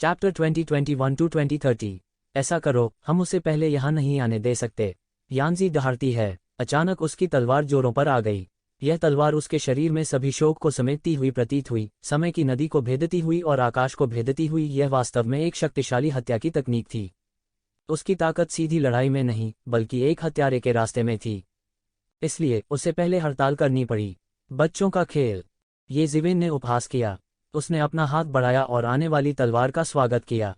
Chapter 2021-2030। ऐसा करो, हम उसे पहले यहाँ नहीं आने दे सकते। यानजी दहाड़ती है। अचानक उसकी तलवार जोरों पर आ गई। यह तलवार उसके शरीर में सभी शोक को समेटती हुई प्रतीत हुई, समय की नदी को भेदती हुई और आकाश को भेदती हुई। यह वास्तव में एक शक्तिशाली हत्या की तकनीक थी। उसकी ताकत सीधी लड़ाई में नहीं, बल्कि एक हत्यारे के रास्ते में थी। इसलिए उसे पहले हड़ताल करनी पड़ी। बच्चों का खेल, ये ज़िवेन ने उपहास किया। उसने अपना हाथ बढ़ाया और आने वाली तलवार का स्वागत किया।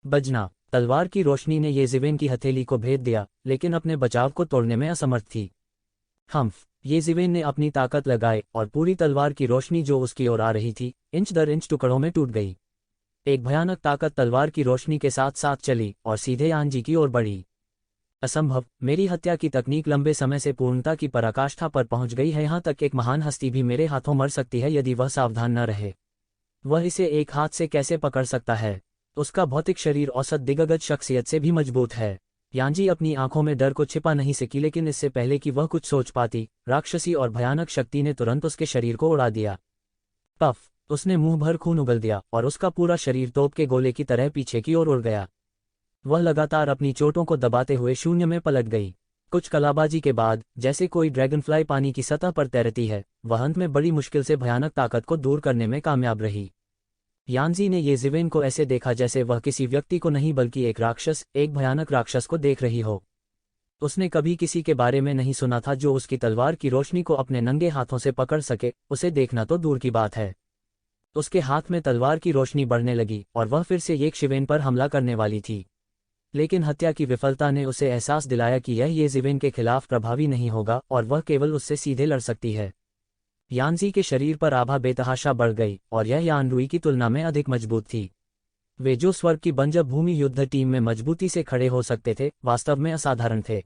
बजना, तलवार की रोशनी ने ये ज़िवेन की हथेली को भेद दिया, लेकिन अपने बचाव को तोड़ने में असमर्थ थी। हम्फ, ये ज़िवेन ने अपनी ताकत लगाई और पूरी तलवार की रोशनी जो उसकी ओर आ रही थी, इंच दर इंच टुकड़ों में टूट गई। एक भयानक ताकत तलवार की रोशनी के साथ साथ चली और सीधे यानजी की ओर बढ़ी। असंभव, मेरी हत्या की तकनीक लंबे समय से पूर्णता की पराकाष्ठा पर पहुंच गई है। यहाँ तक एक महान हस्ती भी मेरे हाथों मर सकती है यदि वह सावधान न रहे। वह इसे एक हाथ से कैसे पकड़ सकता है? उसका भौतिक शरीर औसत दिग्गज शख्सियत से भी मजबूत है। यानजी अपनी आंखों में डर को छिपा नहीं सकी, लेकिन इससे पहले कि वह कुछ सोच पाती, राक्षसी और भयानक शक्ति ने तुरंत उसके शरीर को उड़ा दिया। पफ, उसने मुंह भर खून उगल दिया और उसका पूरा शरीर तोप के गोले की तरह पीछे की ओर उड़ गया। वह लगातार अपनी चोटों को दबाते हुए शून्य में पलट गई। कुछ कलाबाजी के बाद, जैसे कोई ड्रैगनफ्लाई पानी की सतह पर तैरती है, वह अंत में बड़ी मुश्किल से भयानक ताकत को दूर करने में कामयाब रही। यानजी ने ये ज़िवेन को ऐसे देखा जैसे वह किसी व्यक्ति को नहीं बल्कि एक राक्षस, एक भयानक राक्षस को देख रही हो। उसने कभी किसी के बारे में नहीं सुना था जो उसकी तलवार की रोशनी को अपने नंगे हाथों से पकड़ सके, उसे देखना तो दूर की बात है। उसके हाथ में तलवार की रोशनी बढ़ने लगी और वह फिर से एक ज़िवेन पर हमला करने वाली थी। लेकिन हत्या की विफलता ने उसे एहसास दिलाया कि यह ये ज़िवेन के खिलाफ प्रभावी नहीं होगा और वह केवल उससे सीधे लड़ सकती है। यानजी के शरीर पर आभा बेतहाशा बढ़ गई और यह यानरुई की तुलना में अधिक मजबूत थी। वे जो स्वर्ग की बंजर भूमि युद्ध टीम में मजबूती से खड़े हो सकते थे, वास्तव में असाधारण थे।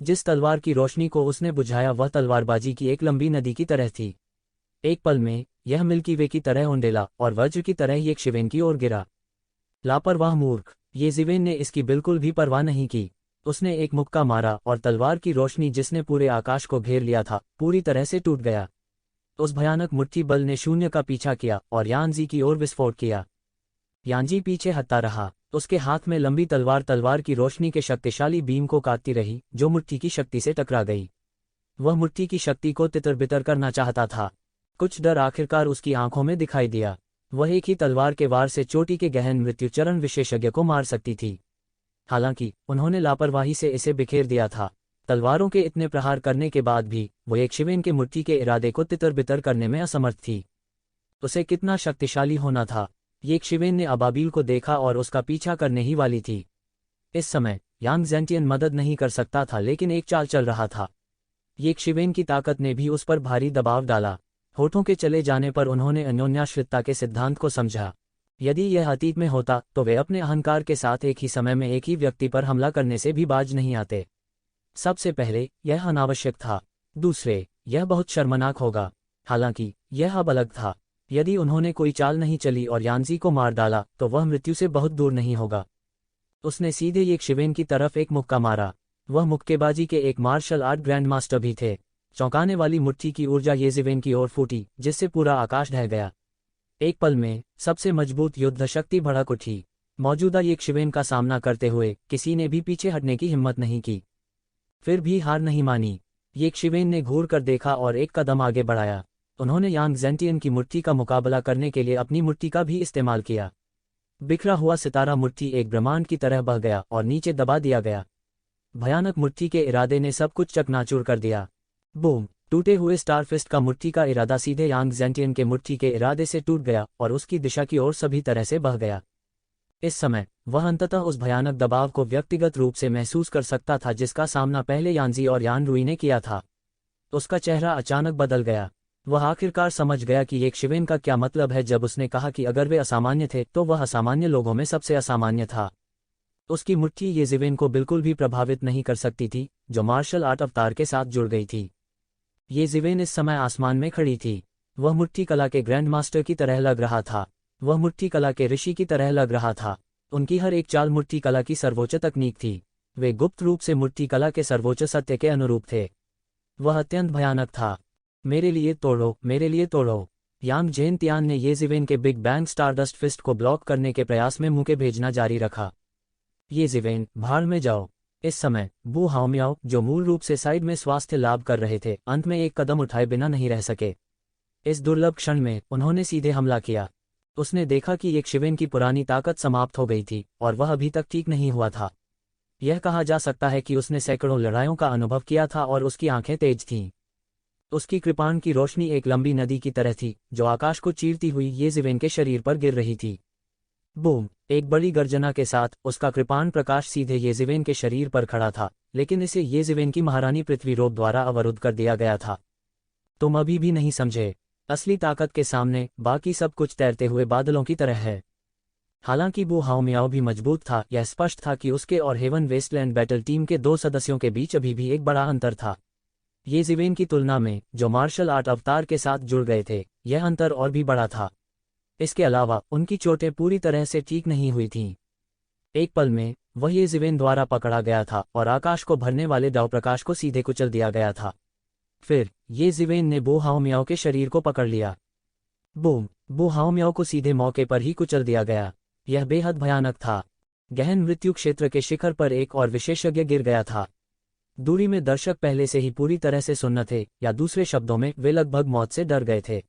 जिस तलवार की रोशनी को उसने बुझाया वह तलवारबाजी की एक लंबी नदी की तरह थी। एक पल में यह मिल्की वे की तरह उंडेला और वज्र की तरह एक ज़िवेन की ओर गिरा। लापरवाह मूर्ख, ये ज़िवेन ने इसकी बिल्कुल भी परवाह नहीं की। उसने एक मुक्का मारा और तलवार की रोशनी जिसने पूरे आकाश को घेर लिया था, पूरी तरह से टूट गया। उस भयानक मुट्ठी बल ने शून्य का पीछा किया और यानजी की ओर विस्फोट किया। यानजी पीछे हटता रहा। उसके हाथ में लंबी तलवार की रोशनी के शक्तिशाली बीम को काटती रही, जो मुट्ठी की शक्ति से टकरा गई। वह मुट्ठी की शक्ति को तितर-बितर करना चाहता था। कुछ डर आखिरकार उसकी आंखों में दिखाई दिया। वह एक ही तलवार के वार से चोटी के गहन मृत्युचरण विशेषज्ञ को मार सकती थी। हालांकि उन्होंने लापरवाही से इसे बिखेर दिया था। तलवारों के इतने प्रहार करने के बाद भी वो एक ज़िवेन के मुट्ठी के इरादे को तितर-बितर करने में असमर्थ थी। उसे कितना शक्तिशाली होना था। ये ज़िवेन ने अबाबिल को देखा और उसका पीछा करने ही वाली थी। इस समय यांग ज़ेंटियन मदद नहीं कर सकता था, लेकिन एक चाल चल रहा था। ये ज़िवेन की ताकत ने भी उस पर भारी दबाव डाला। होठों के चले जाने पर उन्होंने अन्योन्याश्रितता के सिद्धांत को समझा। यदि यह अतीत में होता तो वे अपने अहंकार के साथ एक ही समय में एक ही व्यक्ति पर हमला करने से भी बाज नहीं आते। सबसे पहले, यह अनावश्यक था। दूसरे, यह बहुत शर्मनाक होगा। हालांकि यह अब अलग था। यदि उन्होंने कोई चाल नहीं चली और यानजी को मार डाला तो वह मृत्यु से बहुत दूर नहीं होगा। उसने सीधे एक ज़िवेन की तरफ एक मुक्का मारा। वह मुक्केबाजी के एक मार्शल आर्ट ग्रैंड मास्टर भी थे। चौंकाने वाली मुट्ठी की ऊर्जा ये ज़िवेन की ओर फूटी, जिससे पूरा आकाश ढह गया। एक पल में सबसे मजबूत युद्ध शक्ति भड़क उठी। मौजूदा एक ज़िवेन का सामना करते हुए किसी ने भी पीछे हटने की हिम्मत नहीं की। फिर भी हार नहीं मानी। ये ज़िवेन ने घूर कर देखा और एक कदम आगे बढ़ाया। उन्होंने यांग ज़ेंटियन की मुट्ठी का मुकाबला करने के लिए अपनी मुट्ठी का भी इस्तेमाल किया। बिखरा हुआ सितारा मुट्ठी एक ब्रह्मांड की तरह बह गया और नीचे दबा दिया गया। भयानक मुट्ठी के इरादे ने सब कुछ चकनाचूर कर दिया। बूम, टूटे हुए स्टारफिस्ट का मुट्ठी का इरादा सीधे यांग ज़ेंटियन के मुट्ठी के इरादे से टूट गया और उसकी दिशा की ओर सभी तरह से बह गया। इस समय वह अंततः उस भयानक दबाव को व्यक्तिगत रूप से महसूस कर सकता था जिसका सामना पहले यानजी और यानरुई ने किया था। उसका चेहरा अचानक बदल गया। वह आखिरकार समझ गया कि एक ज़िवेन का क्या मतलब है जब उसने कहा कि अगर वे असामान्य थे तो वह असामान्य लोगों में सबसे असामान्य था। उसकी मुट्ठी ये ज़िवेन को बिल्कुल भी प्रभावित नहीं कर सकती थी, जो मार्शल आर्ट अवतार के साथ जुड़ गई थी। ये ज़िवेन इस समय आसमान में खड़ी थी। वह मुट्ठी कला के ग्रैंड मास्टर की तरह लग रहा था। वह मुट्ठी कला के ऋषि की तरह लग रहा था। उनकी हर एक चाल मुट्ठी कला की सर्वोच्च तकनीक थी। वे गुप्त रूप से मुट्ठी कला के सर्वोच्च सत्य के अनुरूप थे। वह अत्यंत भयानक था। मेरे लिए तोड़ो, मेरे लिए तोड़ो। यांग जेनतियान ने येजिवेन के बिग बैंग स्टारडस्ट फिस्ट को ब्लॉक करने के प्रयास में मुके भेजना जारी रखा। येजिवेन, भाड़ में जाओ। इस समय बू हाओमियाओ, जो मूल रूप से साइड में स्वास्थ्य लाभ कर रहे थे, अंत में एक कदम उठाए बिना नहीं रह सके। इस दुर्लभ क्षण में उन्होंने सीधे हमला किया। उसने देखा कि एक शिवेन की पुरानी ताकत समाप्त हो गई थी और वह अभी तक ठीक नहीं हुआ था। यह कहा जा सकता है कि उसने सैकड़ों लड़ाइयों का अनुभव किया था और उसकी आंखें तेज थीं। उसकी कृपाण की रोशनी एक लंबी नदी की तरह थी जो आकाश को चीरती हुई येजिवेन के शरीर पर गिर रही थी। बूम! एक बड़ी गर्जना के साथ उसका कृपाण प्रकाश सीधे येजिवेन के शरीर पर खड़ा था, लेकिन इसे येजिवेन की महारानी पृथ्वी रोग द्वारा अवरुद्ध कर दिया गया था। तुम अभी भी नहीं समझे। असली ताकत के सामने बाकी सब कुछ तैरते हुए बादलों की तरह है। हालांकि बू हाओमियाओ भी मजबूत था, यह स्पष्ट था कि उसके और हेवन वेस्टलैंड बैटल टीम के 2 सदस्यों के बीच अभी भी एक बड़ा अंतर था। येजिवेन की तुलना में, जो मार्शल आर्ट अवतार के साथ जुड़ गए थे, यह अंतर और भी बड़ा था। इसके अलावा उनकी चोटें पूरी तरह से ठीक नहीं हुई थीं। एक पल में वह येजिवेन द्वारा पकड़ा गया था और आकाश को भरने वाले दाव प्रकाश को सीधे कुचल दिया गया था। फिर येजिवेन ने बू हाओमियाओ के शरीर को पकड़ लिया। बूम! बू हाओमियाओ को सीधे मौके पर ही कुचल दिया गया। यह बेहद भयानक था। गहन मृत्यु क्षेत्र के शिखर पर एक और विशेषज्ञ गिर गया था। दूरी में दर्शक पहले से ही पूरी तरह से सुन्न थे, या दूसरे शब्दों में वे लगभग मौत से डर गए थे।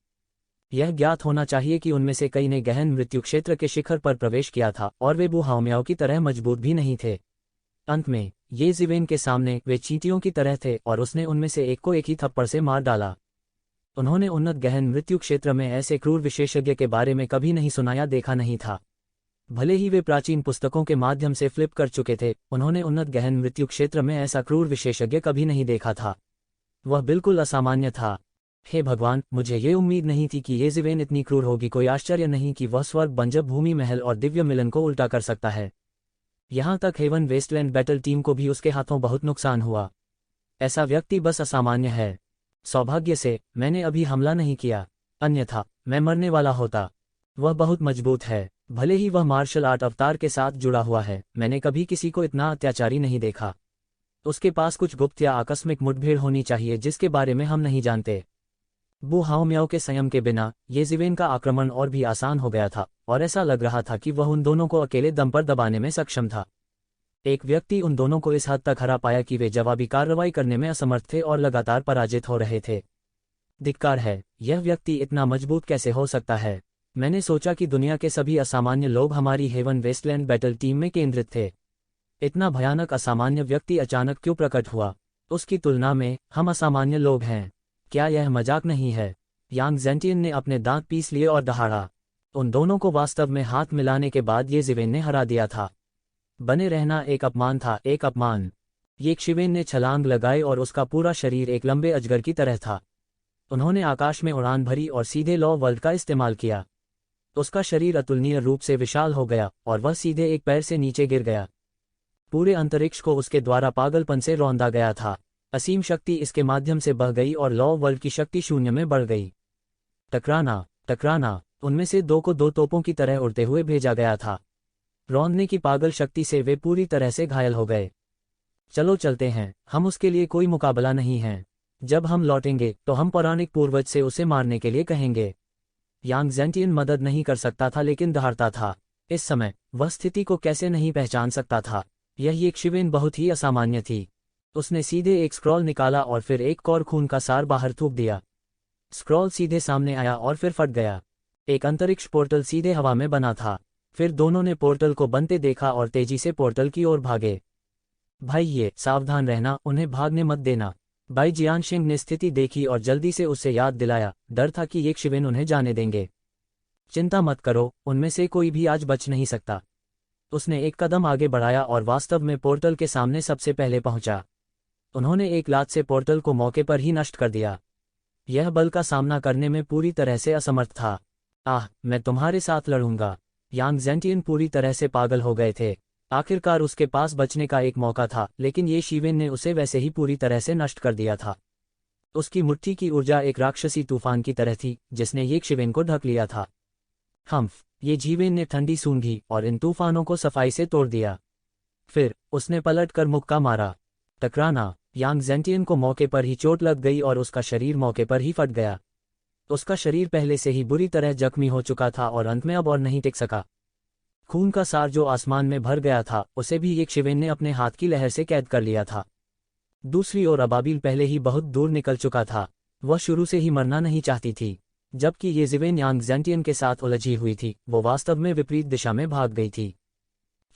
यह ज्ञात होना चाहिए कि उनमें से कई ने गहन मृत्यु क्षेत्र के शिखर पर प्रवेश किया था और वे बू हाओमियाओ की तरह मजबूत भी नहीं थे। अंत में येजिवेन के सामने वे चींटियों की तरह थे और उसने उनमें से एक को एक ही थप्पड़ से मार डाला। उन्होंने उन्नत गहन मृत्यु क्षेत्र में ऐसे क्रूर विशेषज्ञ के बारे में कभी नहीं सुना या देखा नहीं था। भले ही वे प्राचीन पुस्तकों के माध्यम से फ्लिप कर चुके थे, उन्होंने उन्नत गहन मृत्यु क्षेत्र में ऐसा क्रूर विशेषज्ञ कभी नहीं देखा था। वह बिल्कुल असामान्य था। हे भगवान, मुझे ये उम्मीद नहीं थी कि येजिवेन इतनी क्रूर होगी। कोई आश्चर्य नहीं कि वह स्वर्ग बंजर भूमि महल और दिव्य मिलन को उल्टा कर सकता है। यहाँ तक हेवन वेस्टलैंड बैटल टीम को भी उसके हाथों बहुत नुकसान हुआ। ऐसा व्यक्ति बस असामान्य है। सौभाग्य से मैंने अभी हमला नहीं किया, अन्यथा मैं मरने वाला होता। वह बहुत मजबूत है। भले ही वह मार्शल आर्ट अवतार के साथ जुड़ा हुआ है, मैंने कभी किसी को इतना अत्याचारी नहीं देखा। उसके पास कुछ गुप्त या आकस्मिक मुठभेड़ होनी चाहिए जिसके बारे में हम नहीं जानते। बू हाओमियाओ के संयम के बिना येजिवेन का आक्रमण और भी आसान हो गया था और ऐसा लग रहा था कि वह उन दोनों को अकेले दम पर दबाने में सक्षम था। एक व्यक्ति उन दोनों को इस हद तक हरा पाया कि वे जवाबी कार्रवाई करने में असमर्थ थे और लगातार पराजित हो रहे थे। धिक्कार है, यह व्यक्ति इतना मजबूत कैसे हो सकता है? मैंने सोचा कि दुनिया के सभी असामान्य लोग हमारी हेवन वेस्टलैंड बैटल टीम में केंद्रित थे। इतना भयानक असामान्य व्यक्ति अचानक क्यों प्रकट हुआ? उसकी तुलना में हम असामान्य लोग हैं। क्या यह मजाक नहीं है? यांग जेंटियन ने अपने दांत पीस लिए और दहाड़ा। उन दोनों को वास्तव में हाथ मिलाने के बाद येजिवेन ने हरा दिया था। बने रहना एक अपमान था, एक अपमान। येजिवेन ने छलांग लगाई और उसका पूरा शरीर एक लंबे अजगर की तरह था। उन्होंने आकाश में उड़ान भरी और सीधे लॉ वर्ल्ड का इस्तेमाल किया। उसका शरीर अतुलनीय रूप से विशाल हो गया और वह सीधे एक पैर से नीचे गिर गया। पूरे अंतरिक्ष को उसके द्वारा पागलपन से रौंदा गया था। असीम शक्ति इसके माध्यम से बह गई और लॉ वर्ल्ड की शक्ति शून्य में बढ़ गई। टकराना, टकराना। उनमें से 2 को 2 तोपों की तरह उड़ते हुए भेजा गया था। रौंदने की पागल शक्ति से वे पूरी तरह से घायल हो गए। चलो चलते हैं, हम उसके लिए कोई मुकाबला नहीं हैं। जब हम लौटेंगे तो हम पौराणिक पूर्वज से उसे मारने के लिए कहेंगे। यांग जेंटियन मदद नहीं कर सकता था लेकिन दहाड़ता था। इस समय वह स्थिति को कैसे नहीं पहचान सकता था? यह येजिवेन बहुत ही असामान्य थी। उसने सीधे एक स्क्रॉल निकाला और फिर एक और खून का सार बाहर थूक दिया। स्क्रॉल सीधे सामने आया और फिर फट गया। एक अंतरिक्ष पोर्टल सीधे हवा में बना था। फिर दोनों ने पोर्टल को बनते देखा और तेजी से पोर्टल की ओर भागे। भाई, ये सावधान रहना, उन्हें भागने मत देना। बाई जियानशिंग ने स्थिति देखी और जल्दी से उससे याद दिलाया। डर था कि येजिवेन उन्हें जाने देंगे। चिंता मत करो, उनमें से कोई भी आज बच नहीं सकता। उसने एक कदम आगे बढ़ाया और वास्तव में पोर्टल के सामने सबसे पहले पहुंचा। उन्होंने एक लात से पोर्टल को मौके पर ही नष्ट कर दिया। यह बल का सामना करने में पूरी तरह से असमर्थ था। आह, मैं तुम्हारे साथ लड़ूंगा। यांग जेंटियन पूरी तरह से पागल हो गए थे। आखिरकार उसके पास बचने का एक मौका था, लेकिन येजिवेन ने उसे वैसे ही पूरी तरह से नष्ट कर दिया था। उसकी मुट्ठी की ऊर्जा एक राक्षसी तूफान की तरह थी जिसने येजिवेन को ढक लिया था। हम्फ! येजिवेन ने ठंडी सूंघी और इन तूफानों को सफाई से तोड़ दिया। फिर उसने पलट कर मुक्का मारा। टकराना। यांग जेंटियन को मौके पर ही चोट लग गई और उसका शरीर मौके पर ही फट गया। उसका शरीर पहले से ही बुरी तरह जख्मी हो चुका था और अंत में अब और नहीं टिक सका। खून का सार जो आसमान में भर गया था, उसे भी यक्षविन ने अपने हाथ की लहर से कैद कर लिया था। दूसरी ओर अबाबिल पहले ही बहुत दूर निकल चुका था। वह शुरू से ही मरना नहीं चाहती थी। जबकि येज़िवेन यांग ज़ेंटियन के साथ उलझी हुई थी, वो वास्तव में विपरीत दिशा में भाग गई थी।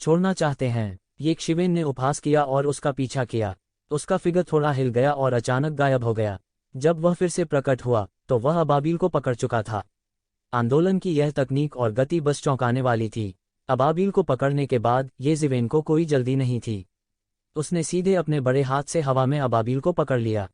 छोड़ना चाहते हैं, यक्षविन ने उपहास किया और उसका पीछा किया। उसका फिगर थोड़ा हिल गया और अचानक गायब हो गया। जब वह फिर से प्रकट हुआ तो वह अबाबिल को पकड़ चुका था। आंदोलन की यह तकनीक और गति बस चौंकाने वाली थी। अबाबिल को पकड़ने के बाद येज़िवेन को कोई जल्दी नहीं थी। उसने सीधे अपने बड़े हाथ से हवा में अबाबिल को पकड़ लिया।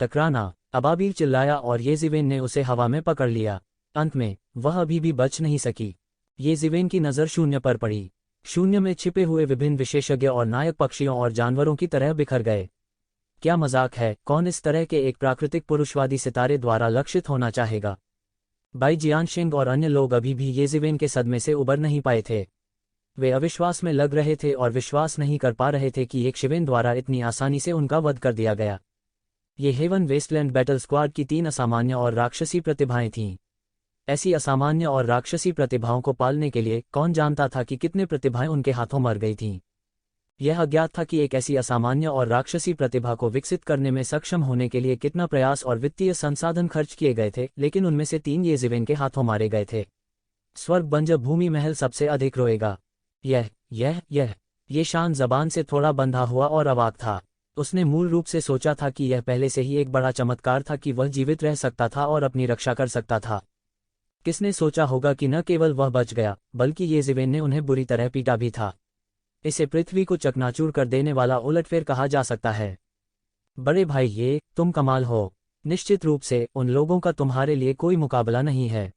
टकराना, अबाबिल चिल्लाया और येज़िवेन ने उसे हवा में पकड़ लिया। अंत में वह अभी भी बच नहीं सकी। येज़िवेन की नज़र शून्य पर पड़ी। शून्य में छिपे हुए विभिन्न विशेषज्ञ और नायक पक्षियों और जानवरों की तरह बिखर गए। क्या मजाक है, कौन इस तरह के एक प्राकृतिक पुरुषवादी सितारे द्वारा लक्षित होना चाहेगा। बाई जियानशिंग और अन्य लोग अभी भी येज़िवेन के सदमे से उबर नहीं पाए थे। वे अविश्वास में लग रहे थे और विश्वास नहीं कर पा रहे थे कि यक्षविन द्वारा इतनी आसानी से उनका वध कर दिया गया। ये हेवन वेस्टलैंड बैटल स्क्वाड की 3 असामान्य और राक्षसी प्रतिभाएं थीं। ऐसी असामान्य और राक्षसी प्रतिभाओं को पालने के लिए कौन जानता था कि कितने प्रतिभाएं उनके हाथों मर गई थीं। यह अज्ञात था कि एक ऐसी असामान्य और राक्षसी प्रतिभा को विकसित करने में सक्षम होने के लिए कितना प्रयास और वित्तीय संसाधन खर्च किए गए थे, लेकिन उनमें से 3 येज़िवेन के हाथों मारे गए थे। स्वर्ग बंजर भूमि महल सबसे अधिक रोएगा। ये शान जबान से थोड़ा बंधा हुआ और अवाक था। उसने मूल रूप से सोचा था कि यह पहले से ही एक बड़ा चमत्कार था कि वह जीवित रह सकता था और अपनी रक्षा कर सकता था। किसने सोचा होगा कि न केवल वह बच गया, बल्कि येज़िवेन ने उन्हें बुरी तरह पीटा भी था। इसे पृथ्वी को चकनाचूर कर देने वाला उलटफेर कहा जा सकता है। बड़े भाई, तुम कमाल हो। निश्चित रूप से उन लोगों का तुम्हारे लिए कोई मुकाबला नहीं है।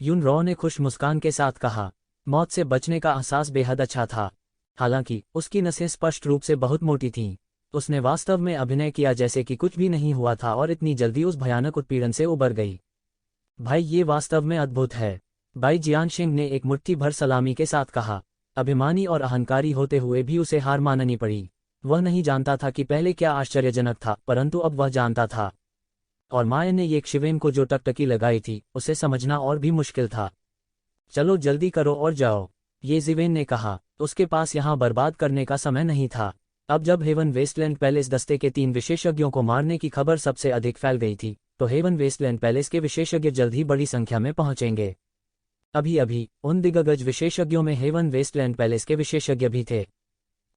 युन रॉ ने खुश मुस्कान के साथ कहा। मौत से बचने का एहसास बेहद अच्छा था। हालांकि उसकी नसें स्पष्ट रूप से बहुत मोटी थीं। उसने वास्तव में अभिनय किया जैसे कि कुछ भी नहीं हुआ था और इतनी जल्दी उस भयानक उत्पीड़न से उबर गई। भाई, ये वास्तव में अद्भुत है, बाई जियानशिंग ने एक मुट्ठी भर सलामी के साथ कहा। अभिमानी और अहंकारी होते हुए भी उसे हार माननी पड़ी। वह नहीं जानता था कि पहले क्या आश्चर्यजनक था, परंतु अब वह जानता था। और माया ने यक्षविन को जो टकटकी लगाई थी, उसे समझना और भी मुश्किल था। चलो जल्दी करो और जाओ, येज़िवेन ने कहा। उसके पास यहाँ बर्बाद करने का समय नहीं था। अब जब हेवन वेस्टलैंड पैलेस दस्ते के 3 विशेषज्ञों को मारने की खबर सबसे अधिक फैल गई थी, तो हेवन वेस्टलैंड पैलेस के विशेषज्ञ जल्द ही बड़ी संख्या में पहुंचेंगे। अभी अभी उन दिग्गज विशेषज्ञों में हेवन वेस्टलैंड पैलेस के विशेषज्ञ भी थे।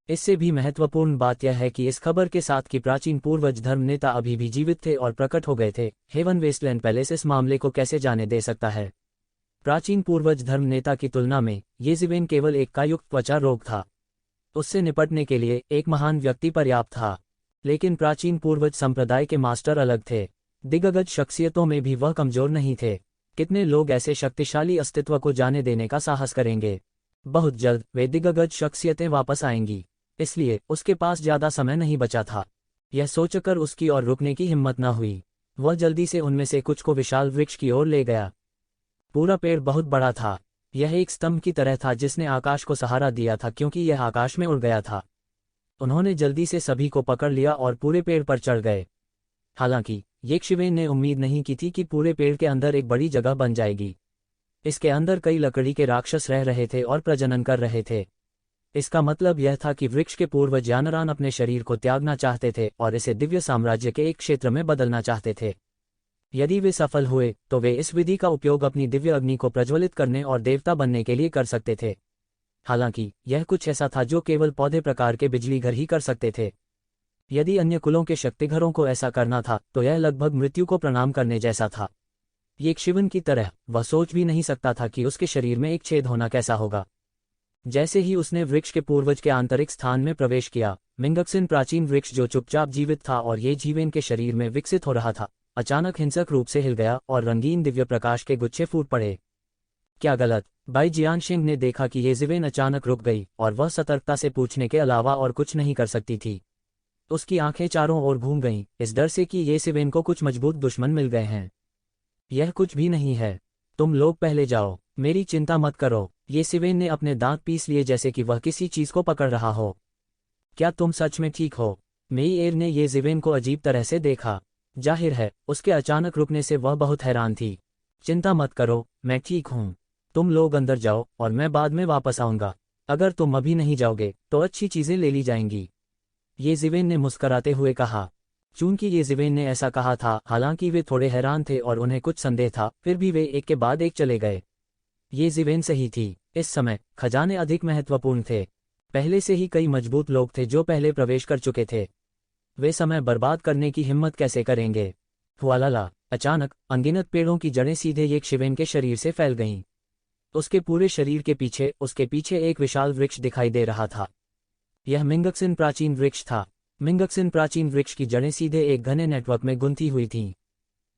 इससे भी महत्वपूर्ण बात यह है कि इस खबर के साथ कि प्राचीन पूर्वज धर्म नेता अभी भी जीवित थे और प्रकट हो गए थे, हेवन वेस्टलैंड पैलेस इस मामले को कैसे जाने दे सकता है। प्राचीन पूर्वज धर्म नेता की तुलना में येज़िवेन केवल एक कायुक्त त्वचा रोग था। उससे निपटने के लिए एक महान व्यक्ति पर्याप्त था। लेकिन प्राचीन पूर्वज संप्रदाय के मास्टर अलग थे। दिग्गज शख्सियतों में भी वह कमजोर नहीं थे। कितने लोग ऐसे शक्तिशाली अस्तित्व को जाने देने का साहस करेंगे। बहुत जल्द वे दिग्गज शख्सियतें वापस आएंगी, इसलिए उसके पास ज्यादा समय नहीं बचा था। यह सोचकर उसकी और रुकने की हिम्मत न हुई। वह जल्दी से उनमें से कुछ को विशाल वृक्ष की ओर ले गया। पूरा पेड़ बहुत बड़ा था। यह एक स्तंभ की तरह था जिसने आकाश को सहारा दिया था, क्योंकि यह आकाश में उड़ गया था। उन्होंने जल्दी से सभी को पकड़ लिया और पूरे पेड़ पर चढ़ गए। हालांकि यक्षविन ने उम्मीद नहीं की थी कि पूरे पेड़ के अंदर एक बड़ी जगह बन जाएगी। इसके अंदर कई लकड़ी के राक्षस रह रहे थे और प्रजनन कर रहे थे। इसका मतलब यह था कि वृक्ष के पूर्वज जानरान अपने शरीर को त्यागना चाहते थे और इसे दिव्य साम्राज्य के एक क्षेत्र में बदलना चाहते थे। यदि वे सफल हुए तो वे इस विधि का उपयोग अपनी दिव्य अग्नि को प्रज्वलित करने और देवता बनने के लिए कर सकते थे। हालांकि यह कुछ ऐसा था जो केवल पौधे प्रकार के बिजली घर ही कर सकते थे। यदि अन्य कुलों के शक्तिघरों को ऐसा करना था तो यह लगभग मृत्यु को प्रणाम करने जैसा था। यक्षविन की तरह वह सोच भी नहीं सकता था कि उसके शरीर में एक छेद होना कैसा होगा। जैसे ही उसने वृक्ष के पूर्वज के आंतरिक स्थान में प्रवेश किया, मिंगक्सिन प्राचीन वृक्ष जो चुपचाप जीवित था और ये जीवेन के शरीर में विकसित हो रहा था, अचानक हिंसक रूप से हिल गया और रंगीन दिव्य प्रकाश के गुच्छे फूट पड़े। क्या गलत? बाई जियानशिंग ने देखा कि येज़िवेन अचानक रुक गई और वह सतर्कता से पूछने के अलावा और कुछ नहीं कर सकती थी। उसकी आंखें चारों ओर घूम गईं, इस डर से कि येज़िवेन को कुछ मजबूत दुश्मन मिल गए हैं। यह कुछ भी नहीं है, तुम लोग पहले जाओ, मेरी चिंता मत करो। येज़िवेन ने अपने दांत पीस लिए जैसे कि वह किसी चीज को पकड़ रहा हो। क्या तुम सच में ठीक हो? मेई एर ने येज़िवेन को अजीब तरह से देखा। जाहिर है उसके अचानक रुकने से वह बहुत हैरान थी। चिंता मत करो, मैं ठीक हूँ। तुम लोग अंदर जाओ और मैं बाद में वापस आऊँगा। अगर तुम अभी नहीं जाओगे तो अच्छी चीज़ें ले ली जाएंगी, ये ज़िवेन ने मुस्कराते हुए कहा। चूंकि ये ज़िवेन ने ऐसा कहा था, हालांकि वे थोड़े हैरान थे और उन्हें कुछ संदेह था, फिर भी वे एक के बाद एक चले गए। ये ज़िवेन सही थी। इस समय खजाने अधिक महत्वपूर्ण थे। पहले से ही कई मजबूत लोग थे जो पहले प्रवेश कर चुके थे। वे समय बर्बाद करने की हिम्मत कैसे करेंगे। हुआलाला! अचानक अनगिनत पेड़ों की जड़ें सीधे एक ज़िवेन के शरीर से फैल गईं। उसके पूरे शरीर के पीछे उसके पीछे एक विशाल वृक्ष दिखाई दे रहा था। यह मिंगक्सिन प्राचीन वृक्ष था। मिंगक्सिन प्राचीन वृक्ष की जड़ें सीधे एक घने नेटवर्क में गुंथी हुई थीं।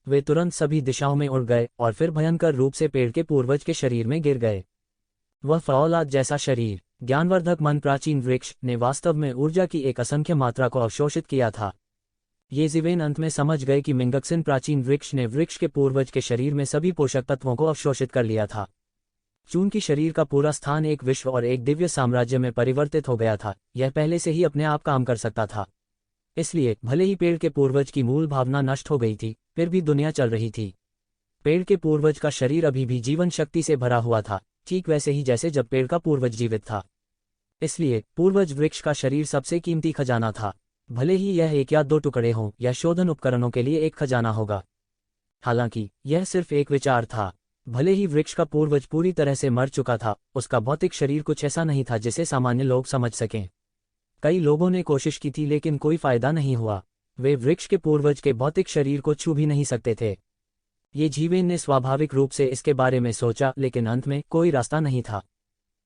वे तुरंत सभी दिशाओं में उड़ गए और फिर भयंकर रूप से पेड़ के पूर्वज के शरीर में गिर गए। वह फौलाद जैसा शरीर, ज्ञानवर्धक मन प्राचीन वृक्ष ने वास्तव में ऊर्जा की एक असंख्य मात्रा को अवशोषित किया था। ये ज़िवेन अंत में समझ गए कि मिंगक्सिन प्राचीन वृक्ष ने वृक्ष के पूर्वज के शरीर में सभी पोषक तत्वों को अवशोषित कर लिया था। चूंकि शरीर का पूरा स्थान एक विश्व और एक दिव्य साम्राज्य में परिवर्तित हो गया था, यह पहले से ही अपने आप काम कर सकता था। इसलिए भले ही पेड़ के पूर्वज की मूल भावना नष्ट हो गई थी, फिर भी दुनिया चल रही थी। पेड़ के पूर्वज का शरीर अभी भी जीवन शक्ति से भरा हुआ था, ठीक वैसे ही जैसे जब पेड़ का पूर्वज जीवित था। इसलिए पूर्वज वृक्ष का शरीर सबसे कीमती खजाना था। भले ही यह एक या दो टुकड़े हों, यह शोधन उपकरणों के लिए एक खजाना होगा। हालांकि यह सिर्फ एक विचार था। भले ही वृक्ष का पूर्वज पूरी तरह से मर चुका था, उसका भौतिक शरीर कुछ ऐसा नहीं था जिसे सामान्य लोग समझ सकें। कई लोगों ने कोशिश की थी लेकिन कोई फायदा नहीं हुआ। वे वृक्ष के पूर्वज के भौतिक शरीर को छू भी नहीं सकते थे। ये ज़िवेन ने स्वाभाविक रूप से इसके बारे में सोचा, लेकिन अंत में कोई रास्ता नहीं था।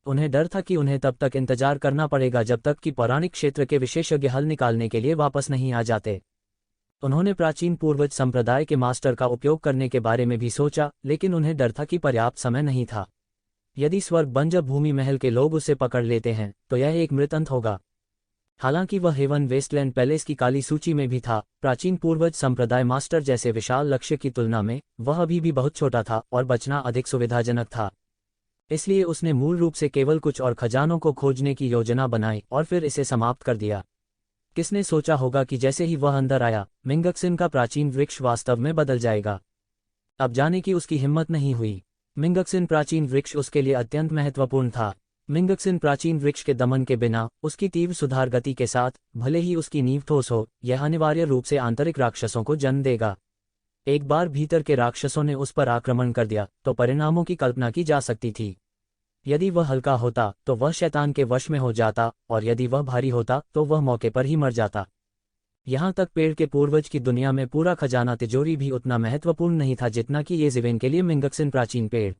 उन्हें डर था कि उन्हें तब तक इंतजार करना पड़ेगा जब तक कि पौराणिक क्षेत्र के विशेषज्ञ हल निकालने के लिए वापस नहीं आ जाते। उन्होंने प्राचीन पूर्वज संप्रदाय के मास्टर का उपयोग करने के बारे में भी सोचा, लेकिन उन्हें डर था कि पर्याप्त समय नहीं था। यदि स्वर्ग बंजर भूमि महल के लोग उसे पकड़ लेते हैं तो यह एक मृत अंत होगा। हालांकि वह हेवन वेस्टलैंड पैलेस की काली सूची में भी था, प्राचीन पूर्वज संप्रदाय मास्टर जैसे विशाल लक्ष्य की तुलना में वह अभी भी बहुत छोटा था और बचना अधिक सुविधाजनक था। इसलिए उसने मूल रूप से केवल कुछ और खजानों को खोजने की योजना बनाई और फिर इसे समाप्त कर दिया। किसने सोचा होगा कि जैसे ही वह अंदर आया, मिंगक्सिन का प्राचीन वृक्ष वास्तव में बदल जाएगा। अब जाने की उसकी हिम्मत नहीं हुई। मिंगक्सिन प्राचीन वृक्ष उसके लिए अत्यंत महत्वपूर्ण था। मिंगक्सिन प्राचीन वृक्ष के दमन के बिना, उसकी तीव्र सुधार गति के साथ, भले ही उसकी नींव ठोस हो, यह अनिवार्य रूप से आंतरिक राक्षसों को जन्म देगा। एक बार भीतर के राक्षसों ने उस पर आक्रमण कर दिया तो परिणामों की कल्पना की जा सकती थी। यदि वह हल्का होता तो वह शैतान के वश में हो जाता, और यदि वह भारी होता तो वह मौके पर ही मर जाता। यहाँ तक पेड़ के पूर्वज की दुनिया में पूरा खजाना तिजोरी भी उतना महत्वपूर्ण नहीं था जितना कि ये ज़िवेन के लिए मिंगक्सिन प्राचीन पेड़।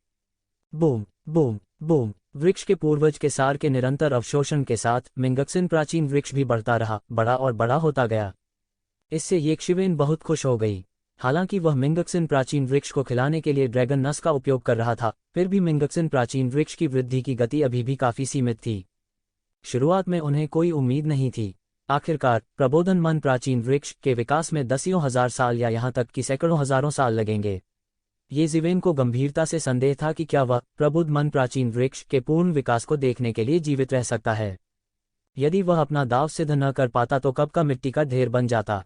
Boom boom boom! वृक्ष के पूर्वज के सार के निरंतर अवशोषण के साथ मिंगक्सिन प्राचीन वृक्ष भी बढ़ता रहा, बड़ा और बड़ा होता गया। इससे येक्षिवेन बहुत खुश हो गई। हालांकि वह मिंगक्सिन प्राचीन वृक्ष को खिलाने के लिए ड्रैगन नस का उपयोग कर रहा था, फिर भी मिंगक्सिन प्राचीन वृक्ष की वृद्धि की गति अभी भी काफी सीमित थी। शुरुआत में उन्हें कोई उम्मीद नहीं थी। आखिरकार प्रबोधन मन प्राचीन वृक्ष के विकास में दसियों हजार साल या यहाँ तक कि सैकड़ों हजारों साल लगेंगे। ये ज़िवेन को गंभीरता से संदेह था कि क्या वह प्रबुद्ध मन प्राचीन वृक्ष के पूर्ण विकास को देखने के लिए जीवित रह सकता है। यदि वह अपना दाव सिद्ध न कर पाता तो कब का मिट्टी का ढेर बन जाता।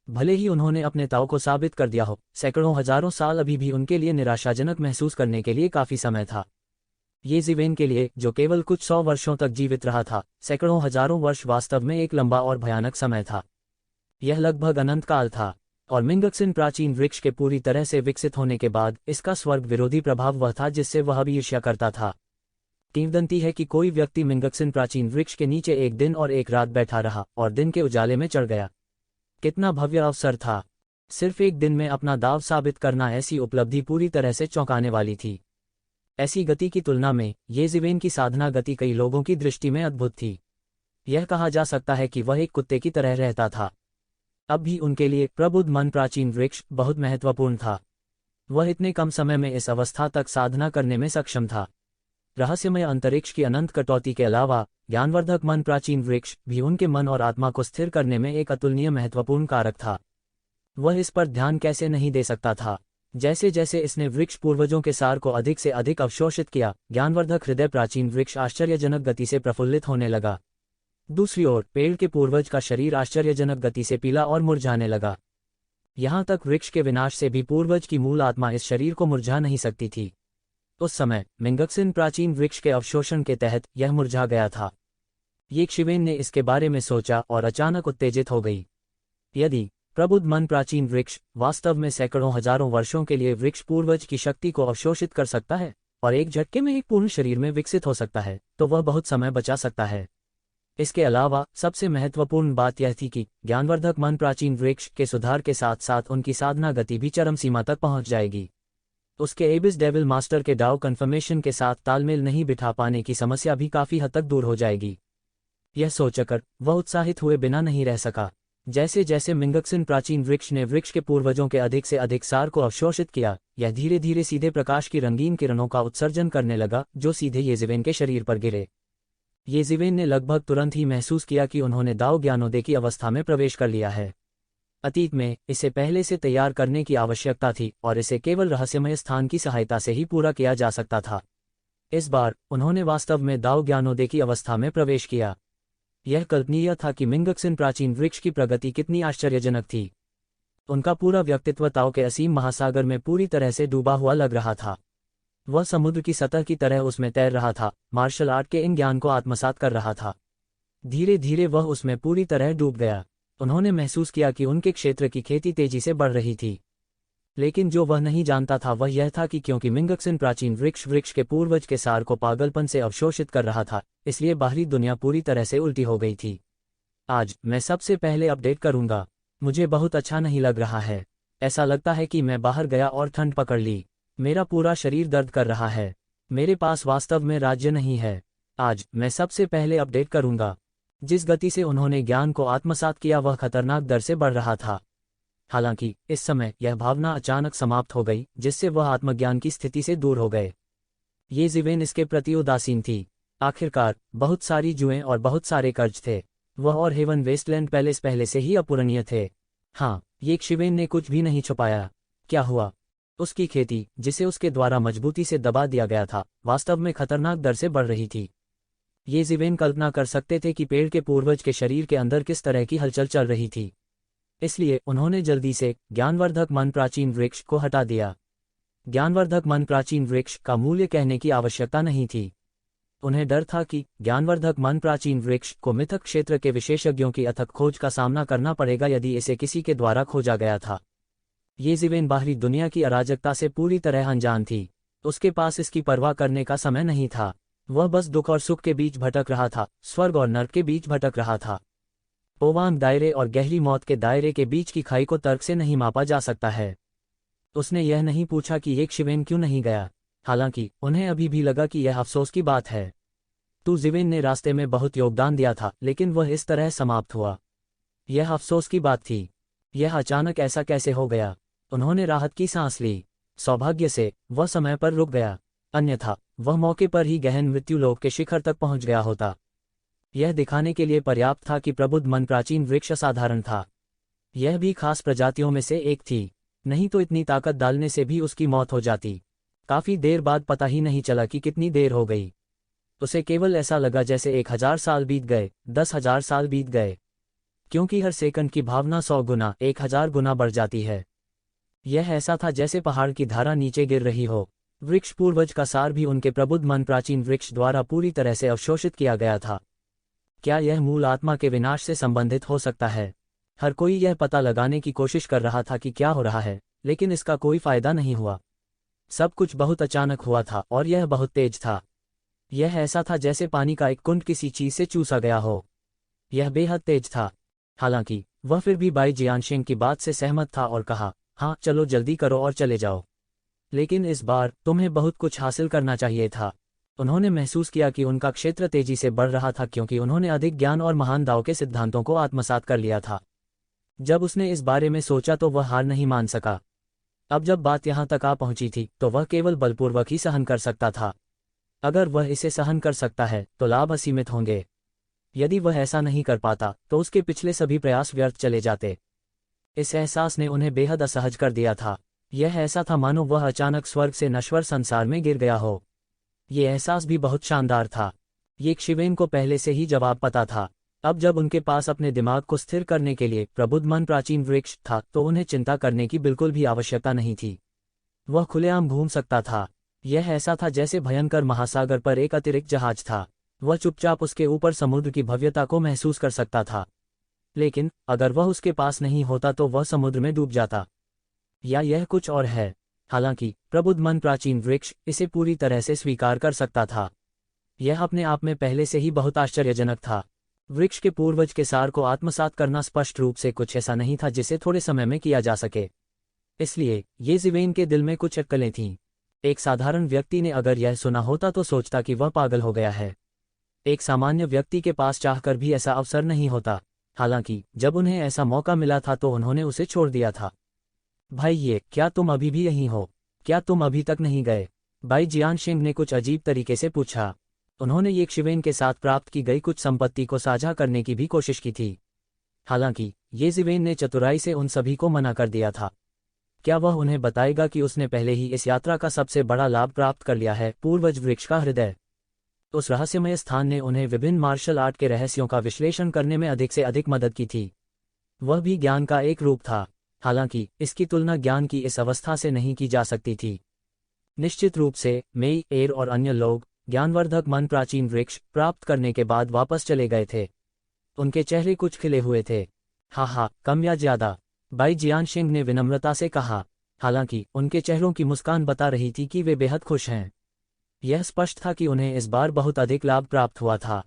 भले ही उन्होंने अपने दाव को साबित कर दिया हो, सैकड़ों हजारों साल अभी भी उनके लिए निराशाजनक महसूस करने के लिए काफी समय था। ये ज़िवेन के लिए, जो केवल कुछ 100 वर्षों तक जीवित रहा था, सैकड़ों हजारों वर्ष वास्तव में एक लंबा और भयानक समय था। यह लगभग अनंत काल था, और मिंगक्सिन प्राचीन वृक्ष के पूरी तरह से विकसित होने के बाद इसका स्वर्ग विरोधी प्रभाव वह था जिससे वह भी ईर्ष्या करता था। किंवदंती है कि कोई व्यक्ति मिंगक्सिन प्राचीन वृक्ष के नीचे एक दिन और एक रात बैठा रहा और दिन के उजाले में चढ़ गया। कितना भव्य अवसर था! सिर्फ एक दिन में अपना दाव साबित करना, ऐसी उपलब्धि पूरी तरह से चौंकाने वाली थी। ऐसी गति की तुलना में ये ज़िवेन की साधना गति कई लोगों की दृष्टि में अद्भुत थी। यह कहा जा सकता है कि वह एक कुत्ते की तरह रहता था। अब भी उनके लिए प्रबुद्ध मन प्राचीन वृक्ष बहुत महत्वपूर्ण था। वह इतने कम समय में इस अवस्था तक साधना करने में सक्षम था। रहस्यमय अंतरिक्ष की अनंत कटौती के अलावा ज्ञानवर्धक मन प्राचीन वृक्ष भी उनके मन और आत्मा को स्थिर करने में एक अतुलनीय महत्वपूर्ण कारक था। वह इस पर ध्यान कैसे नहीं दे सकता था। जैसे जैसे इसने वृक्ष पूर्वजों के सार को अधिक से अधिक अवशोषित किया, ज्ञानवर्धक हृदय प्राचीन वृक्ष आश्चर्यजनक गति से प्रफुल्लित होने लगा। दूसरी ओर पेड़ के पूर्वज का शरीर आश्चर्यजनक गति से पीला और मुरझाने लगा। यहाँ तक वृक्ष के विनाश से भी पूर्वज की मूल आत्मा इस शरीर को मुरझा नहीं सकती थी। उस समय मिंगक्सिन प्राचीन वृक्ष के अवशोषण के तहत यह मुरझा गया था। ये शिवेन ने इसके बारे में सोचा और अचानक उत्तेजित हो गई। यदि प्रबुद्ध मन प्राचीन वृक्ष वास्तव में सैकड़ों हजारों वर्षों के लिए वृक्ष पूर्वज की शक्ति को अवशोषित कर सकता है और एक झटके में एक पूर्ण शरीर में विकसित हो सकता है, तो वह बहुत समय बचा सकता है। इसके अलावा सबसे महत्वपूर्ण बात यह थी कि ज्ञानवर्धक मन प्राचीन वृक्ष के सुधार के साथ साथ उनकी साधना गति भी चरम सीमा तक पहुंच जाएगी। उसके एबिस डेविल मास्टर के डाउ कन्फर्मेशन के साथ तालमेल नहीं बिठा पाने की समस्या भी काफी हद तक दूर हो जाएगी। यह सोचकर वह उत्साहित हुए बिना नहीं रह सका। जैसे जैसे मिंगक्सिन प्राचीन वृक्ष ने वृक्ष के पूर्वजों के अधिक से अधिक सार को अवशोषित किया, यह धीरे धीरे सीधे प्रकाश की रंगीन किरणों का उत्सर्जन करने लगा जो सीधे येजिवेन के शरीर पर गिरे। येजिवेन ने लगभग तुरंत ही महसूस किया कि उन्होंने दाओ ज्ञानोदय की अवस्था में प्रवेश कर लिया है। अतीत में इसे पहले से तैयार करने की आवश्यकता थी और इसे केवल रहस्यमय स्थान की सहायता से ही पूरा किया जा सकता था। इस बार उन्होंने वास्तव में दाओ ज्ञानोदय की अवस्था में प्रवेश किया। यह कल्पनीय था कि मिंगक्सिन प्राचीन वृक्ष की प्रगति कितनी आश्चर्यजनक थी। उनका पूरा व्यक्तित्व ताओ के असीम महासागर में पूरी तरह से डूबा हुआ लग रहा था। वह समुद्र की सतह की तरह उसमें तैर रहा था, मार्शल आर्ट के इन ज्ञान को आत्मसात कर रहा था। धीरे धीरे वह उसमें पूरी तरह डूब गया। उन्होंने महसूस किया कि उनके क्षेत्र की खेती तेजी से बढ़ रही थी, लेकिन जो वह नहीं जानता था वह यह था कि क्योंकि मिंगक्सिन प्राचीन वृक्ष के पूर्वज के सार को पागलपन से अवशोषित कर रहा था, इसलिए बाहरी दुनिया पूरी तरह से उल्टी हो गई थी। आज मैं सबसे पहले अपडेट करूंगा। मुझे बहुत अच्छा नहीं लग रहा है। ऐसा लगता है कि मैं बाहर गया और ठंड पकड़ ली। मेरा पूरा शरीर दर्द कर रहा है। मेरे पास वास्तव में राज्य नहीं है। आज मैं सबसे पहले अपडेट करूंगा। जिस गति से उन्होंने ज्ञान को आत्मसात किया वह खतरनाक दर से बढ़ रहा था। हालांकि इस समय यह भावना अचानक समाप्त हो गई, जिससे वह आत्मज्ञान की स्थिति से दूर हो गए। येजिवेन इसके प्रति उदासीन थी। आखिरकार बहुत सारी जुएं और बहुत सारे कर्ज थे। वह और हेवन वेस्टलैंड पैलेस पहले से ही अपूरणीय थे। हाँ, येशिवेन ने कुछ भी नहीं छुपाया। क्या हुआ? उसकी खेती, जिसे उसके द्वारा मजबूती से दबा दिया गया था, वास्तव में खतरनाक दर से बढ़ रही थी। येजिवेन कल्पना कर सकते थे कि पेड़ के पूर्वज के शरीर के अंदर किस तरह की हलचल चल रही थी। इसलिए उन्होंने जल्दी से ज्ञानवर्धक मन प्राचीन वृक्ष को हटा दिया। ज्ञानवर्धक मन प्राचीन वृक्ष का मूल्य कहने की आवश्यकता नहीं थी। उन्हें डर था कि ज्ञानवर्धक मन प्राचीन वृक्ष को मिथक क्षेत्र के विशेषज्ञों की अथक खोज का सामना करना पड़ेगा यदि इसे किसी के द्वारा खोजा गया था। येजिवेन बाहरी दुनिया की अराजकता से पूरी तरह अनजान थी। उसके पास इसकी परवाह करने का समय नहीं था। वह बस दुख और सुख के बीच भटक रहा था, स्वर्ग और नर्क के बीच भटक रहा था। ओवांग दायरे और गहरी मौत के दायरे के बीच की खाई को तर्क से नहीं मापा जा सकता है। उसने यह नहीं पूछा कि येशिवेन क्यों नहीं गया, हालांकि उन्हें अभी भी लगा कि यह अफसोस की बात है। येजिवेन ने रास्ते में बहुत योगदान दिया था, लेकिन वह इस तरह समाप्त हुआ। यह अफसोस की बात थी। यह अचानक ऐसा कैसे हो गया? उन्होंने राहत की सांस ली। सौभाग्य से वह समय पर रुक गया, अन्यथा वह मौके पर ही गहन मृत्युलोक के शिखर तक पहुंच गया होता। यह दिखाने के लिए पर्याप्त था कि प्रबुद्ध मन प्राचीन वृक्ष असाधारण था। यह भी खास प्रजातियों में से एक थी, नहीं तो इतनी ताकत डालने से भी उसकी मौत हो जाती। काफी देर बाद पता ही नहीं चला कि कितनी देर हो गई। उसे केवल ऐसा लगा जैसे 1000 साल बीत गए, 10,000 साल बीत गए, क्योंकि हर सेकंड की भावना 100 गुना, 1000 गुना बढ़ जाती है। यह ऐसा था जैसे पहाड़ की धारा नीचे गिर रही हो। वृक्ष पूर्वज का सार भी उनके प्रबुद्ध मन प्राचीन वृक्ष द्वारा पूरी तरह से अवशोषित किया गया था। क्या यह मूल आत्मा के विनाश से संबंधित हो सकता है? हर कोई यह पता लगाने की कोशिश कर रहा था कि क्या हो रहा है, लेकिन इसका कोई फायदा नहीं हुआ। सब कुछ बहुत अचानक हुआ था और यह बहुत तेज था। यह ऐसा था जैसे पानी का एक कुंड किसी चीज से चूसा गया हो। यह बेहद तेज था। हालांकि वह फिर भी बाई जियानशिंग की बात से सहमत था और कहा, हाँ चलो जल्दी करो और चले जाओ। लेकिन इस बार तुम्हें बहुत कुछ हासिल करना चाहिए था। उन्होंने महसूस किया कि उनका क्षेत्र तेजी से बढ़ रहा था क्योंकि उन्होंने अधिक ज्ञान और महान दाव के सिद्धांतों को आत्मसात कर लिया था। जब उसने इस बारे में सोचा तो वह हार नहीं मान सका। अब जब बात यहाँ तक आ पहुंची थी तो वह केवल बलपूर्वक ही सहन कर सकता था। अगर वह इसे सहन कर सकता है तो लाभ असीमित होंगे। यदि वह ऐसा नहीं कर पाता तो उसके पिछले सभी प्रयास व्यर्थ चले जाते। इस एहसास ने उन्हें बेहद असहज कर दिया था। यह ऐसा था मानो वह अचानक स्वर्ग से नश्वर संसार में गिर गया हो। ये एहसास भी बहुत शानदार था। येशिवेन को पहले से ही जवाब पता था। अब जब उनके पास अपने दिमाग को स्थिर करने के लिए प्रबुद्ध मन प्राचीन वृक्ष था तो उन्हें चिंता करने की बिल्कुल भी आवश्यकता नहीं थी। वह खुलेआम घूम सकता था। यह ऐसा था जैसे भयंकर महासागर पर एक अतिरिक्त जहाज था। वह चुपचाप उसके ऊपर समुद्र की भव्यता को महसूस कर सकता था। लेकिन अगर वह उसके पास नहीं होता तो वह समुद्र में डूब जाता। या यह कुछ और है। हालांकि प्रबुद्ध मन प्राचीन वृक्ष इसे पूरी तरह से स्वीकार कर सकता था। यह अपने आप में पहले से ही बहुत आश्चर्यजनक था। वृक्ष के पूर्वज के सार को आत्मसात करना स्पष्ट रूप से कुछ ऐसा नहीं था जिसे थोड़े समय में किया जा सके। इसलिए ये ज़िवेन के दिल में कुछ अटकलें थीं। एक साधारण व्यक्ति ने अगर यह सुना होता तो सोचता कि वह पागल हो गया है। एक सामान्य व्यक्ति के पास चाहकर भी ऐसा अवसर नहीं होता। हालांकि जब उन्हें ऐसा मौका मिला था तो उन्होंने उसे छोड़ दिया था। भाई ये, क्या तुम अभी भी यहीं हो? क्या तुम अभी तक नहीं गए? भाई जियानशिंग ने कुछ अजीब तरीके से पूछा। उन्होंने ये ज़िवेन के साथ प्राप्त की गई कुछ संपत्ति को साझा करने की भी कोशिश की थी। हालांकि ये ज़िवेन ने चतुराई से उन सभी को मना कर दिया था। क्या वह उन्हें बताएगा कि उसने पहले ही इस यात्रा का सबसे बड़ा लाभ प्राप्त कर लिया है, पूर्वज वृक्ष का हृदय? उस रहस्यमय स्थान ने उन्हें विभिन्न मार्शल आर्ट के रहस्यों का विश्लेषण करने में अधिक से अधिक मदद की थी। वह भी ज्ञान का एक रूप था। हालांकि इसकी तुलना ज्ञान की इस अवस्था से नहीं की जा सकती थी। निश्चित रूप से मेई, एर और अन्य लोग ज्ञानवर्धक मन प्राचीन वृक्ष प्राप्त करने के बाद वापस चले गए थे। उनके चेहरे कुछ खिले हुए थे। हाँ, कम या ज्यादा, भाई जियानशिंग ने विनम्रता से कहा। हालांकि उनके चेहरों की मुस्कान बता रही थी कि वे बेहद खुश हैं। यह स्पष्ट था कि उन्हें इस बार बहुत अधिक लाभ प्राप्त हुआ था।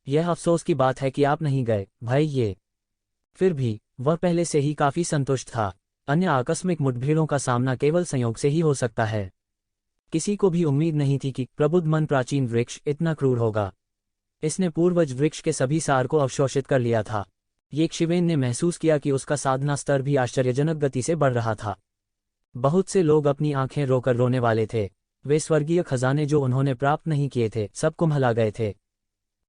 यह अफसोस की बात है कि आप नहीं गए, भाई ये। फिर भी वह पहले से ही काफी संतुष्ट था। अन्य आकस्मिक मुठभेड़ों का सामना केवल संयोग से ही हो सकता है। किसी को भी उम्मीद नहीं थी कि प्रबुद्ध मन प्राचीन वृक्ष इतना क्रूर होगा। इसने पूर्वज वृक्ष के सभी सार को अवशोषित कर लिया था। ये ज़िवेन ने महसूस किया कि उसका साधना स्तर भी आश्चर्यजनक गति से बढ़ रहा था। बहुत से लोग अपनी आंखें रोकर रोने वाले थे। वे स्वर्गीय खजाने जो उन्होंने प्राप्त नहीं किए थे, सब कुम्हला गए थे।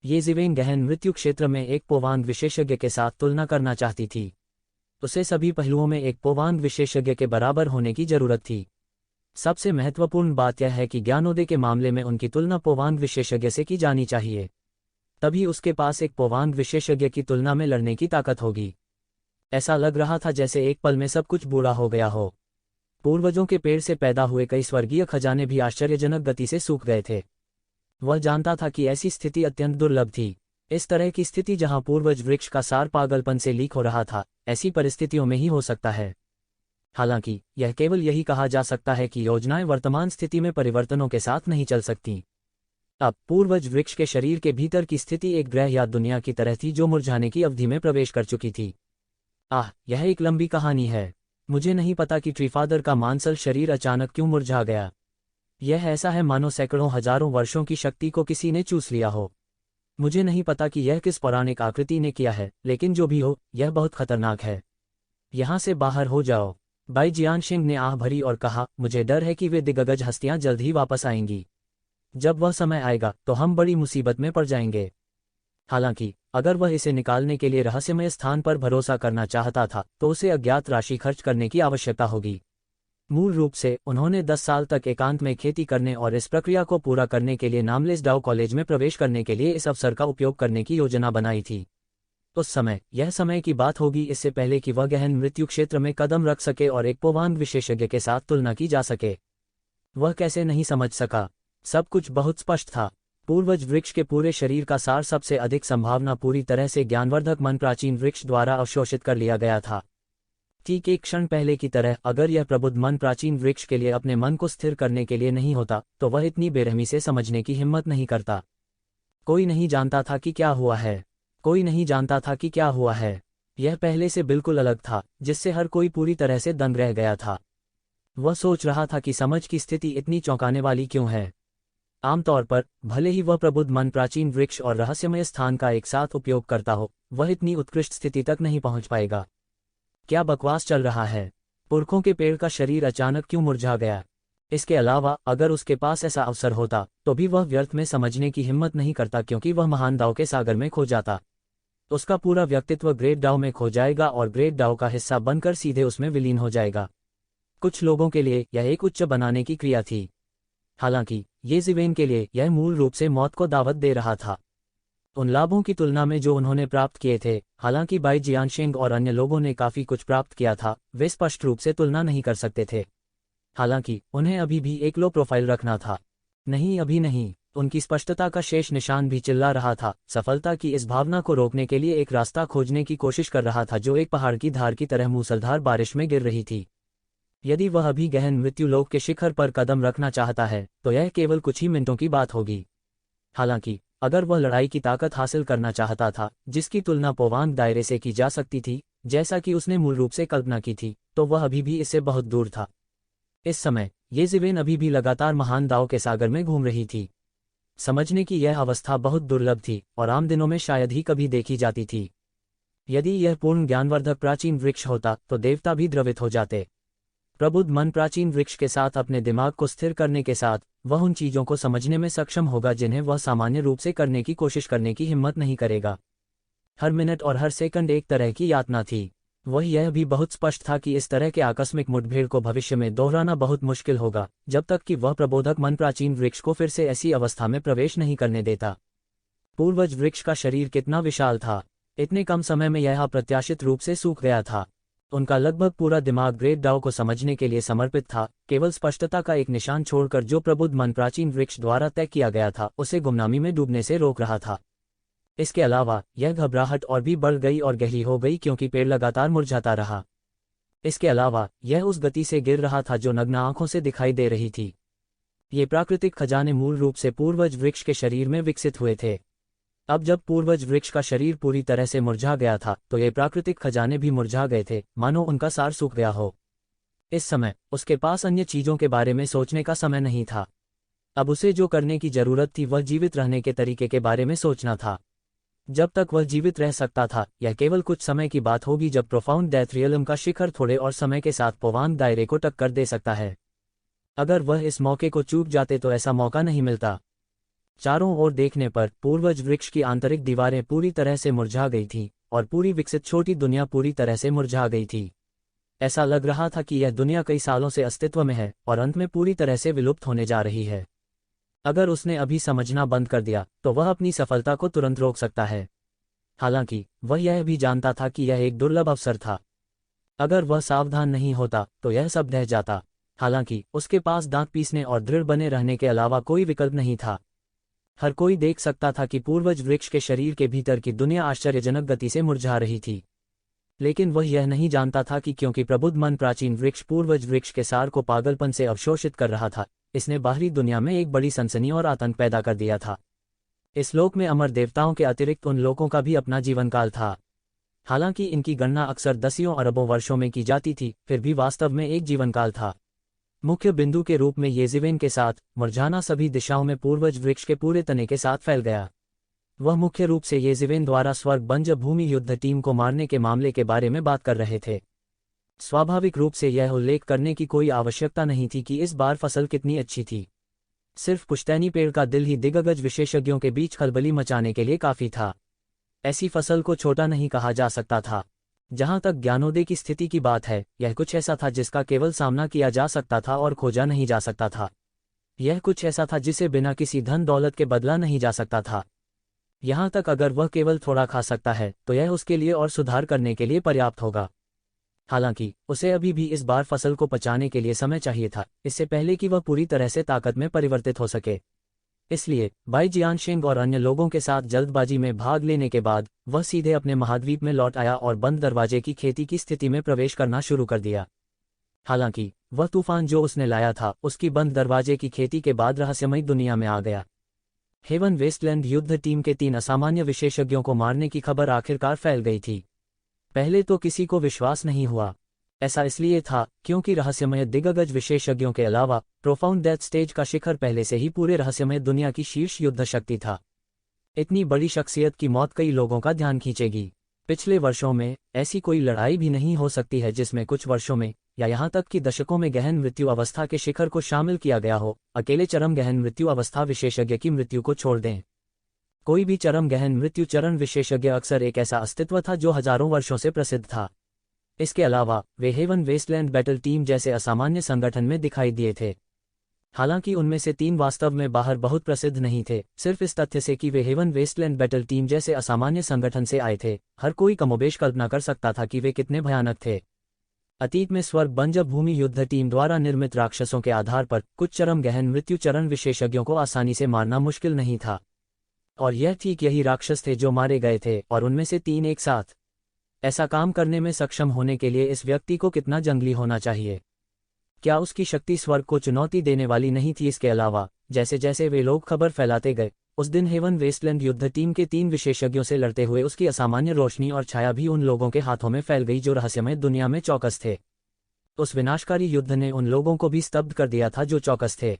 ये ज़िवेन गहन मृत्यु क्षेत्र में एक पोवांग विशेषज्ञ के साथ तुलना करना चाहती थी। उसे सभी पहलुओं में एक पोवांग विशेषज्ञ के बराबर होने की जरूरत थी। सबसे महत्वपूर्ण बात यह है कि ज्ञानोदय के मामले में उनकी तुलना पोवांग विशेषज्ञ से की जानी चाहिए। तभी उसके पास एक पोवांग विशेषज्ञ की तुलना में लड़ने की ताकत होगी। ऐसा लग रहा था जैसे एक पल में सब कुछ बूढ़ा हो गया हो। पूर्वजों के पेड़ से पैदा हुए कई स्वर्गीय खजाने भी आश्चर्यजनक गति से सूख गए थे। वह जानता था कि ऐसी स्थिति अत्यंत दुर्लभ थी। इस तरह की स्थिति जहां पूर्वज वृक्ष का सार पागलपन से लीक हो रहा था, ऐसी परिस्थितियों में ही हो सकता है। हालांकि यह केवल यही कहा जा सकता है कि योजनाएं वर्तमान स्थिति में परिवर्तनों के साथ नहीं चल सकती। अब पूर्वज वृक्ष के शरीर के भीतर की स्थिति एक ग्रह या दुनिया की तरह थी जो मुरझाने की अवधि में प्रवेश कर चुकी थी। यह एक लंबी कहानी है। मुझे नहीं पता कि ट्रीफादर का मांसल शरीर अचानक क्यों मुरझा गया। यह ऐसा है मानो सैकड़ों हजारों वर्षों की शक्ति को किसी ने चूस लिया हो। मुझे नहीं पता कि यह किस पौराणिक आकृति ने किया है, लेकिन जो भी हो, यह बहुत खतरनाक है। यहां से बाहर हो जाओ। भाई जियानशिंग ने आह भरी और कहा, मुझे डर है कि वे दिग्गज हस्तियां जल्द ही वापस आएंगी। जब वह समय आएगा तो हम बड़ी मुसीबत में पड़ जाएंगे। हालांकि अगर वह इसे निकालने के लिए रहस्यमय स्थान पर भरोसा करना चाहता था तो उसे अज्ञात राशि खर्च करने की आवश्यकता होगी। मूल रूप से उन्होंने 10 साल तक एकांत में खेती करने और इस प्रक्रिया को पूरा करने के लिए नामलेस डाउ कॉलेज में प्रवेश करने के लिए इस अवसर का उपयोग करने की योजना बनाई थी। उस समय, यह समय की बात होगी इससे पहले कि वह गहन मृत्यु क्षेत्र में कदम रख सके और एक पोवांग विशेषज्ञ के साथ तुलना की जा सके। वह कैसे नहीं समझ सका। सब कुछ बहुत स्पष्ट था। पूर्वज वृक्ष के पूरे शरीर का सार, सबसे अधिक संभावना पूरी तरह से ज्ञानवर्धक मन प्राचीन वृक्ष द्वारा अवशोषित कर लिया गया था। ठीक एक क्षण पहले की तरह, अगर यह प्रबुद्ध मन प्राचीन वृक्ष के लिए अपने मन को स्थिर करने के लिए नहीं होता तो वह इतनी बेरहमी से समझने की हिम्मत नहीं करता। कोई नहीं जानता था कि क्या हुआ है। कोई नहीं जानता था कि क्या हुआ है। यह पहले से बिल्कुल अलग था, जिससे हर कोई पूरी तरह से दंग रह गया था। वह सोच रहा था कि समझ की स्थिति इतनी चौंकाने वाली क्यों है। आमतौर पर, भले ही वह प्रबुद्ध मन प्राचीन वृक्ष और रहस्यमय स्थान का एक साथ उपयोग करता हो, वह इतनी उत्कृष्ट स्थिति तक नहीं पहुंच पाएगा। क्या बकवास चल रहा है। पुरखों के पेड़ का शरीर अचानक क्यों मुरझा गया। इसके अलावा अगर उसके पास ऐसा अवसर होता तो भी वह व्यर्थ में समझने की हिम्मत नहीं करता, क्योंकि वह महान दाव के सागर में खो जाता। उसका पूरा व्यक्तित्व ग्रेट डाउ में खो जाएगा और ग्रेट डाउ का हिस्सा बनकर सीधे उसमें विलीन हो जाएगा। कुछ लोगों के लिए यह एक उच्च बनाने की क्रिया थी। हालांकि ये ज़िवेन के लिए यह मूल रूप से मौत को दावत दे रहा था। उन लाभों की तुलना में जो उन्होंने प्राप्त किए थे, हालांकि बाई जियानशिंग और अन्य लोगों ने काफ़ी कुछ प्राप्त किया था, वे स्पष्ट रूप से तुलना नहीं कर सकते थे। हालांकि उन्हें अभी भी एक लो प्रोफाइल रखना था। नहीं, अभी नहीं। उनकी स्पष्टता का शेष निशान भी चिल्ला रहा था, सफलता की इस भावना को रोकने के लिए एक रास्ता खोजने की कोशिश कर रहा था जो एक पहाड़ की धार की तरह मूसलधार बारिश में गिर रही थी। यदि वह अभी गहन मृत्युलोक के शिखर पर कदम रखना चाहता है तो यह केवल कुछ ही मिनटों की बात होगी। हालांकि अगर वह लड़ाई की ताकत हासिल करना चाहता था जिसकी तुलना पोवांग दायरे से की जा सकती थी, जैसा कि उसने मूल रूप से कल्पना की थी, तो वह अभी भी इससे बहुत दूर था। इस समय ये ज़िवेन अभी भी लगातार महान दाव के सागर में घूम रही थी। समझने की यह अवस्था बहुत दुर्लभ थी और आम दिनों में शायद ही कभी देखी जाती थी। यदि यह पूर्ण ज्ञानवर्धक प्राचीन वृक्ष होता तो देवता भी द्रवित हो जाते। प्रबुद्ध मन प्राचीन वृक्ष के साथ अपने दिमाग को स्थिर करने के साथ वह उन चीज़ों को समझने में सक्षम होगा जिन्हें वह सामान्य रूप से करने की कोशिश करने की हिम्मत नहीं करेगा। हर मिनट और हर सेकंड एक तरह की यातना थी। वह यह भी बहुत स्पष्ट था कि इस तरह के आकस्मिक मुठभेड़ को भविष्य में दोहराना बहुत मुश्किल होगा जब तक कि वह प्रबोधक मन प्राचीन वृक्ष को फिर से ऐसी अवस्था में प्रवेश नहीं करने देता। पूर्वज वृक्ष का शरीर कितना विशाल था! इतने कम समय में यह अप्रत्याशित रूप से सूख गया था। उनका लगभग पूरा दिमाग ग्रेट डाओ को समझने के लिए समर्पित था, केवल स्पष्टता का एक निशान छोड़कर जो प्रबुद्ध मन प्राचीन वृक्ष द्वारा तय किया गया था उसे गुमनामी में डूबने से रोक रहा था। इसके अलावा यह घबराहट और भी बढ़ गई और गहरी हो गई क्योंकि पेड़ लगातार मुरझाता रहा। इसके अलावा यह उस गति से गिर रहा था जो नग्न आंखों से दिखाई दे रही थी। ये प्राकृतिक खजाने मूल रूप से पूर्वज वृक्ष के शरीर में विकसित हुए थे। अब जब पूर्वज वृक्ष का शरीर पूरी तरह से मुरझा गया था तो ये प्राकृतिक खजाने भी मुरझा गए थे, मानो उनका सार सूख गया हो। इस समय उसके पास अन्य चीजों के बारे में सोचने का समय नहीं था। अब उसे जो करने की जरूरत थी वह जीवित रहने के तरीके के बारे में सोचना था। जब तक वह जीवित रह सकता था, यह केवल कुछ समय की बात होगी जब प्रोफाउंड डेथ रियलम का शिखर थोड़े और समय के साथ पोवांग दायरे को टक्कर दे सकता है। अगर वह इस मौके को चूक जाते तो ऐसा मौका नहीं मिलता। चारों ओर देखने पर पूर्वज वृक्ष की आंतरिक दीवारें पूरी तरह से मुरझा गई थीं और पूरी विकसित छोटी दुनिया पूरी तरह से मुरझा गई थी। ऐसा लग रहा था कि यह दुनिया कई सालों से अस्तित्व में है और अंत में पूरी तरह से विलुप्त होने जा रही है। अगर उसने अभी समझना बंद कर दिया तो वह अपनी सफलता को तुरंत रोक सकता है। हालांकि वह यह भी जानता था कि यह एक दुर्लभ अवसर था। अगर वह सावधान नहीं होता तो यह सब ढह जाता। हालांकि उसके पास दांत पीसने और दृढ़ बने रहने के अलावा कोई विकल्प नहीं था। हर कोई देख सकता था कि पूर्वज वृक्ष के शरीर के भीतर की दुनिया आश्चर्यजनक गति से मुरझा रही थी। लेकिन वह यह नहीं जानता था कि क्योंकि प्रबुद्ध मन प्राचीन वृक्ष पूर्वज वृक्ष के सार को पागलपन से अवशोषित कर रहा था, इसने बाहरी दुनिया में एक बड़ी सनसनी और आतंक पैदा कर दिया था। इस लोक में अमर देवताओं के अतिरिक्त उन लोगों का भी अपना जीवनकाल था। हालांकि इनकी गणना अक्सर दसियों अरबों वर्षों में की जाती थी, फिर भी वास्तव में एक जीवनकाल था। मुख्य बिंदु के रूप में येज़िवेन के साथ मुरझाना सभी दिशाओं में पूर्वज वृक्ष के पूरे तने के साथ फैल गया। वह मुख्य रूप से येज़िवेन द्वारा स्वर्ग बंज भूमि युद्ध टीम को मारने के मामले के बारे में बात कर रहे थे। स्वाभाविक रूप से यह उल्लेख करने की कोई आवश्यकता नहीं थी कि इस बार फसल कितनी अच्छी थी। सिर्फ पुश्तैनी पेड़ का दिल ही दिग्गज विशेषज्ञों के बीच खलबली मचाने के लिए काफी था। ऐसी फसल को छोटा नहीं कहा जा सकता था। जहां तक ज्ञानोदय की स्थिति की बात है, यह कुछ ऐसा था जिसका केवल सामना किया जा सकता था और खोजा नहीं जा सकता था। यह कुछ ऐसा था जिसे बिना किसी धन दौलत के बदला नहीं जा सकता था। यहां तक अगर वह केवल थोड़ा खा सकता है तो यह उसके लिए और सुधार करने के लिए पर्याप्त होगा। हालांकि उसे अभी भी इस बार फसल को पचाने के लिए समय चाहिए था, इससे पहले कि वह पूरी तरह से ताकत में परिवर्तित हो सके। इसलिए बाई जियानशिंग और अन्य लोगों के साथ जल्दबाजी में भाग लेने के बाद वह सीधे अपने महाद्वीप में लौट आया और बंद दरवाजे की खेती की स्थिति में प्रवेश करना शुरू कर दिया। हालांकि वह तूफान जो उसने लाया था उसकी बंद दरवाजे की खेती के बाद रहस्यमयी दुनिया में आ गया। हेवन वेस्टलैंड युद्ध टीम के 3 असामान्य विशेषज्ञों को मारने की खबर आखिरकार फैल गई थी। पहले तो किसी को विश्वास नहीं हुआ। ऐसा इसलिए था क्योंकि रहस्यमय दिग्गज विशेषज्ञों के अलावा प्रोफाउंड डेथ स्टेज का शिखर पहले से ही पूरे रहस्यमय दुनिया की शीर्ष युद्ध शक्ति था। इतनी बड़ी शख्सियत की मौत कई लोगों का ध्यान खींचेगी। पिछले वर्षों में ऐसी कोई लड़ाई भी नहीं हो सकती है जिसमें कुछ वर्षों में या यहाँ तक कि दशकों में गहन मृत्यु अवस्था के शिखर को शामिल किया गया हो। अकेले चरम गहन मृत्यु अवस्था विशेषज्ञ की मृत्यु को छोड़ दें, कोई भी चरम गहन मृत्यु चरण विशेषज्ञ अक्सर एक ऐसा अस्तित्व था जो हजारों वर्षों से प्रसिद्ध था। इसके अलावा वे हेवन वेस्टलैंड बैटल टीम जैसे असामान्य संगठन में दिखाई दिए थे। हालांकि उनमें से 3 वास्तव में बाहर बहुत प्रसिद्ध नहीं थे, सिर्फ इस तथ्य से कि वे हेवन वेस्टलैंड बैटल टीम जैसे असामान्य संगठन से आए थे। हर कोई कमोबेश कल्पना कर सकता था कि वे कितने भयानक थे। अतीत में स्वर्ग बंजर भूमि युद्ध टीम द्वारा निर्मित राक्षसों के आधार पर कुछ चरम गहन मृत्यु चरण विशेषज्ञों को आसानी से मारना मुश्किल नहीं था। और यह ठीक यही राक्षस थे जो मारे गए थे, और उनमें से 3 एक साथ। ऐसा काम करने में सक्षम होने के लिए इस व्यक्ति को कितना जंगली होना चाहिए? क्या उसकी शक्ति स्वर्ग को चुनौती देने वाली नहीं थी? इसके अलावा जैसे जैसे वे लोग खबर फैलाते गए, उस दिन हेवन वेस्टलैंड युद्ध टीम के 3 विशेषज्ञों से लड़ते हुए उसकी असामान्य रोशनी और छाया भी उन लोगों के हाथों में फैल गई जो रहस्यमय दुनिया में चौकस थे। उस विनाशकारी युद्ध ने उन लोगों को भी स्तब्ध कर दिया था जो चौकस थे।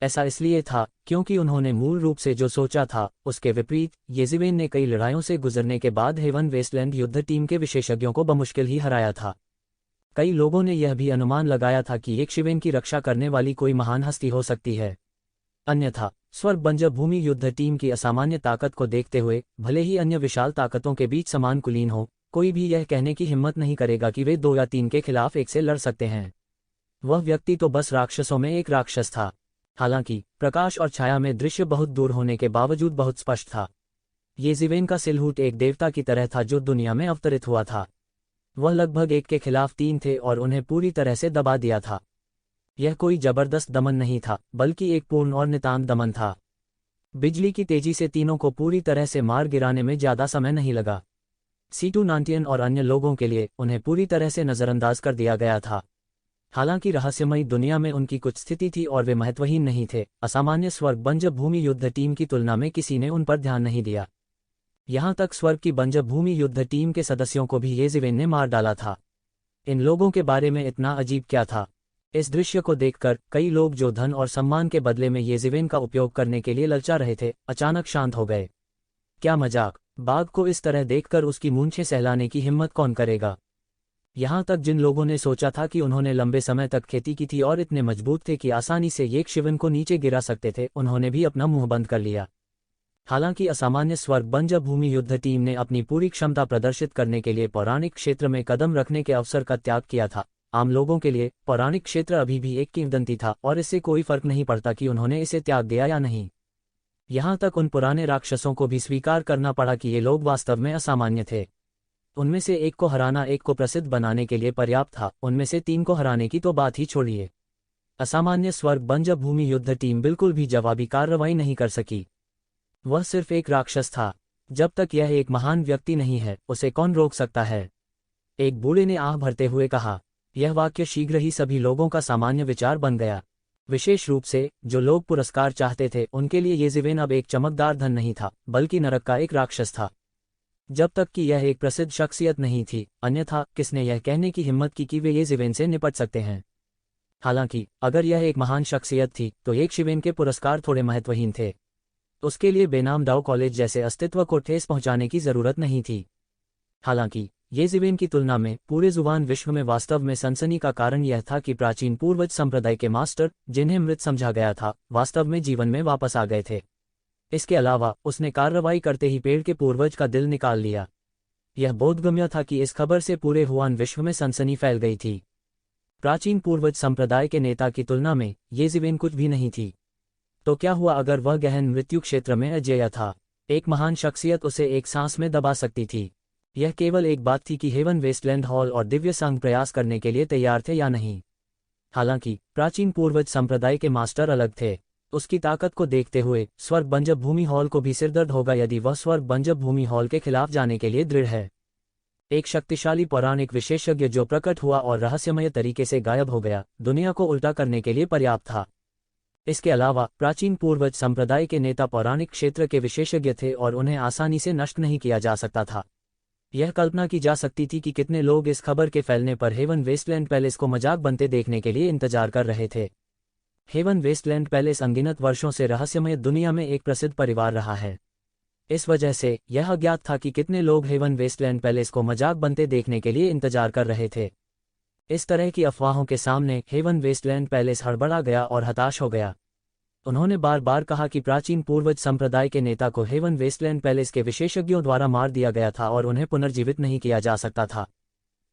ऐसा इसलिए था क्योंकि उन्होंने मूल रूप से जो सोचा था उसके विपरीत येज़िवेन ने कई लड़ाइयों से गुजरने के बाद हेवन वेस्टलैंड युद्ध टीम के विशेषज्ञों को बमुश्किल ही हराया था। कई लोगों ने यह भी अनुमान लगाया था कि येज़िवेन की रक्षा करने वाली कोई महान हस्ती हो सकती है। अन्यथा स्वर्ग बंजर भूमि युद्ध टीम की असामान्य ताकत को देखते हुए, भले ही अन्य विशाल ताकतों के बीच समान कुलीन हो, कोई भी यह कहने की हिम्मत नहीं करेगा कि वे 2 या 3 के खिलाफ एक से लड़ सकते हैं। वह व्यक्ति तो बस राक्षसों में एक राक्षस था। हालांकि प्रकाश और छाया में दृश्य बहुत दूर होने के बावजूद बहुत स्पष्ट था। येज़िवेन का सिलहूट एक देवता की तरह था जो दुनिया में अवतरित हुआ था। वह लगभग 1 के खिलाफ 3 थे और उन्हें पूरी तरह से दबा दिया था। यह कोई जबरदस्त दमन नहीं था, बल्कि एक पूर्ण और नितांत दमन था। बिजली की तेजी से तीनों को पूरी तरह से मार गिराने में ज्यादा समय नहीं लगा। C2 नांटियन और अन्य लोगों के लिए उन्हें पूरी तरह से नज़रअंदाज कर दिया गया था। हालांकि रहस्यमयी दुनिया में उनकी कुछ स्थिति थी और वे महत्वहीन नहीं थे। असामान्य स्वर्ग बंजर भूमि युद्ध टीम की तुलना में किसी ने उन पर ध्यान नहीं दिया। यहां तक स्वर्ग की बंजर भूमि युद्ध टीम के सदस्यों को भी येज़िवेन ने मार डाला था। इन लोगों के बारे में इतना अजीब क्या था? इस दृश्य को देखकर कई लोग जो धन और सम्मान के बदले में येज़िवेन का उपयोग करने के लिए ललचा रहे थे, अचानक शांत हो गए। क्या मजाक! बाघ को इस तरह देखकर उसकी मूंछें सहलाने की हिम्मत कौन करेगा? यहां तक जिन लोगों ने सोचा था कि उन्होंने लंबे समय तक खेती की थी और इतने मजबूत थे कि आसानी से येज़िवेन को नीचे गिरा सकते थे, उन्होंने भी अपना मुंह बंद कर लिया। हालांकि असामान्य स्वर्ग बंजर भूमि युद्ध टीम ने अपनी पूरी क्षमता प्रदर्शित करने के लिए पौराणिक क्षेत्र में कदम रखने के अवसर का त्याग किया था। आम लोगों के लिए पौराणिक क्षेत्र अभी भी एक किंवदंती था और इससे कोई फर्क नहीं पड़ता कि उन्होंने इसे त्याग दिया या नहीं। यहां तक उन पुराने राक्षसों को भी स्वीकार करना पड़ा कि ये लोग वास्तव में असामान्य थे। उनमें से एक को हराना एक को प्रसिद्ध बनाने के लिए पर्याप्त था, उनमें से 3 को हराने की तो बात ही छोड़िए। असामान्य स्वर्ग बंजर भूमि युद्ध टीम बिल्कुल भी जवाबी कार्रवाई नहीं कर सकी। वह सिर्फ एक राक्षस था। जब तक यह एक महान व्यक्ति नहीं है, उसे कौन रोक सकता है? एक बूढ़े ने आह भरते हुए कहा। यह वाक्य शीघ्र ही सभी लोगों का सामान्य विचार बन गया। विशेष रूप से जो लोग पुरस्कार चाहते थे, उनके लिए येज़िवेन अब एक चमकदार धन नहीं था, बल्कि नरक का एक राक्षस था। जब तक कि यह एक प्रसिद्ध शख्सियत नहीं थी, अन्यथा किसने यह कहने की हिम्मत की कि वे येज़िवेन से निपट सकते हैं? हालांकि अगर यह एक महान शख्सियत थी तो येज़िवेन के पुरस्कार थोड़े महत्वहीन थे। उसके लिए बेनाम डाउ कॉलेज जैसे अस्तित्व को ठेस पहुंचाने की जरूरत नहीं थी। हालांकि येज़िवेन की तुलना में पूरे जुबान विश्व में वास्तव में सनसनी का कारण यह था कि प्राचीन पूर्वज संप्रदाय के मास्टर, जिन्हें मृत समझा गया था, वास्तव में जीवन में वापस आ गए थे। इसके अलावा उसने कार्रवाई करते ही पेड़ के पूर्वज का दिल निकाल लिया। यह बोधगम्य था कि इस खबर से पूरे हुआन विश्व में सनसनी फैल गई थी। प्राचीन पूर्वज संप्रदाय के नेता की तुलना में येज़िवेन कुछ भी नहीं थी। तो क्या हुआ अगर वह गहन मृत्यु क्षेत्र में अजेय था? एक महान शख्सियत उसे एक सांस में दबा सकती थी। यह केवल एक बात थी कि हेवन वेस्टलैंड हॉल और दिव्य संघ प्रयास करने के लिए तैयार थे या नहीं। हालांकि प्राचीन पूर्वज संप्रदाय के मास्टर अलग थे। उसकी ताकत को देखते हुए स्वर्ग बंजर भूमि हॉल को भी सिरदर्द होगा यदि वह स्वर्ग बंजर भूमि हॉल के खिलाफ जाने के लिए दृढ़ है। एक शक्तिशाली पौराणिक विशेषज्ञ जो प्रकट हुआ और रहस्यमय तरीके से गायब हो गया, दुनिया को उल्टा करने के लिए पर्याप्त था। इसके अलावा प्राचीन पूर्वज संप्रदाय के नेता पौराणिक क्षेत्र के विशेषज्ञ थे और उन्हें आसानी से नष्ट नहीं किया जा सकता था। यह कल्पना की जा सकती थी कि कितने लोग इस खबर के फैलने पर हेवन वेस्टलैंड पैलेस को मजाक बनते देखने के लिए इंतजार कर रहे थे। हेवन वेस्टलैंड पैलेस अनगिनत वर्षों से रहस्यमय दुनिया में एक प्रसिद्ध परिवार रहा है। इस वजह से यह अज्ञात था कि कितने लोग हेवन वेस्टलैंड पैलेस को मजाक बनते देखने के लिए इंतजार कर रहे थे। इस तरह की अफवाहों के सामने हेवन वेस्टलैंड पैलेस हड़बड़ा गया और हताश हो गया। उन्होंने बार बार कहा कि प्राचीन पूर्वज संप्रदाय के नेता को हेवन वेस्टलैंड पैलेस के विशेषज्ञों द्वारा मार दिया गया था और उन्हें पुनर्जीवित नहीं किया जा सकता था।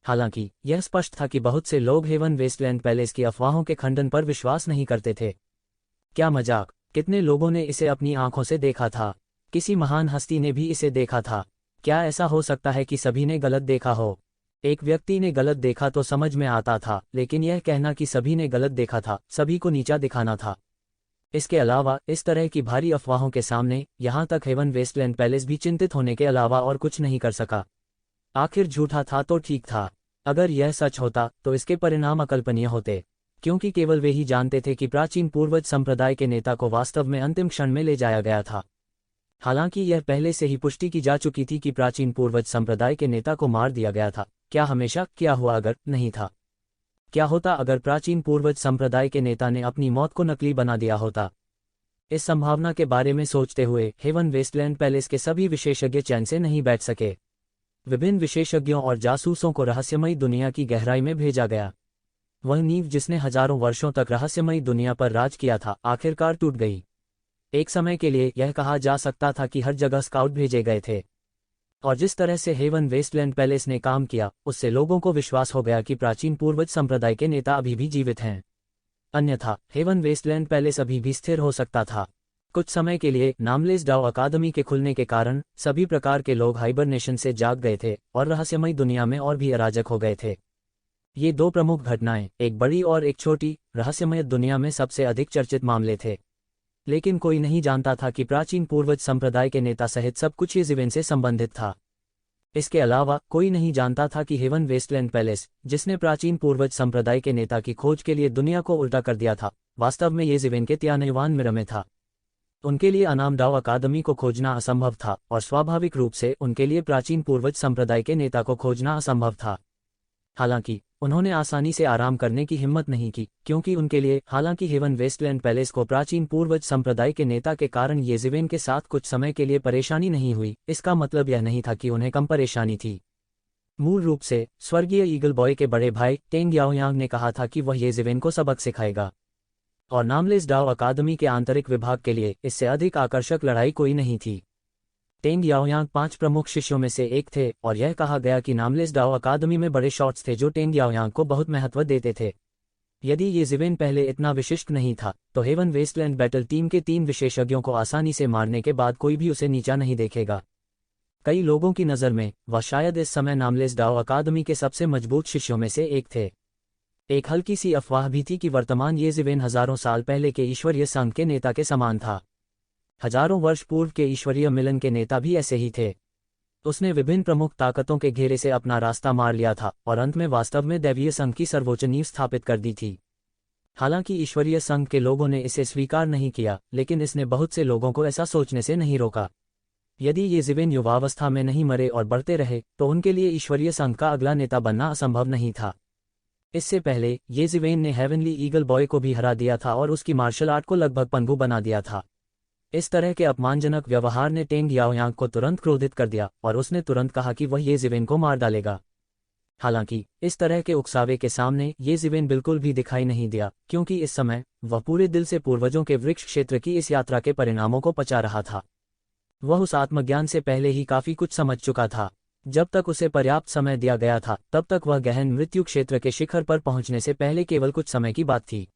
हालांकि यह स्पष्ट था कि बहुत से लोग हेवन वेस्टलैंड पैलेस की अफवाहों के खंडन पर विश्वास नहीं करते थे। क्या मजाक, कितने लोगों ने इसे अपनी आंखों से देखा था। किसी महान हस्ती ने भी इसे देखा था। क्या ऐसा हो सकता है कि सभी ने गलत देखा हो? एक व्यक्ति ने गलत देखा तो समझ में आता था, लेकिन यह कहना कि सभी ने गलत देखा था, सभी को नीचा दिखाना था। इसके अलावा इस तरह की भारी अफवाहों के सामने यहाँ तक हेवन वेस्टलैंड पैलेस भी चिंतित होने के अलावा और कुछ नहीं कर सका। आखिर झूठा था तो ठीक था। अगर यह सच होता तो इसके परिणाम अकल्पनीय होते, क्योंकि केवल वे ही जानते थे कि प्राचीन पूर्वज संप्रदाय के नेता को वास्तव में अंतिम क्षण में ले जाया गया था। हालांकि यह पहले से ही पुष्टि की जा चुकी थी कि प्राचीन पूर्वज संप्रदाय के नेता को मार दिया गया था। क्या हमेशा? क्या हुआ अगर नहीं था? क्या होता अगर प्राचीन पूर्वज संप्रदाय के नेता ने अपनी मौत को नकली बना दिया होता? इस संभावना के बारे में सोचते हुए हेवन वेस्टलैंड पैलेस के सभी विशेषज्ञ चैन से नहीं बैठ सके। विभिन्न विशेषज्ञों और जासूसों को रहस्यमयी दुनिया की गहराई में भेजा गया। वह नींव जिसने हजारों वर्षों तक रहस्यमयी दुनिया पर राज किया था, आखिरकार टूट गई। एक समय के लिए यह कहा जा सकता था कि हर जगह स्काउट भेजे गए थे, और जिस तरह से हेवन वेस्टलैंड पैलेस ने काम किया, उससे लोगों को विश्वास हो गया कि प्राचीन पूर्वज संप्रदाय के नेता अभी भी जीवित हैं। अन्यथा हेवन वेस्टलैंड पैलेस अभी भी स्थिर हो सकता था। कुछ समय के लिए नामलेस डाओ अकादमी के खुलने के कारण सभी प्रकार के लोग हाइबरनेशन से जाग गए थे और रहस्यमयी दुनिया में और भी अराजक हो गए थे। ये दो प्रमुख घटनाएं, एक बड़ी और एक छोटी, रहस्यमय दुनिया में सबसे अधिक चर्चित मामले थे। लेकिन कोई नहीं जानता था कि प्राचीन पूर्वज संप्रदाय के नेता सहित सब कुछ इस इवेंट से संबंधित था। इसके अलावा कोई नहीं जानता था कि हेवन वेस्टलैंड पैलेस, जिसने प्राचीन पूर्वज संप्रदाय के नेता की खोज के लिए दुनिया को उल्टा कर दिया था, वास्तव में ये इवेंट के त्यानयुआन मिरर में था। उनके लिए अनाम डाओ अकादमी को खोजना असंभव था, और स्वाभाविक रूप से उनके लिए प्राचीन पूर्वज संप्रदाय के नेता को खोजना असंभव था। हालांकि उन्होंने आसानी से आराम करने की हिम्मत नहीं की, क्योंकि उनके लिए हालांकि हेवन वेस्टलैंड पैलेस को प्राचीन पूर्वज संप्रदाय के नेता के कारण येज़िवेन के साथ कुछ समय के लिए परेशानी नहीं हुई, इसका मतलब यह नहीं था कि उन्हें कम परेशानी थी। मूल रूप से स्वर्गीय ईगल बॉय के बड़े भाई टेंग याओयांग ने कहा था कि वह येज़िवेन को सबक सिखाएगा, और नामलेस डाओ अकादमी के आंतरिक विभाग के लिए इससे अधिक आकर्षक लड़ाई कोई नहीं थी। टेंग याओयांग 5 प्रमुख शिष्यों में से एक थे, और यह कहा गया कि नामलेस डाओ अकादमी में बड़े शॉट्स थे जो टेंग याओयांग को बहुत महत्व देते थे। यदि ये ज़िवेन पहले इतना विशिष्ट नहीं था, तो हेवन वेस्टलैंड बैटल टीम के 3 विशेषज्ञों को आसानी से मारने के बाद कोई भी उसे नीचा नहीं देखेगा। कई लोगों की नज़र में वह शायद इस समय नामलेस डाओ अकादमी के सबसे मजबूत शिष्यों में से एक थे। एक हल्की सी अफवाह भी थी कि वर्तमान ये ज़िवेन हजारों साल पहले के ईश्वरीय संघ के नेता के समान था। हजारों वर्ष पूर्व के ईश्वरीय मिलन के नेता भी ऐसे ही थे। उसने विभिन्न प्रमुख ताकतों के घेरे से अपना रास्ता मार लिया था, और अंत में वास्तव में दैवीय संघ की सर्वोच्च नींव स्थापित कर दी थी। हालांकि ईश्वरीय संघ के लोगों ने इसे स्वीकार नहीं किया, लेकिन इसने बहुत से लोगों को ऐसा सोचने से नहीं रोका। यदि ये ज़िवेन युवावस्था में नहीं मरे और बढ़ते रहे, तो उनके लिए ईश्वरीय संघ का अगला नेता बनना असंभव नहीं था। इससे पहले ये ज़िवेन ने हेवनली ईगल बॉय को भी हरा दिया था और उसकी मार्शल आर्ट को लगभग पंगु बना दिया था। इस तरह के अपमानजनक व्यवहार ने टेंग याओयांग को तुरंत क्रोधित कर दिया, और उसने तुरंत कहा कि वह ये ज़िवेन को मार डालेगा। हालांकि इस तरह के उकसावे के सामने ये ज़िवेन बिल्कुल भी दिखाई नहीं दिया, क्योंकि इस समय वह पूरे दिल से पूर्वजों के वृक्ष क्षेत्र की इस यात्रा के परिणामों को पचा रहा था। वह उस आत्मज्ञान से पहले ही काफी कुछ समझ चुका था। जब तक उसे पर्याप्त समय दिया गया था, तब तक वह गहन मृत्यु क्षेत्र के शिखर पर पहुंचने से पहले केवल कुछ समय की बात थी।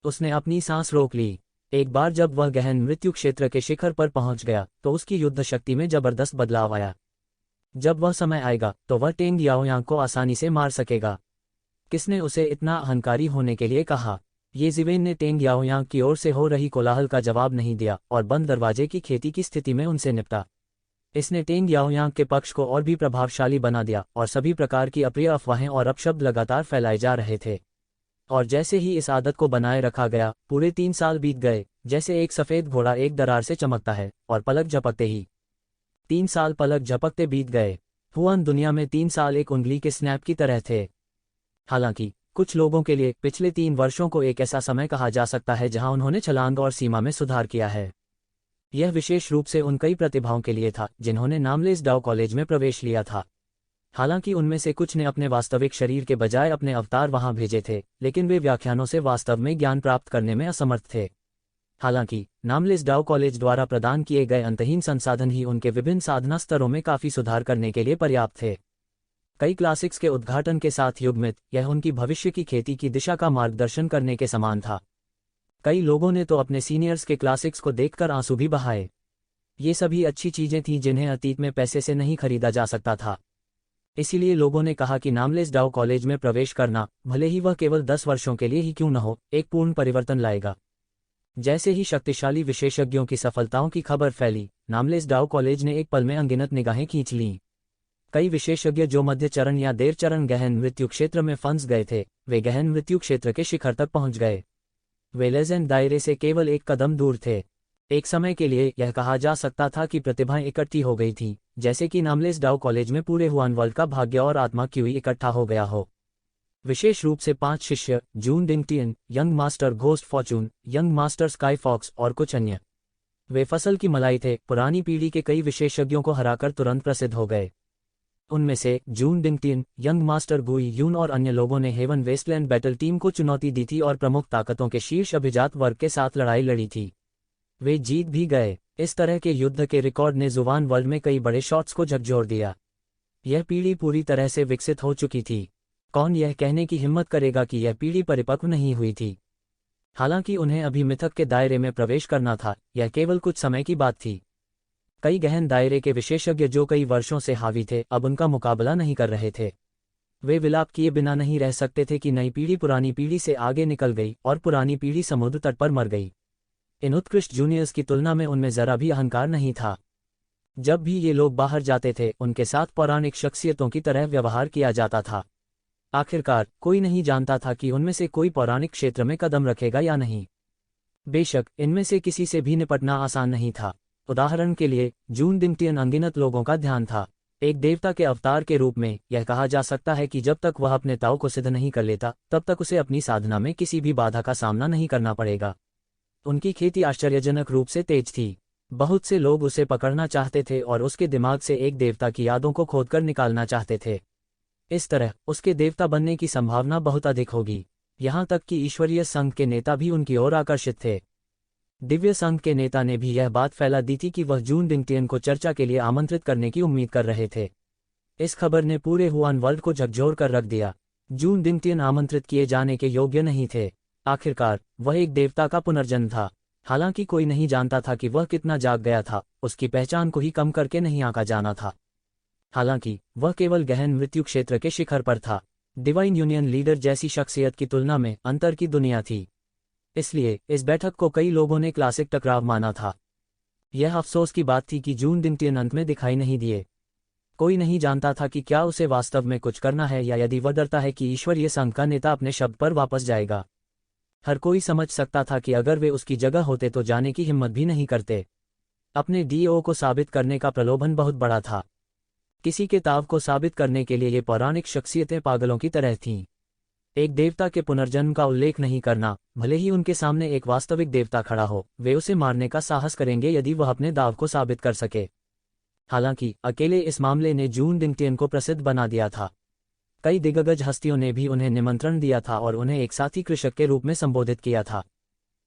उसने अपनी सांस रोक ली। एक बार जब वह गहन मृत्यु क्षेत्र के शिखर पर पहुंच गया, तो उसकी युद्ध शक्ति में जबरदस्त बदलाव आया। जब वह समय आएगा, तो वह टेंग याओयांग को आसानी से मार सकेगा। किसने उसे इतना अहंकारी होने के लिए कहा? ये ज़िवेन ने टेंग याओयांग की ओर से हो रही कोलाहल का जवाब नहीं दिया, और बंद दरवाजे की खेती की स्थिति में उनसे निपटा। इसने टेंग याओयांग के पक्ष को और भी प्रभावशाली बना दिया, और सभी प्रकार की अप्रिय अफवाहें और अपशब्द लगातार फैलाए जा रहे थे। और जैसे ही इस आदत को बनाए रखा गया, पूरे 3 साल बीत गए, जैसे एक सफ़ेद घोड़ा एक दरार से चमकता है, और पलक झपकते ही 3 साल पलक झपकते बीत गए। हुआन दुनिया में 3 साल एक उंगली के स्नैप की तरह थे। हालांकि कुछ लोगों के लिए पिछले 3 वर्षों को एक ऐसा समय कहा जा सकता है जहां उन्होंने छलांग और सीमा में सुधार किया है। यह विशेष रूप से उन कई प्रतिभाओं के लिए था जिन्होंने नामलेस डाओ कॉलेज में प्रवेश लिया था। हालांकि उनमें से कुछ ने अपने वास्तविक शरीर के बजाय अपने अवतार वहां भेजे थे, लेकिन वे व्याख्यानों से वास्तव में ज्ञान प्राप्त करने में असमर्थ थे। हालांकि नामलेस डाओ कॉलेज द्वारा प्रदान किए गए अंतहीन संसाधन ही उनके विभिन्न साधना स्तरों में काफी सुधार करने के लिए पर्याप्त थे। कई क्लासिक्स के उद्घाटन के साथ युग्मित, यह उनकी भविष्य की खेती की दिशा का मार्गदर्शन करने के समान था। कई लोगों ने तो अपने सीनियर्स के क्लासिक्स को देखकर आंसू भी बहाए। ये सभी अच्छी चीजें थीं जिन्हें अतीत में पैसे से नहीं खरीदा जा सकता था। इसीलिए लोगों ने कहा कि नामलेस डाउ कॉलेज में प्रवेश करना, भले ही वह केवल 10 वर्षों के लिए ही क्यों न हो, एक पूर्ण परिवर्तन लाएगा। जैसे ही शक्तिशाली विशेषज्ञों की सफलताओं की खबर फैली, नामलेस डाउ कॉलेज ने एक पल में अनगिनत निगाहें खींच लीं। कई विशेषज्ञ जो मध्य चरण या देर चरण गहन मृत्यु क्षेत्र में फंस गए थे, वे गहन मृत्यु क्षेत्र के शिखर तक पहुंच गए। वे लेजेंड दायरे से केवल एक कदम दूर थे। एक समय के लिए यह कहा जा सकता था कि प्रतिभाएं इकट्ठी हो गई थीं, जैसे कि नामलेस डाउ कॉलेज में पूरे हुआन वर्ल्ड का भाग्य और आत्मा क्यूई इकट्ठा हो गया हो। विशेष रूप से 5 शिष्य, Jun Dingtian, young master ghost fortune, young master sky fox और कुछ अन्य। वे फसल की मलाई थे, पुरानी पीढ़ी के कई विशेषज्ञों को हराकर तुरंत प्रसिद्ध हो गए। उनमें से जून डिंगटियन, यंग मास्टर गुई यून और अन्य लोगों ने हेवन वेस्टलैंड बैटल टीम को चुनौती दी थी और प्रमुख ताकतों के शीर्ष अभिजात वर्ग के साथ लड़ाई लड़ी थी। वे जीत भी गए। इस तरह के युद्ध के रिकॉर्ड ने जुबान वर्ल्ड में कई बड़े शॉट्स को झकझोर दिया। यह पीढ़ी पूरी तरह से विकसित हो चुकी थी। कौन यह कहने की हिम्मत करेगा कि यह पीढ़ी परिपक्व नहीं हुई थी? हालांकि उन्हें अभी मिथक के दायरे में प्रवेश करना था, यह केवल कुछ समय की बात थी। कई गहन दायरे के विशेषज्ञ जो कई वर्षों से हावी थे, अब उनका मुकाबला नहीं कर रहे थे। वे विलाप किए बिना नहीं रह सकते थे कि नई पीढ़ी पुरानी पीढ़ी से आगे निकल गई और पुरानी पीढ़ी समुद्र तट पर मर गई। इन उत्कृष्ट जूनियर्स की तुलना में उनमें जरा भी अहंकार नहीं था। जब भी ये लोग बाहर जाते थे, उनके साथ पौराणिक शख्सियतों की तरह व्यवहार किया जाता था। आखिरकार कोई नहीं जानता था कि उनमें से कोई पौराणिक क्षेत्र में कदम रखेगा या नहीं। बेशक इनमें से किसी से भी निपटना आसान नहीं था। उदाहरण के लिए, जून डिंगटियन अनगिनत लोगों का ध्यान था। एक देवता के अवतार के रूप में यह कहा जा सकता है कि जब तक वह अपने ताऊ को सिद्ध नहीं कर लेता, तब तक उसे अपनी साधना में किसी भी बाधा का सामना नहीं करना पड़ेगा। उनकी खेती आश्चर्यजनक रूप से तेज थी। बहुत से लोग उसे पकड़ना चाहते थे और उसके दिमाग से एक देवता की यादों को खोदकर निकालना चाहते थे। इस तरह उसके देवता बनने की संभावना बहुत अधिक होगी। यहाँ तक कि ईश्वरीय संघ के नेता भी उनकी ओर आकर्षित थे। दिव्य संघ के नेता ने भी यह बात फैला दी थी कि वह जून डिंगटियन को चर्चा के लिए आमंत्रित करने की उम्मीद कर रहे थे। इस खबर ने पूरे हुआन वर्ल्ड को झकझोर कर रख दिया। जून डिंगटियन आमंत्रित किए जाने के योग्य नहीं थे। आखिरकार वह एक देवता का पुनर्जन्म था। हालांकि कोई नहीं जानता था कि वह कितना जाग गया था, उसकी पहचान को ही कम करके नहीं आंका जाना था। हालांकि वह केवल गहन मृत्यु क्षेत्र के शिखर पर था। डिवाइन यूनियन लीडर जैसी शख्सियत की तुलना में अंतर की दुनिया थी। इसलिए इस बैठक को कई लोगों ने क्लासिक टकराव माना था। यह अफसोस की बात थी कि जून डिंगटियन अंत में दिखाई नहीं दिए। कोई नहीं जानता था कि क्या उसे वास्तव में कुछ करना है या यदि वह डरता है कि ईश्वरीय संघ का नेता अपने शब्द पर वापस जाएगा। हर कोई समझ सकता था कि अगर वे उसकी जगह होते तो जाने की हिम्मत भी नहीं करते। अपने डीओ को साबित करने का प्रलोभन बहुत बड़ा था। किसी के ताव को साबित करने के लिए ये पौराणिक शख्सियतें पागलों की तरह थीं। एक देवता के पुनर्जन्म का उल्लेख नहीं करना, भले ही उनके सामने एक वास्तविक देवता खड़ा हो, वे उसे मारने का साहस करेंगे यदि वह अपने दाव को साबित कर सके। हालांकि अकेले इस मामले ने जून डिंगटियन को प्रसिद्ध बना दिया था। कई दिग्गज हस्तियों ने भी उन्हें निमंत्रण दिया था और उन्हें एक साथी कृषक के रूप में संबोधित किया था।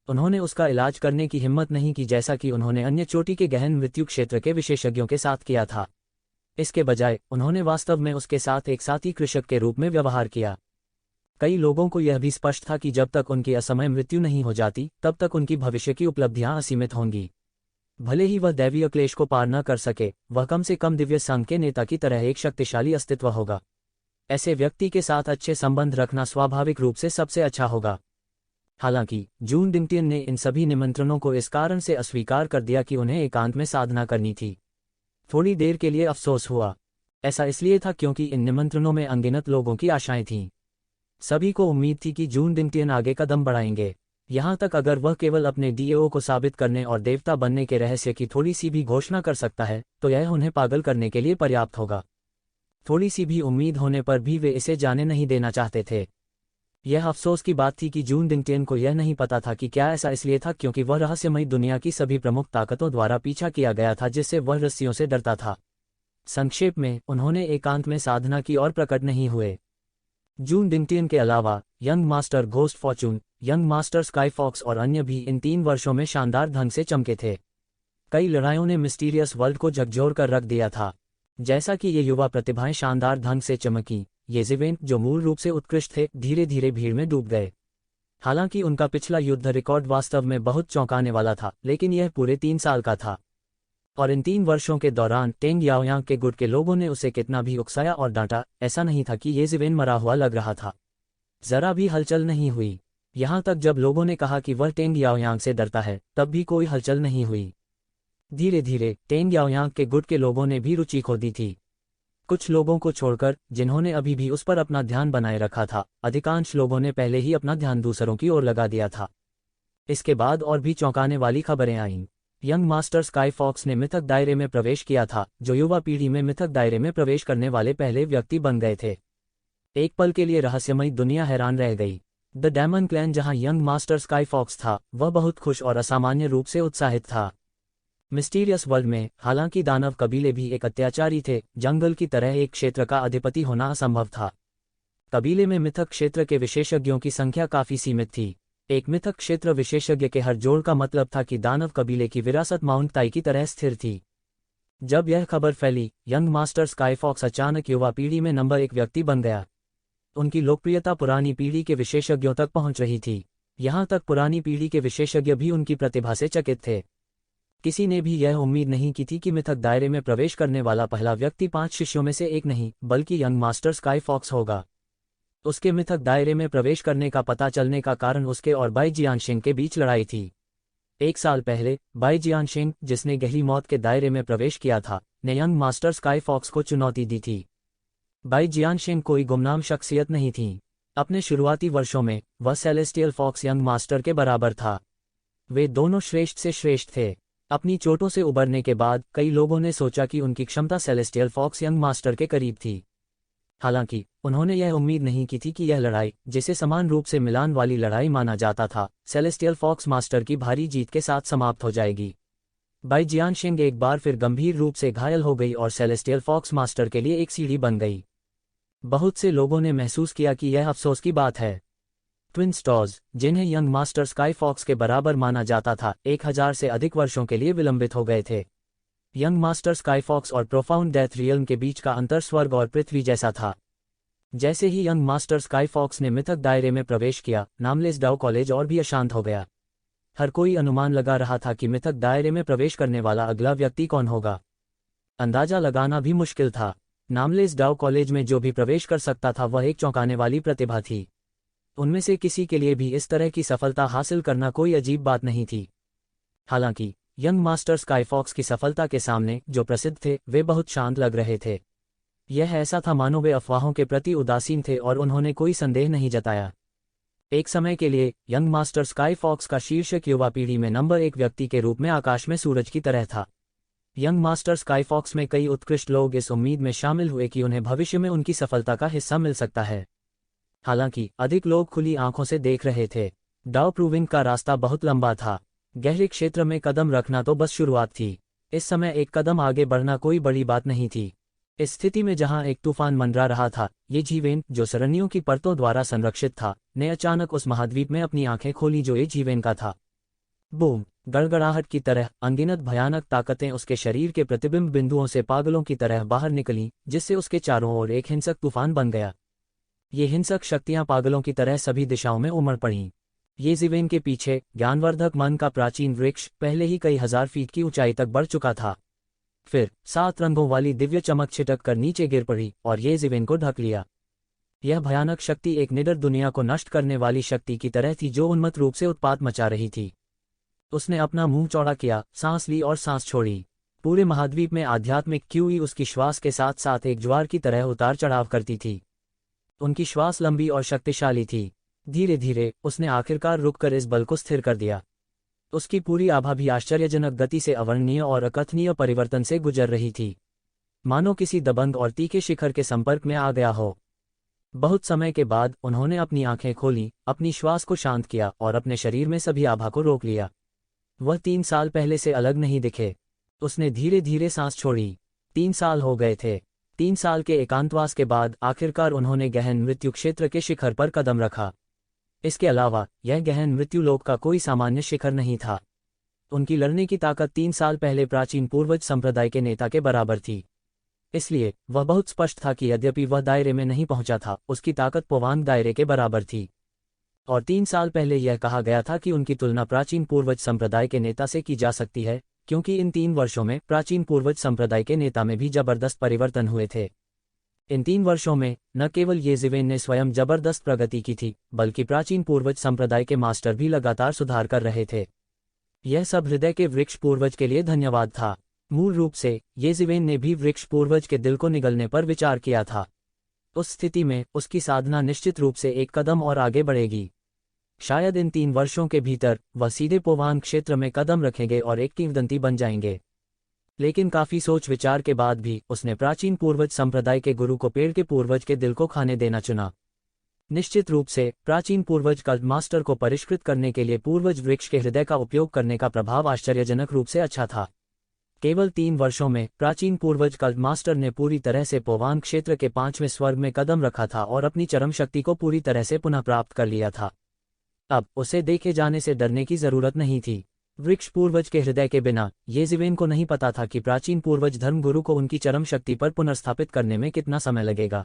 उन्होंने उसका इलाज करने की हिम्मत नहीं की जैसा कि उन्होंने अन्य चोटी के गहन मृत्यु क्षेत्र के विशेषज्ञों के साथ किया था। इसके बजाय उन्होंने वास्तव में उसके साथ एक साथी कृषक के रूप में व्यवहार किया। कई लोगों को यह भी स्पष्ट था कि जब तक उनकी असमय मृत्यु नहीं हो जाती, तब तक उनकी भविष्य की उपलब्धियां असीमित होंगी। भले ही वह दैवीय क्लेश को पार न कर सके, वह कम से कम दिव्य संघ के नेता की तरह एक शक्तिशाली अस्तित्व होगा। ऐसे व्यक्ति के साथ अच्छे संबंध रखना स्वाभाविक रूप से सबसे अच्छा होगा। हालांकि जून डिंगटियन ने इन सभी निमंत्रणों को इस कारण से अस्वीकार कर दिया कि उन्हें एकांत में साधना करनी थी। थोड़ी देर के लिए अफसोस हुआ। ऐसा इसलिए था क्योंकि इन निमंत्रणों में अनगिनत लोगों की आशाएं थीं। सभी को उम्मीद थी कि जून डिंगटियन आगे कदम बढ़ाएंगे। यहाँ तक अगर वह केवल अपने डीओ को साबित करने और देवता बनने के रहस्य की थोड़ी सी भी घोषणा कर सकता है, तो यह उन्हें पागल करने के लिए पर्याप्त होगा। थोड़ी सी भी उम्मीद होने पर भी वे इसे जाने नहीं देना चाहते थे। यह अफसोस की बात थी कि जून डिंगटियन को यह नहीं पता था कि क्या ऐसा इसलिए था क्योंकि वह रहस्यमयी दुनिया की सभी प्रमुख ताकतों द्वारा पीछा किया गया था जिससे वह रस्सियों से डरता था। संक्षेप में, उन्होंने एकांत में साधना की और प्रकट नहीं हुए। जून डिंगटियन के अलावा young master ghost fortune, young master sky fox और अन्य भी इन 3 वर्षों में शानदार ढंग से चमके थे। कई लड़ाइयों ने मिस्टीरियस वर्ल्ड को झकझोर कर रख दिया था। जैसा कि ये युवा प्रतिभाएं शानदार ढंग से चमकी, ये इवेंट जो मूल रूप से उत्कृष्ट थे, धीरे धीरे भीड़ में डूब गए। हालांकि उनका पिछला युद्ध रिकॉर्ड वास्तव में बहुत चौंकाने वाला था, लेकिन यह पूरे 3 साल का था। और इन 3 वर्षों के दौरान टेंग याओयांग के गुट के लोगों ने उसे कितना भी उकसाया और डांटा, ऐसा नहीं था कि ये ज़िवेन मरा हुआ लग रहा था। जरा भी हलचल नहीं हुई। यहाँ तक जब लोगों ने कहा कि वह टेंग याओयांग से डरता है, तब भी कोई हलचल नहीं हुई। धीरे धीरे टेंग याओयांग के गुट के लोगों ने भी रुचि खो दी थी। कुछ लोगों को छोड़कर, जिन्होंने अभी भी उस पर अपना ध्यान बनाए रखा था, अधिकांश लोगों ने पहले ही अपना ध्यान दूसरों की ओर लगा दिया था। इसके बाद और भी चौंकाने वाली खबरें आईं। यंग मास्टर स्काई फॉक्स ने मिथक दायरे में प्रवेश किया था, जो युवा पीढ़ी में मिथक दायरे में प्रवेश करने वाले पहले व्यक्ति बन गए थे। एक पल के लिए रहस्यमयी दुनिया हैरान रह गई। द डेमन क्लैन, जहां यंग मास्टर स्काई फॉक्स था, वह बहुत खुश और असामान्य रूप से उत्साहित था। मिस्टीरियस वर्ल्ड में, हालांकि दानव कबीले भी एक अत्याचारी थे, जंगल की तरह एक क्षेत्र का अधिपति होना असंभव था। कबीले में मिथक क्षेत्र के विशेषज्ञों की संख्या काफी सीमित थी। एक मिथक क्षेत्र विशेषज्ञ के हर जोड़ का मतलब था कि दानव कबीले की विरासत माउंट ताई की तरह स्थिर थी। जब यह खबर फैली, यंग मास्टर स्काई फॉक्स अचानक युवा पीढ़ी में नंबर 1 व्यक्ति बन गया। उनकी लोकप्रियता पुरानी पीढ़ी के विशेषज्ञों तक पहुंच रही थी। यहां तक पुरानी पीढ़ी के विशेषज्ञ भी उनकी प्रतिभा से चकित थे। किसी ने भी यह उम्मीद नहीं की थी कि मिथक दायरे में प्रवेश करने वाला पहला व्यक्ति 5 शिष्यों में से एक नहीं, बल्कि यंग मास्टर स्काई फॉक्स होगा। उसके मिथक दायरे में प्रवेश करने का पता चलने का कारण उसके और बाई जियानशिंग के बीच लड़ाई थी। 1 साल पहले, बाई जियानशिंग, जिसने गहरी मौत के दायरे में प्रवेश किया था, ने यंग मास्टर स्काई फॉक्स को चुनौती दी थी। बाई जियानशिंग कोई गुमनाम शख्सियत नहीं थी। अपने शुरुआती वर्षों में, वह सेलेस्टियल फॉक्स यंग मास्टर के बराबर था। वे दोनों श्रेष्ठ से श्रेष्ठ थे। अपनी चोटों से उबरने के बाद, कई लोगों ने सोचा कि उनकी क्षमता सेलेस्टियल फॉक्स यंग मास्टर के करीब थी। हालांकि, उन्होंने यह उम्मीद नहीं की थी कि यह लड़ाई, जिसे समान रूप से मिलान वाली लड़ाई माना जाता था, सेलेस्टियल फॉक्स मास्टर की भारी जीत के साथ समाप्त हो जाएगी। बाई जियानशिंग एक बार फिर गंभीर रूप से घायल हो गई और सेलेस्टियल फॉक्स मास्टर के लिए एक सीढ़ी बन गई। बहुत से लोगों ने महसूस किया कि यह अफसोस की बात है। ट्विन स्टॉर्स, जिन्हें यंग मास्टर स्काई फॉक्स के बराबर माना जाता था, 1000 से अधिक वर्षों के लिए विलंबित हो गए थे। यंग मास्टर स्काई फॉक्स और प्रोफाउंड डेथ रियल्म के बीच का अंतर स्वर्ग और पृथ्वी जैसा था। जैसे ही यंग मास्टर स्काई फॉक्स ने मिथक दायरे में प्रवेश किया, नामलेस डाउ कॉलेज और भी अशांत हो गया। हर कोई अनुमान लगा रहा था कि मिथक दायरे में प्रवेश करने वाला अगला व्यक्ति कौन होगा। अंदाजा लगाना भी मुश्किल था। नामलेस डाउ कॉलेज में जो भी प्रवेश कर सकता था, वह एक चौंकाने वाली प्रतिभा थी। उनमें से किसी के लिए भी इस तरह की सफलता हासिल करना कोई अजीब बात नहीं थी। हालांकि, यंग मास्टर स्काई फॉक्स की सफलता के सामने, जो प्रसिद्ध थे, वे बहुत शांत लग रहे थे। यह ऐसा था मानो वे अफवाहों के प्रति उदासीन थे और उन्होंने कोई संदेह नहीं जताया। एक समय के लिए, यंग मास्टर स्काई फॉक्स का शीर्षक युवा पीढ़ी में नंबर 1 व्यक्ति के रूप में आकाश में सूरज की तरह था। यंग मास्टर स्काई फॉक्स में कई उत्कृष्ट लोग इस उम्मीद में शामिल हुए कि उन्हें भविष्य में उनकी सफलता का हिस्सा मिल सकता है। हालांकि, अधिक लोग खुली आंखों से देख रहे थे। डाउ प्रूविंग का रास्ता बहुत लंबा था। गहरे क्षेत्र में कदम रखना तो बस शुरुआत थी। इस समय एक कदम आगे बढ़ना कोई बड़ी बात नहीं थी। इस स्थिति में जहां एक तूफान मंडरा रहा था, ये जीवेन, जो सरनियों की परतों द्वारा संरक्षित था, ने अचानक उस महाद्वीप में अपनी आंखें खोली जो ये जीवेन का था। बूम! गड़गड़ाहट की तरह अनगिनत भयानक ताकतें उसके शरीर के प्रतिबिंब बिंदुओं से पागलों की तरह बाहर निकलीं, जिससे उसके चारों ओर एक हिंसक तूफान बन गया। ये हिंसक शक्तियां पागलों की तरह सभी दिशाओं में उमड़ पड़ीं। ये जीवेन के पीछे, ज्ञानवर्धक मन का प्राचीन वृक्ष, पहले ही कई हजार फीट की ऊंचाई तक बढ़ चुका था। फिर 7 रंगों वाली दिव्य चमक छिटक कर नीचे गिर पड़ी और ये जीवेन को ढक लिया। यह भयानक शक्ति एक निडर दुनिया को नष्ट करने वाली शक्ति की तरह थी जो उन्मत्त रूप से उत्पात मचा रही थी। उसने अपना मुंह चौड़ा किया, सांस ली और सांस छोड़ी। पूरे महाद्वीप में आध्यात्मिक क्यूई उसकी श्वास के साथ साथ एक ज्वार की तरह उतार चढ़ाव करती थी। उनकी श्वास लंबी और शक्तिशाली थी। धीरे धीरे उसने आखिरकार रुककर इस बल को स्थिर कर दिया। उसकी पूरी आभा भी आश्चर्यजनक गति से अवर्णनीय और अकथनीय परिवर्तन से गुजर रही थी, मानो किसी दबंग और तीखे शिखर के संपर्क में आ गया हो। बहुत समय के बाद उन्होंने अपनी आंखें खोलीं, अपनी श्वास को शांत किया और अपने शरीर में सभी आभा को रोक लिया। वह 3 साल पहले से अलग नहीं दिखे। उसने धीरे धीरे सांस छोड़ी। 3 साल हो गए थे। 3 साल के एकांतवास के बाद आखिरकार उन्होंने गहन मृत्यु क्षेत्र के शिखर पर कदम रखा। इसके अलावा, यह गहन मृत्युलोक का कोई सामान्य शिखर नहीं था। उनकी लड़ने की ताकत 3 साल पहले प्राचीन पूर्वज संप्रदाय के नेता के बराबर थी। इसलिए वह बहुत स्पष्ट था कि यद्यपि वह दायरे में नहीं पहुंचा था, उसकी ताकत पोवांग दायरे के बराबर थी। और 3 साल पहले यह कहा गया था कि उनकी तुलना प्राचीन पूर्वज संप्रदाय के नेता से की जा सकती है, क्योंकि इन 3 वर्षों में प्राचीन पूर्वज संप्रदाय के नेता में भी जबरदस्त परिवर्तन हुए थे। इन 3 वर्षों में न केवल येज़िवेन ने स्वयं जबरदस्त प्रगति की थी, बल्कि प्राचीन पूर्वज संप्रदाय के मास्टर भी लगातार सुधार कर रहे थे। यह सब हृदय के वृक्ष पूर्वज के लिए धन्यवाद था। मूल रूप से येज़िवेन ने भी वृक्ष पूर्वज के दिल को निगलने पर विचार किया था। उस स्थिति में उसकी साधना निश्चित रूप से एक कदम और आगे बढ़ेगी। शायद इन 3 वर्षों के भीतर वह सीधे पोवान क्षेत्र में कदम रखेंगे और एक किंवदंती बन जाएंगे। लेकिन काफी सोच विचार के बाद भी उसने प्राचीन पूर्वज संप्रदाय के गुरु को पेड़ के पूर्वज के दिल को खाने देना चुना। निश्चित रूप से प्राचीन पूर्वज कल्ट मास्टर को परिष्कृत करने के लिए पूर्वज वृक्ष के हृदय का उपयोग करने का प्रभाव आश्चर्यजनक रूप से अच्छा था। केवल 3 वर्षों में प्राचीन पूर्वज कल्ट मास्टर ने पूरी तरह से पोवान क्षेत्र के 5वें स्वर्ग में कदम रखा था और अपनी चरम शक्ति को पूरी तरह से पुनः प्राप्त कर लिया था। अब उसे देखे जाने से डरने की जरूरत नहीं थी। वृक्ष पूर्वज के हृदय के बिना येज़िवेन को नहीं पता था कि प्राचीन पूर्वज धर्मगुरु को उनकी चरम शक्ति पर पुनर्स्थापित करने में कितना समय लगेगा।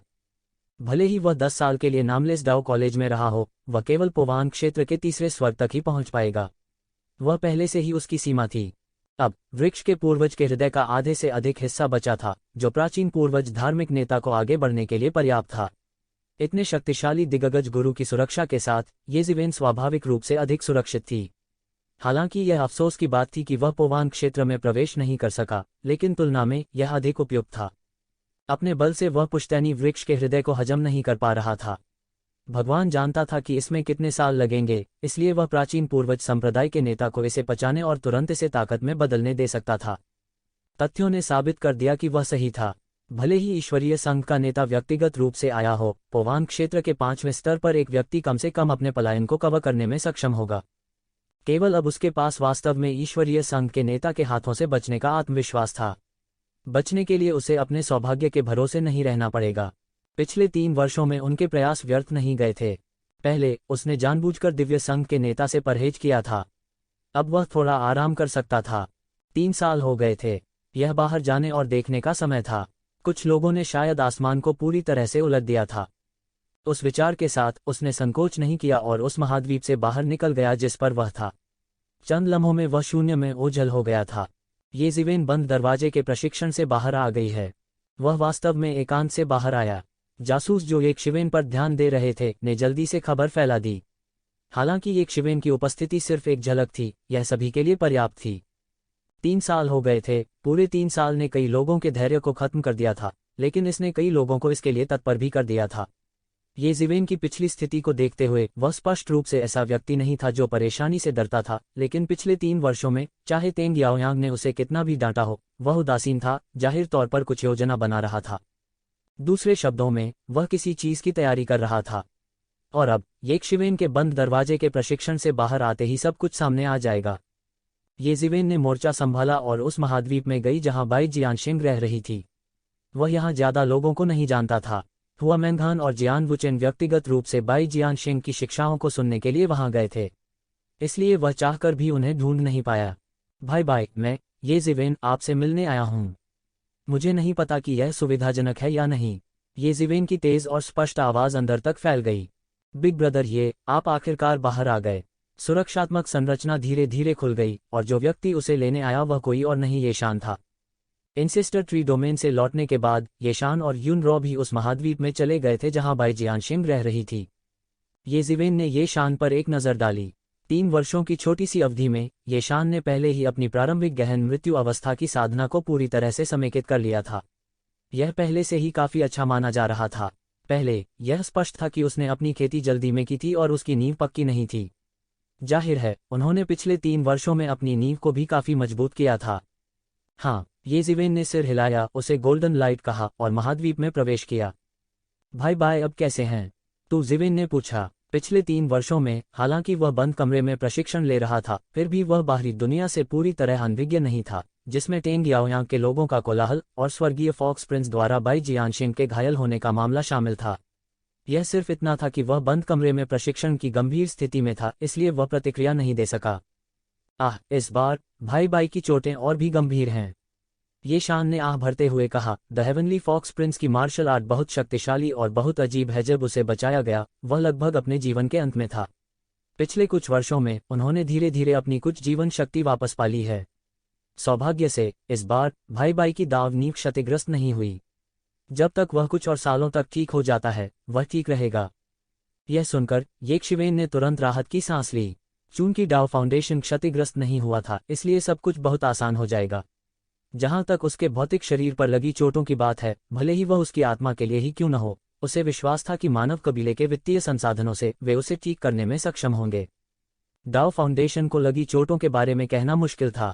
भले ही वह 10 साल के लिए नामलेस डाओ कॉलेज में रहा हो, वह केवल पोवान क्षेत्र के 3रे स्वर्ग तक ही पहुंच पाएगा। वह पहले से ही उसकी सीमा थी। अब वृक्ष के पूर्वज के हृदय का आधे से अधिक हिस्सा बचा था, जो प्राचीन पूर्वज धार्मिक नेता को आगे बढ़ने के लिए पर्याप्त था। इतने शक्तिशाली दिग्गज गुरु की सुरक्षा के साथ येज़िवेन स्वाभाविक रूप से अधिक सुरक्षित थी। हालांकि यह अफसोस की बात थी कि वह पोवान क्षेत्र में प्रवेश नहीं कर सका, लेकिन तुलना में यह अधिक उपयुक्त था। अपने बल से वह पुश्तैनी वृक्ष के हृदय को हजम नहीं कर पा रहा था। भगवान जानता था कि इसमें कितने साल लगेंगे, इसलिए वह प्राचीन पूर्वज संप्रदाय के नेता को इसे पचाने और तुरंत इसे ताकत में बदलने दे सकता था। तथ्यों ने साबित कर दिया कि वह सही था। भले ही ईश्वरीय संघ का नेता व्यक्तिगत रूप से आया हो, पोवान क्षेत्र के 5वें स्तर पर एक व्यक्ति कम से कम अपने पलायन को कवर करने में सक्षम होगा। केवल अब उसके पास वास्तव में ईश्वरीय संघ के नेता के हाथों से बचने का आत्मविश्वास था। बचने के लिए उसे अपने सौभाग्य के भरोसे नहीं रहना पड़ेगा। पिछले 3 वर्षों में उनके प्रयास व्यर्थ नहीं गए थे। पहले उसने जानबूझकर दिव्य संघ के नेता से परहेज किया था। अब वह थोड़ा आराम कर सकता था। 3 साल हो गए थे। यह बाहर जाने और देखने का समय था। कुछ लोगों ने शायद आसमान को पूरी तरह से उलट दिया था। उस विचार के साथ उसने संकोच नहीं किया और उस महाद्वीप से बाहर निकल गया जिस पर वह था। चंद लम्हों में वह शून्य में ओझल हो गया था। येज़िवेन बंद दरवाजे के प्रशिक्षण से बाहर आ गई है। वह वास्तव में एकांत से बाहर आया। जासूस जो येज़िवेन पर ध्यान दे रहे थे ने जल्दी से खबर फैला दी। हालांकि येज़िवेन की उपस्थिति सिर्फ एक झलक थी, यह सभी के लिए पर्याप्त थी। 3 साल हो गए थे। पूरे 3 साल ने कई लोगों के धैर्य को खत्म कर दिया था, लेकिन इसने कई लोगों को इसके लिए तत्पर भी कर दिया था। येज़िवेन की पिछली स्थिति को देखते हुए वह स्पष्ट रूप से ऐसा व्यक्ति नहीं था जो परेशानी से डरता था, लेकिन पिछले 3 वर्षों में चाहे तेंग याओयांग ने उसे कितना भी डांटा हो, वह उदासीन था, जाहिर तौर पर कुछ योजना बना रहा था। दूसरे शब्दों में, वह किसी चीज की तैयारी कर रहा था। और अब येज़िवेन के बंद दरवाजे के प्रशिक्षण से बाहर आते ही सब कुछ सामने आ जाएगा। येज़िवेन ने मोर्चा संभाला और उस महाद्वीप में गई जहां बाई जियानशिंग रह रही थी। वह यहां ज्यादा लोगों को नहीं जानता था। हुआ मैंगहान और जियान वुचेन व्यक्तिगत रूप से बाई जियानशिंग की शिक्षाओं को सुनने के लिए वहां गए थे, इसलिए वह चाहकर भी उन्हें ढूंढ नहीं पाया। भाई बाई, मैं येज़िवेन आपसे मिलने आया हूं। मुझे नहीं पता कि यह सुविधाजनक है या नहीं। येज़िवेन की तेज और स्पष्ट आवाज अंदर तक फैल गई। बिग ब्रदर, आप आखिरकार बाहर आ गए। सुरक्षात्मक संरचना धीरे धीरे खुल गई और जो व्यक्ति उसे लेने आया वह कोई और नहीं येशान था। इंसेस्टर ट्री डोमेन से लौटने के बाद येशान और यूनरॉ भी उस महाद्वीप में चले गए थे जहां बाई जियानशिंग रह रही थी। येज़िवेन ने येशान पर एक नज़र डाली। 3 वर्षों की छोटी सी अवधि में येशान ने पहले ही अपनी प्रारंभिक गहन मृत्यु अवस्था की साधना को पूरी तरह से समेकित कर लिया था। यह पहले से ही काफी अच्छा माना जा रहा था। पहले यह स्पष्ट था कि उसने अपनी खेती जल्दी में की थी और उसकी नींव पक्की नहीं थी। जाहिर है उन्होंने पिछले 3 वर्षों में अपनी नींव को भी काफी मजबूत किया था। हाँ, येज़िवेन ने सिर हिलाया, उसे गोल्डन लाइट कहा और महाद्वीप में प्रवेश किया। भाई बाय, अब कैसे हैं? तू ज़िवेन ने पूछा। पिछले 3 वर्षों में हालांकि वह बंद कमरे में प्रशिक्षण ले रहा था, फिर भी वह बाहरी दुनिया से पूरी तरह अनभिज्ञ नहीं था, जिसमें टेंग याओयांग के लोगों का कोलाहल और स्वर्गीय फॉक्स प्रिंस द्वारा बाई जियानशिंग के घायल होने का मामला शामिल था। यह सिर्फ इतना था कि वह बंद कमरे में प्रशिक्षण की गंभीर स्थिति में था, इसलिए वह प्रतिक्रिया नहीं दे सका। इस बार भाई बाई की चोटें और भी गंभीर हैं, येशान ने आह भरते हुए कहा। द हेवनली फॉक्स प्रिंस की मार्शल आर्ट बहुत शक्तिशाली और बहुत अजीब है। जब उसे बचाया गया, वह लगभग अपने जीवन के अंत में था। पिछले कुछ वर्षों में उन्होंने धीरे धीरे अपनी कुछ जीवन शक्ति वापस पा ली है। सौभाग्य से इस बार भाई बाई की दाव नींव क्षतिग्रस्त नहीं हुई। जब तक वह कुछ और सालों तक ठीक हो जाता है वह ठीक रहेगा। यह सुनकर येशिवेन ने तुरंत राहत की सांस ली। चूंकि डाव फाउंडेशन क्षतिग्रस्त नहीं हुआ था इसलिए सब कुछ बहुत आसान हो जाएगा। जहां तक उसके भौतिक शरीर पर लगी चोटों की बात है, भले ही वह उसकी आत्मा के लिए ही क्यों न हो, उसे विश्वास था कि मानव कबीले के वित्तीय संसाधनों से वे उसे ठीक करने में सक्षम होंगे। डाव फाउंडेशन को लगी चोटों के बारे में कहना मुश्किल था।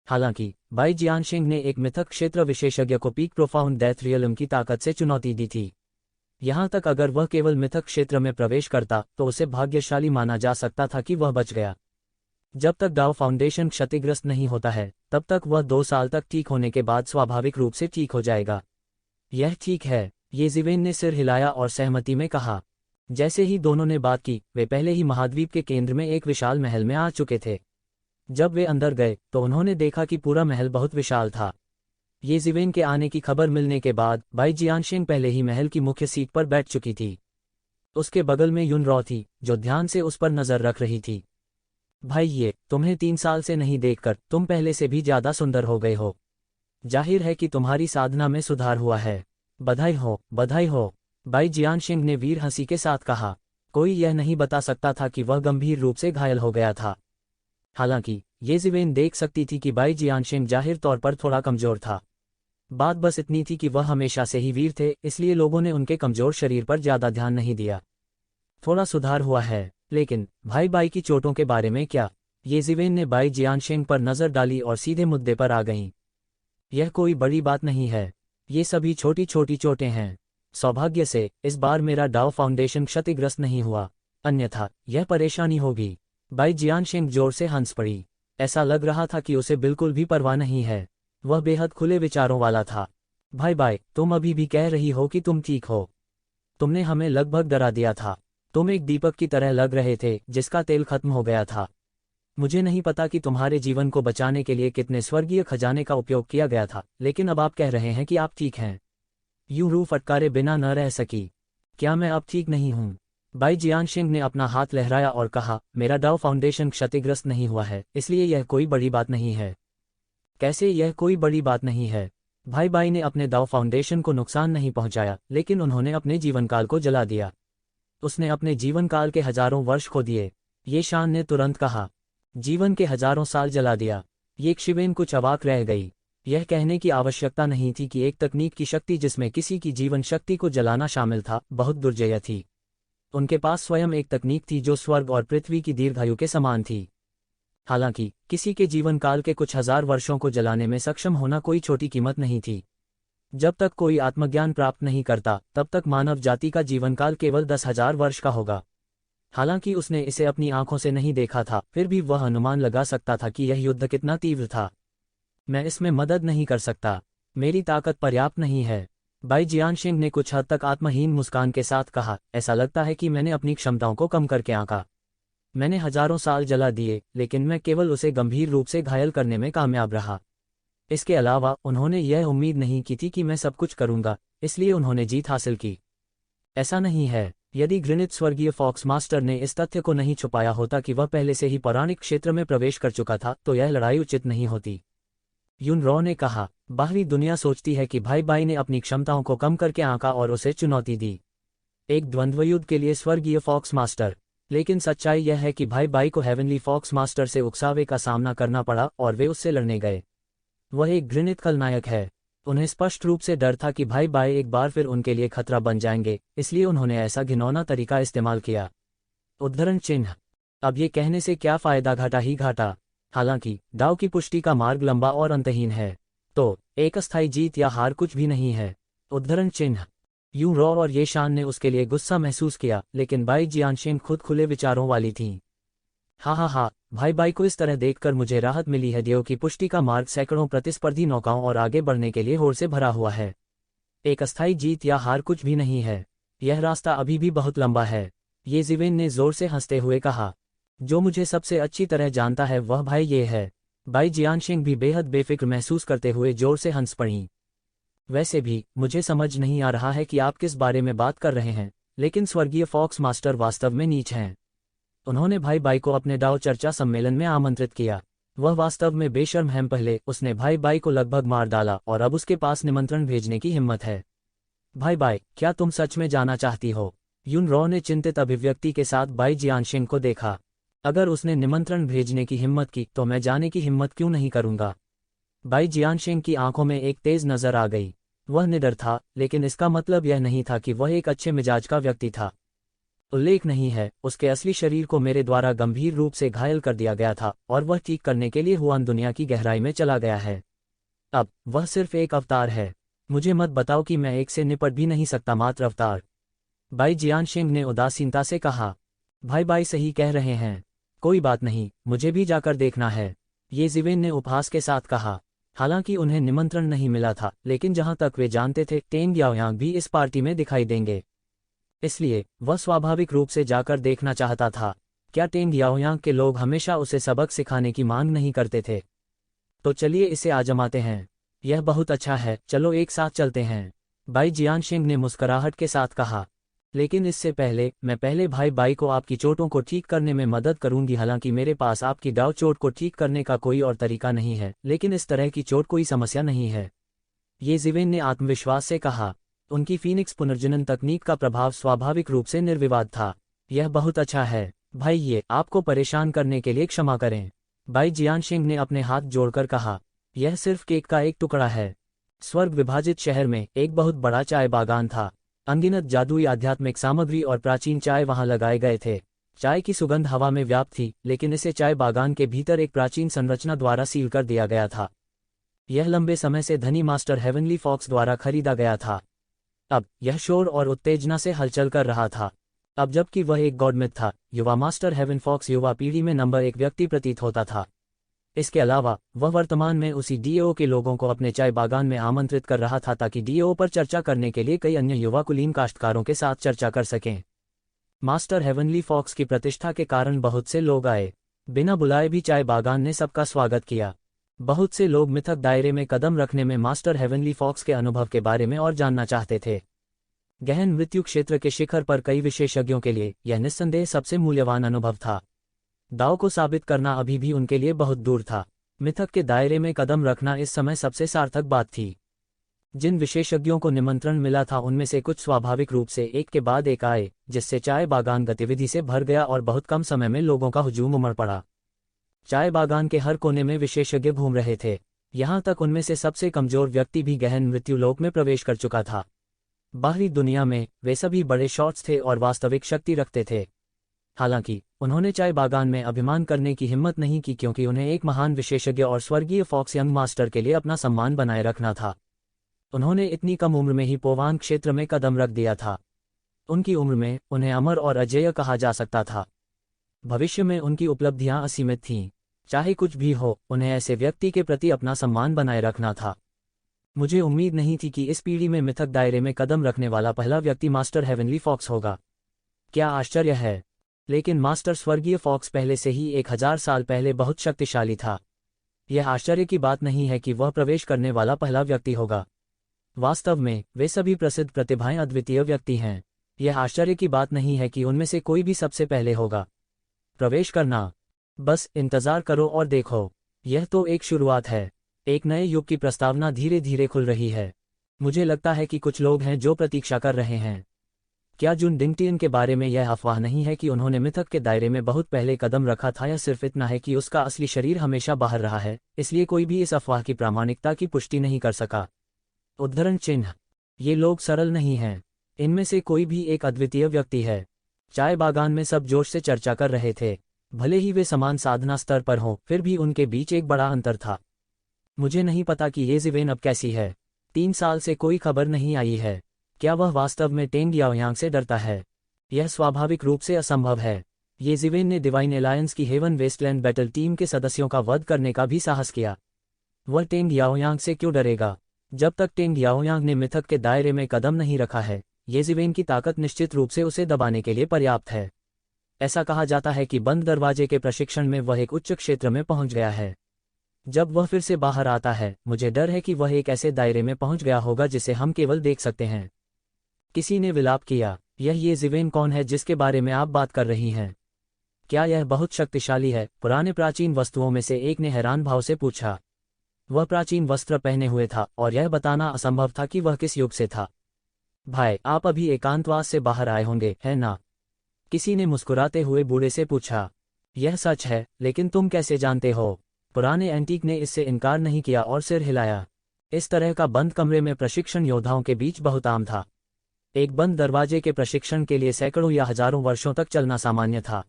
हालांकि बाई जियानशिंग ने एक मिथक क्षेत्र विशेषज्ञ को पीक प्रोफाउंड डेथ रियलम की ताकत से चुनौती दी थी। यहां तक अगर वह केवल मिथक क्षेत्र में प्रवेश करता तो उसे भाग्यशाली माना जा सकता था कि वह बच गया। जब तक डाव फाउंडेशन क्षतिग्रस्त नहीं होता है तब तक वह 2 साल तक ठीक होने के बाद स्वाभाविक रूप से ठीक हो जाएगा। यह ठीक है, येशिवेन ने सिर हिलाया और सहमति में कहा। जैसे ही दोनों ने बात की वे पहले ही महाद्वीप के केंद्र में एक विशाल महल में आ चुके थे। जब वे अंदर गए तो उन्होंने देखा कि पूरा महल बहुत विशाल था। येशिवेन के आने की खबर मिलने के बाद बाई जियानशिंग पहले ही महल की मुख्य सीट पर बैठ चुकी थी। उसके बगल में युनरॉ थी जो ध्यान से उस पर नजर रख रही थी। भाई, ये तुम्हें 3 साल से नहीं देखकर तुम पहले से भी ज्यादा सुंदर हो गए हो। जाहिर है कि तुम्हारी साधना में सुधार हुआ है। बधाई हो, बधाई हो। बाई जियानशिंग ने वीर हंसी के साथ कहा। कोई यह नहीं बता सकता था कि वह गंभीर रूप से घायल हो गया था। हालांकि येशिवेन देख सकती थी कि बाई जियानशिंग जाहिर तौर पर थोड़ा कमजोर था। बात बस इतनी थी कि वह हमेशा से ही वीर थे, इसलिए लोगों ने उनके कमजोर शरीर पर ज्यादा ध्यान नहीं दिया। थोड़ा सुधार हुआ है, लेकिन भाई बाई की चोटों के बारे में क्या? येशिवेन ने बाई जियानशिंग पर नजर डाली और सीधे मुद्दे पर आ गईं। यह कोई बड़ी बात नहीं है, ये सभी छोटी छोटी चोटें हैं। सौभाग्य से इस बार मेरा डाव फाउंडेशन क्षतिग्रस्त नहीं हुआ, अन्यथा यह परेशानी होगी। बाई जियानशिंग जोर से हंस पड़ी। ऐसा लग रहा था कि उसे बिल्कुल भी परवाह नहीं है। वह बेहद खुले विचारों वाला था। भाई बाई, तुम अभी भी कह रही हो कि तुम ठीक हो? तुमने हमें लगभग डरा दिया था। तुम एक दीपक की तरह लग रहे थे जिसका तेल खत्म हो गया था। मुझे नहीं पता कि तुम्हारे जीवन को बचाने के लिए कितने स्वर्गीय खजाने का उपयोग किया गया था, लेकिन अब आप कह रहे हैं कि आप ठीक हैं। यूं रूह फटकारे बिना न रह सकी। क्या मैं अब ठीक नहीं हूं? बाई जियानशिंग ने अपना हाथ लहराया और कहा, मेरा डाव फाउंडेशन क्षतिग्रस्त नहीं हुआ है, इसलिए यह कोई बड़ी बात नहीं है। कैसे यह कोई बड़ी बात नहीं है? भाई बाई ने अपने डाव फाउंडेशन को नुकसान नहीं पहुंचाया, लेकिन उन्होंने अपने जीवनकाल को जला दिया। उसने अपने जीवनकाल के हजारों वर्ष खो दिए। येशान ने तुरंत कहा। जीवन के हजारों साल जला दिया। येशिवेन कुछ अवाक रह गई। यह कहने की आवश्यकता नहीं थी कि एक तकनीक की शक्ति जिसमें किसी की जीवन शक्ति को जलाना शामिल था बहुत दुर्जय थी। उनके पास स्वयं एक तकनीक थी जो स्वर्ग और पृथ्वी की दीर्घायु के समान थी। हालांकि किसी के जीवन काल के कुछ हजार वर्षों को जलाने में सक्षम होना कोई छोटी कीमत नहीं थी। जब तक कोई आत्मज्ञान प्राप्त नहीं करता तब तक मानव जाति का जीवनकाल केवल 10,000 वर्ष का होगा। हालांकि उसने इसे अपनी आंखों से नहीं देखा था, फिर भी वह अनुमान लगा सकता था कि यह युद्ध कितना तीव्र था। मैं इसमें मदद नहीं कर सकता, मेरी ताकत पर्याप्त नहीं है। बाई जियानशिंग ने कुछ हद तक आत्महीन मुस्कान के साथ कहा, ऐसा लगता है कि मैंने अपनी क्षमताओं को कम करके आंका। मैंने हजारों साल जला दिए, लेकिन मैं केवल उसे गंभीर रूप से घायल करने में कामयाब रहा। इसके अलावा उन्होंने यह उम्मीद नहीं की थी कि मैं सब कुछ करूंगा, इसलिए उन्होंने जीत हासिल की। ऐसा नहीं है। यदि घृणित स्वर्गीय फॉक्स मास्टर ने इस तथ्य को नहीं छुपाया होता कि वह पहले से ही पौराणिक क्षेत्र में प्रवेश कर चुका था तो यह लड़ाई उचित नहीं होती। युनरॉ ने कहा, बाहरी दुनिया सोचती है कि भाई बाई ने अपनी क्षमताओं को कम करके आंका और उसे चुनौती दी। एक द्वंद्वयुद्ध के लिए स्वर्गीय फॉक्स मास्टर। लेकिन सच्चाई यह है कि भाई बाई को हेवनली फॉक्स मास्टर से उकसावे का सामना करना पड़ा और वे उससे लड़ने गए। वह एक घृणित खलनायक है। उन्हें स्पष्ट रूप से डर था कि भाई बाई एक बार फिर उनके लिए खतरा बन जाएंगे, इसलिए उन्होंने ऐसा घिनौना तरीका इस्तेमाल किया। उद्धरण चिन्ह। अब ये कहने से क्या फायदा, घाटा ही घाटा। हालांकि डाव की पुष्टि का मार्ग लंबा और अंतहीन है, तो एक अस्थायी जीत या हार कुछ भी नहीं है। उद्धरण चिन्ह। युनरॉ और येशान ने उसके लिए गुस्सा महसूस किया, लेकिन बाई जियानशिंग खुद खुले विचारों वाली थीं। हा, भाई बाई को इस तरह देखकर मुझे राहत मिली है। देव की पुष्टि का मार्ग सैकड़ों प्रतिस्पर्धी नौकाओं और आगे बढ़ने के लिए होड़ से भरा हुआ है। एक अस्थायी जीत या हार कुछ भी नहीं है। यह रास्ता अभी भी बहुत लंबा है। येशिवेन ने जोर से हंसते हुए कहा। जो मुझे सबसे अच्छी तरह जानता है वह भाई ये है। बाई जियानशिंग भी बेहद बेफिक्र महसूस करते हुए जोर से हंस पड़ीं। वैसे भी मुझे समझ नहीं आ रहा है कि आप किस बारे में बात कर रहे हैं, लेकिन स्वर्गीय फॉक्स मास्टर वास्तव में नीच हैं। उन्होंने भाई बाई को अपने डाओ चर्चा सम्मेलन में आमंत्रित किया। वह वास्तव में बेशर्म है। पहले उसने भाई बाई को लगभग मार डाला और अब उसके पास निमंत्रण भेजने की हिम्मत है। भाई बाई, क्या तुम सच में जाना चाहती हो? युन रॉ ने चिंतित अभिव्यक्ति के साथ बाई जियानशिंग को देखा। अगर उसने निमंत्रण भेजने की हिम्मत की तो मैं जाने की हिम्मत क्यों नहीं करूंगा? बाई जियानशिंग की आंखों में एक तेज नजर आ गई। वह निडर था, लेकिन इसका मतलब यह नहीं था कि वह एक अच्छे मिजाज का व्यक्ति था। उल्लेख नहीं है, उसके असली शरीर को मेरे द्वारा गंभीर रूप से घायल कर दिया गया था और वह ठीक करने के लिए हुआन दुनिया की गहराई में चला गया है। अब वह सिर्फ एक अवतार है। मुझे मत बताओ कि मैं एक से निपट भी नहीं सकता, मात्र अवतार। बाई जियानशिंग ने उदासीनता से कहा। भाई बाई सही कह रहे हैं। कोई बात नहीं, मुझे भी जाकर देखना है, ये जिवेन ने उपहास के साथ कहा। हालांकि उन्हें निमंत्रण नहीं मिला था, लेकिन जहां तक वे जानते थे टेंग याओयांग भी इस पार्टी में दिखाई देंगे। इसलिए वह स्वाभाविक रूप से जाकर देखना चाहता था। क्या टेंग याओयांग के लोग हमेशा उसे सबक सिखाने की मांग नहीं करते थे? तो चलिए इसे आजमाते हैं। यह बहुत अच्छा है, चलो एक साथ चलते हैं, बाई जियानशिंग ने मुस्कुराहट के साथ कहा। लेकिन इससे पहले मैं पहले भाई बाई को आपकी चोटों को ठीक करने में मदद करूंगी। हालांकि मेरे पास आपकी डाउ चोट को ठीक करने का कोई और तरीका नहीं है, लेकिन इस तरह की चोट कोई समस्या नहीं है, ये जिवेन ने आत्मविश्वास से कहा। उनकी फीनिक्स पुनर्जनन तकनीक का प्रभाव स्वाभाविक रूप से निर्विवाद था। यह बहुत अच्छा है भाई, ये आपको परेशान करने के लिए क्षमा करें, बाई जियानशिंग ने अपने हाथ जोड़कर कहा। यह सिर्फ केक का एक टुकड़ा है। स्वर्ग विभाजित शहर में एक बहुत बड़ा चाय बागान था। अनगिनत जादुई आध्यात्मिक सामग्री और प्राचीन चाय वहां लगाए गए थे। चाय की सुगंध हवा में व्याप्त थी, लेकिन इसे चाय बागान के भीतर एक प्राचीन संरचना द्वारा सील कर दिया गया था। यह लंबे समय से धनी मास्टर हेवनली फॉक्स द्वारा खरीदा गया था। अब यह शोर और उत्तेजना से हलचल कर रहा था। अब जबकि वह एक गॉडमिथ था, युवा मास्टर हेवन फॉक्स युवा पीढ़ी में नंबर 1 व्यक्ति प्रतीत होता था। इसके अलावा वह वर्तमान में उसी डीएओ के लोगों को अपने चाय बागान में आमंत्रित कर रहा था ताकि डीएओ पर चर्चा करने के लिए कई अन्य युवा कुलीन काश्तकारों के साथ चर्चा कर सकें। मास्टर हेवनली फॉक्स की प्रतिष्ठा के कारण बहुत से लोग आए। बिना बुलाए भी चाय बागान ने सबका स्वागत किया। बहुत से लोग मिथक दायरे में कदम रखने में मास्टर हेवनली फॉक्स के अनुभव के बारे में और जानना चाहते थे। गहन मृत्यु क्षेत्र के शिखर पर कई विशेषज्ञों के लिए यह निस्संदेह सबसे मूल्यवान अनुभव था। दाव को साबित करना अभी भी उनके लिए बहुत दूर था। मिथक के दायरे में कदम रखना इस समय सबसे सार्थक बात थी। जिन विशेषज्ञों को निमंत्रण मिला था उनमें से कुछ स्वाभाविक रूप से एक के बाद एक आए, जिससे चाय बागान गतिविधि से भर गया और बहुत कम समय में लोगों का हुजूम उमड़ पड़ा। चाय बागान के हर कोने में विशेषज्ञ घूम रहे थे। यहाँ तक उनमें से सबसे कमजोर व्यक्ति भी गहन मृत्यु लोक में प्रवेश कर चुका था। बाहरी दुनिया में वे सभी बड़े शॉट्स थे और वास्तविक शक्ति रखते थे। हालांकि उन्होंने चाय बागान में अभिमान करने की हिम्मत नहीं की, क्योंकि उन्हें एक महान विशेषज्ञ और स्वर्गीय फॉक्स यंग मास्टर के लिए अपना सम्मान बनाए रखना था। उन्होंने इतनी कम उम्र में ही पोवान क्षेत्र में कदम रख दिया था। उनकी उम्र में उन्हें अमर और अजेय कहा जा सकता था। भविष्य में उनकी उपलब्धियां असीमित थीं। चाहे कुछ भी हो, उन्हें ऐसे व्यक्ति के प्रति अपना सम्मान बनाए रखना था। मुझे उम्मीद नहीं थी कि इस पीढ़ी में मिथक दायरे में कदम रखने वाला पहला व्यक्ति मास्टर हेवनली फॉक्स होगा। क्या आश्चर्य है! लेकिन मास्टर स्वर्गीय फॉक्स पहले से ही 1000 साल पहले बहुत शक्तिशाली था। यह आश्चर्य की बात नहीं है कि वह प्रवेश करने वाला पहला व्यक्ति होगा। वास्तव में वे सभी प्रसिद्ध प्रतिभाएं अद्वितीय व्यक्ति हैं। यह आश्चर्य की बात नहीं है कि उनमें से कोई भी सबसे पहले होगा प्रवेश करना। बस इंतजार करो और देखो। यह तो एक शुरुआत है। एक नए युग की प्रस्तावना धीरे धीरे खुल रही है। मुझे लगता है कि कुछ लोग हैं जो प्रतीक्षा कर रहे हैं। क्या जुन डिंगटियन के बारे में यह अफवाह नहीं है कि उन्होंने मिथक के दायरे में बहुत पहले कदम रखा था, या सिर्फ इतना है कि उसका असली शरीर हमेशा बाहर रहा है, इसलिए कोई भी इस अफवाह की प्रामाणिकता की पुष्टि नहीं कर सका। उद्धरण चिन्ह। ये लोग सरल नहीं हैं। इनमें से कोई भी एक अद्वितीय व्यक्ति है। चाय बागान में सब जोश से चर्चा कर रहे थे। भले ही वे समान साधना स्तर पर हों, फिर भी उनके बीच एक बड़ा अंतर था। मुझे नहीं पता कि ये जिवेन अब कैसी है। 3 साल से कोई खबर नहीं आई है। क्या वह वास्तव में टेंग याओयांग से डरता है? यह स्वाभाविक रूप से असंभव है। ये जिवेन ने डिवाइन एलायंस की हेवन वेस्टलैंड बैटल टीम के सदस्यों का वध करने का भी साहस किया। वह टेंग याओयांग से क्यों डरेगा? जब तक टेंग याओयांग ने मिथक के दायरे में कदम नहीं रखा है, ये जिवेन की ताकत निश्चित रूप से उसे दबाने के लिए पर्याप्त है। ऐसा कहा जाता है कि बंद दरवाजे के प्रशिक्षण में वह एक उच्च क्षेत्र में पहुंच गया है। जब वह फिर से बाहर आता है, मुझे डर है कि वह एक ऐसे दायरे में पहुंच गया होगा जिसे हम केवल देख सकते हैं। किसी ने विलाप किया, यह ये जिवेन कौन है जिसके बारे में आप बात कर रही हैं? क्या यह बहुत शक्तिशाली है? पुराने प्राचीन वस्तुओं में से एक ने हैरान भाव से पूछा। वह प्राचीन वस्त्र पहने हुए था और यह बताना असंभव था कि वह किस युग से था। भाई, आप अभी एकांतवास से बाहर आए होंगे, है ना? किसी ने मुस्कुराते हुए बूढ़े से पूछा। यह सच है, लेकिन तुम कैसे जानते हो? पुराने एंटीक ने इससे इनकार नहीं किया और सिर हिलाया। इस तरह का बंद कमरे में प्रशिक्षण योद्धाओं के बीच बहुत आम था। एक बंद दरवाजे के प्रशिक्षण के लिए सैकड़ों या हजारों वर्षों तक चलना सामान्य था।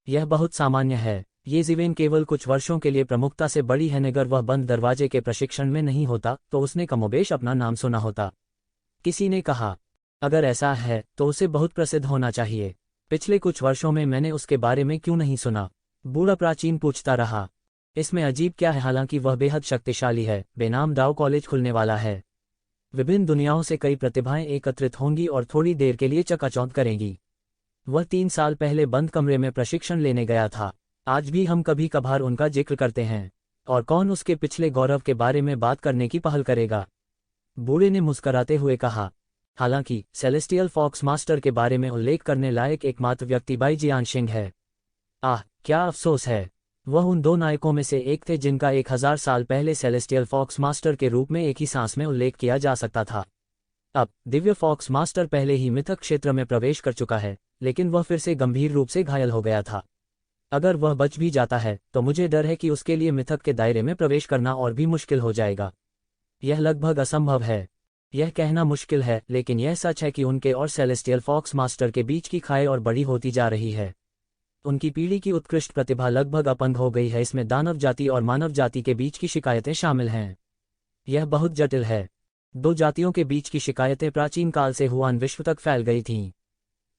यह बहुत सामान्य है। ये जीवेन केवल कुछ वर्षों के लिए प्रमुखता से बढ़ी है। अगर वह बंद दरवाजे के प्रशिक्षण में नहीं होता तो उसने कमोबेश अपना नाम सुना होता। किसी ने कहा, अगर ऐसा है तो उसे बहुत प्रसिद्ध होना चाहिए। पिछले कुछ वर्षों में मैंने उसके बारे में क्यों नहीं सुना? बूढ़ा प्राचीन पूछता रहा। इसमें अजीब क्या है? हालांकि वह बेहद शक्तिशाली है। बेनाम दाव कॉलेज खुलने वाला है। विभिन्न दुनियाओं से कई प्रतिभाएं एकत्रित होंगी और थोड़ी देर के लिए चकाचौंध करेंगी। वह 3 साल पहले बंद कमरे में प्रशिक्षण लेने गया था। आज भी हम कभी कभार उनका जिक्र करते हैं। और कौन उसके पिछले गौरव के बारे में बात करने की पहल करेगा? बूढ़े ने मुस्कराते हुए कहा। हालांकि सेलेस्टियल फॉक्स मास्टर के बारे में उल्लेख करने लायक एकमात्र व्यक्ति बाई जियानशिंग है। आह, क्या अफसोस है। वह उन 2 नायकों में से एक थे जिनका 1000 साल पहले सेलेस्टियल फॉक्स मास्टर के रूप में एक ही सांस में उल्लेख किया जा सकता था। अब दिव्य फॉक्स मास्टर पहले ही मिथक क्षेत्र में प्रवेश कर चुका है, लेकिन वह फिर से गंभीर रूप से घायल हो गया था। अगर वह बच भी जाता है तो मुझे डर है कि उसके लिए मिथक के दायरे में प्रवेश करना और भी मुश्किल हो जाएगा। यह लगभग असंभव है। यह कहना मुश्किल है, लेकिन यह सच है कि उनके और सेलेस्टियल फॉक्स मास्टर के बीच की खाई और बड़ी होती जा रही है। उनकी पीढ़ी की उत्कृष्ट प्रतिभा लगभग अपंग हो गई है। इसमें दानव जाति और मानव जाति के बीच की शिकायतें शामिल हैं। यह बहुत जटिल है। 2 जातियों के बीच की शिकायतें प्राचीन काल से हुआन विश्व तक फैल गई थीं।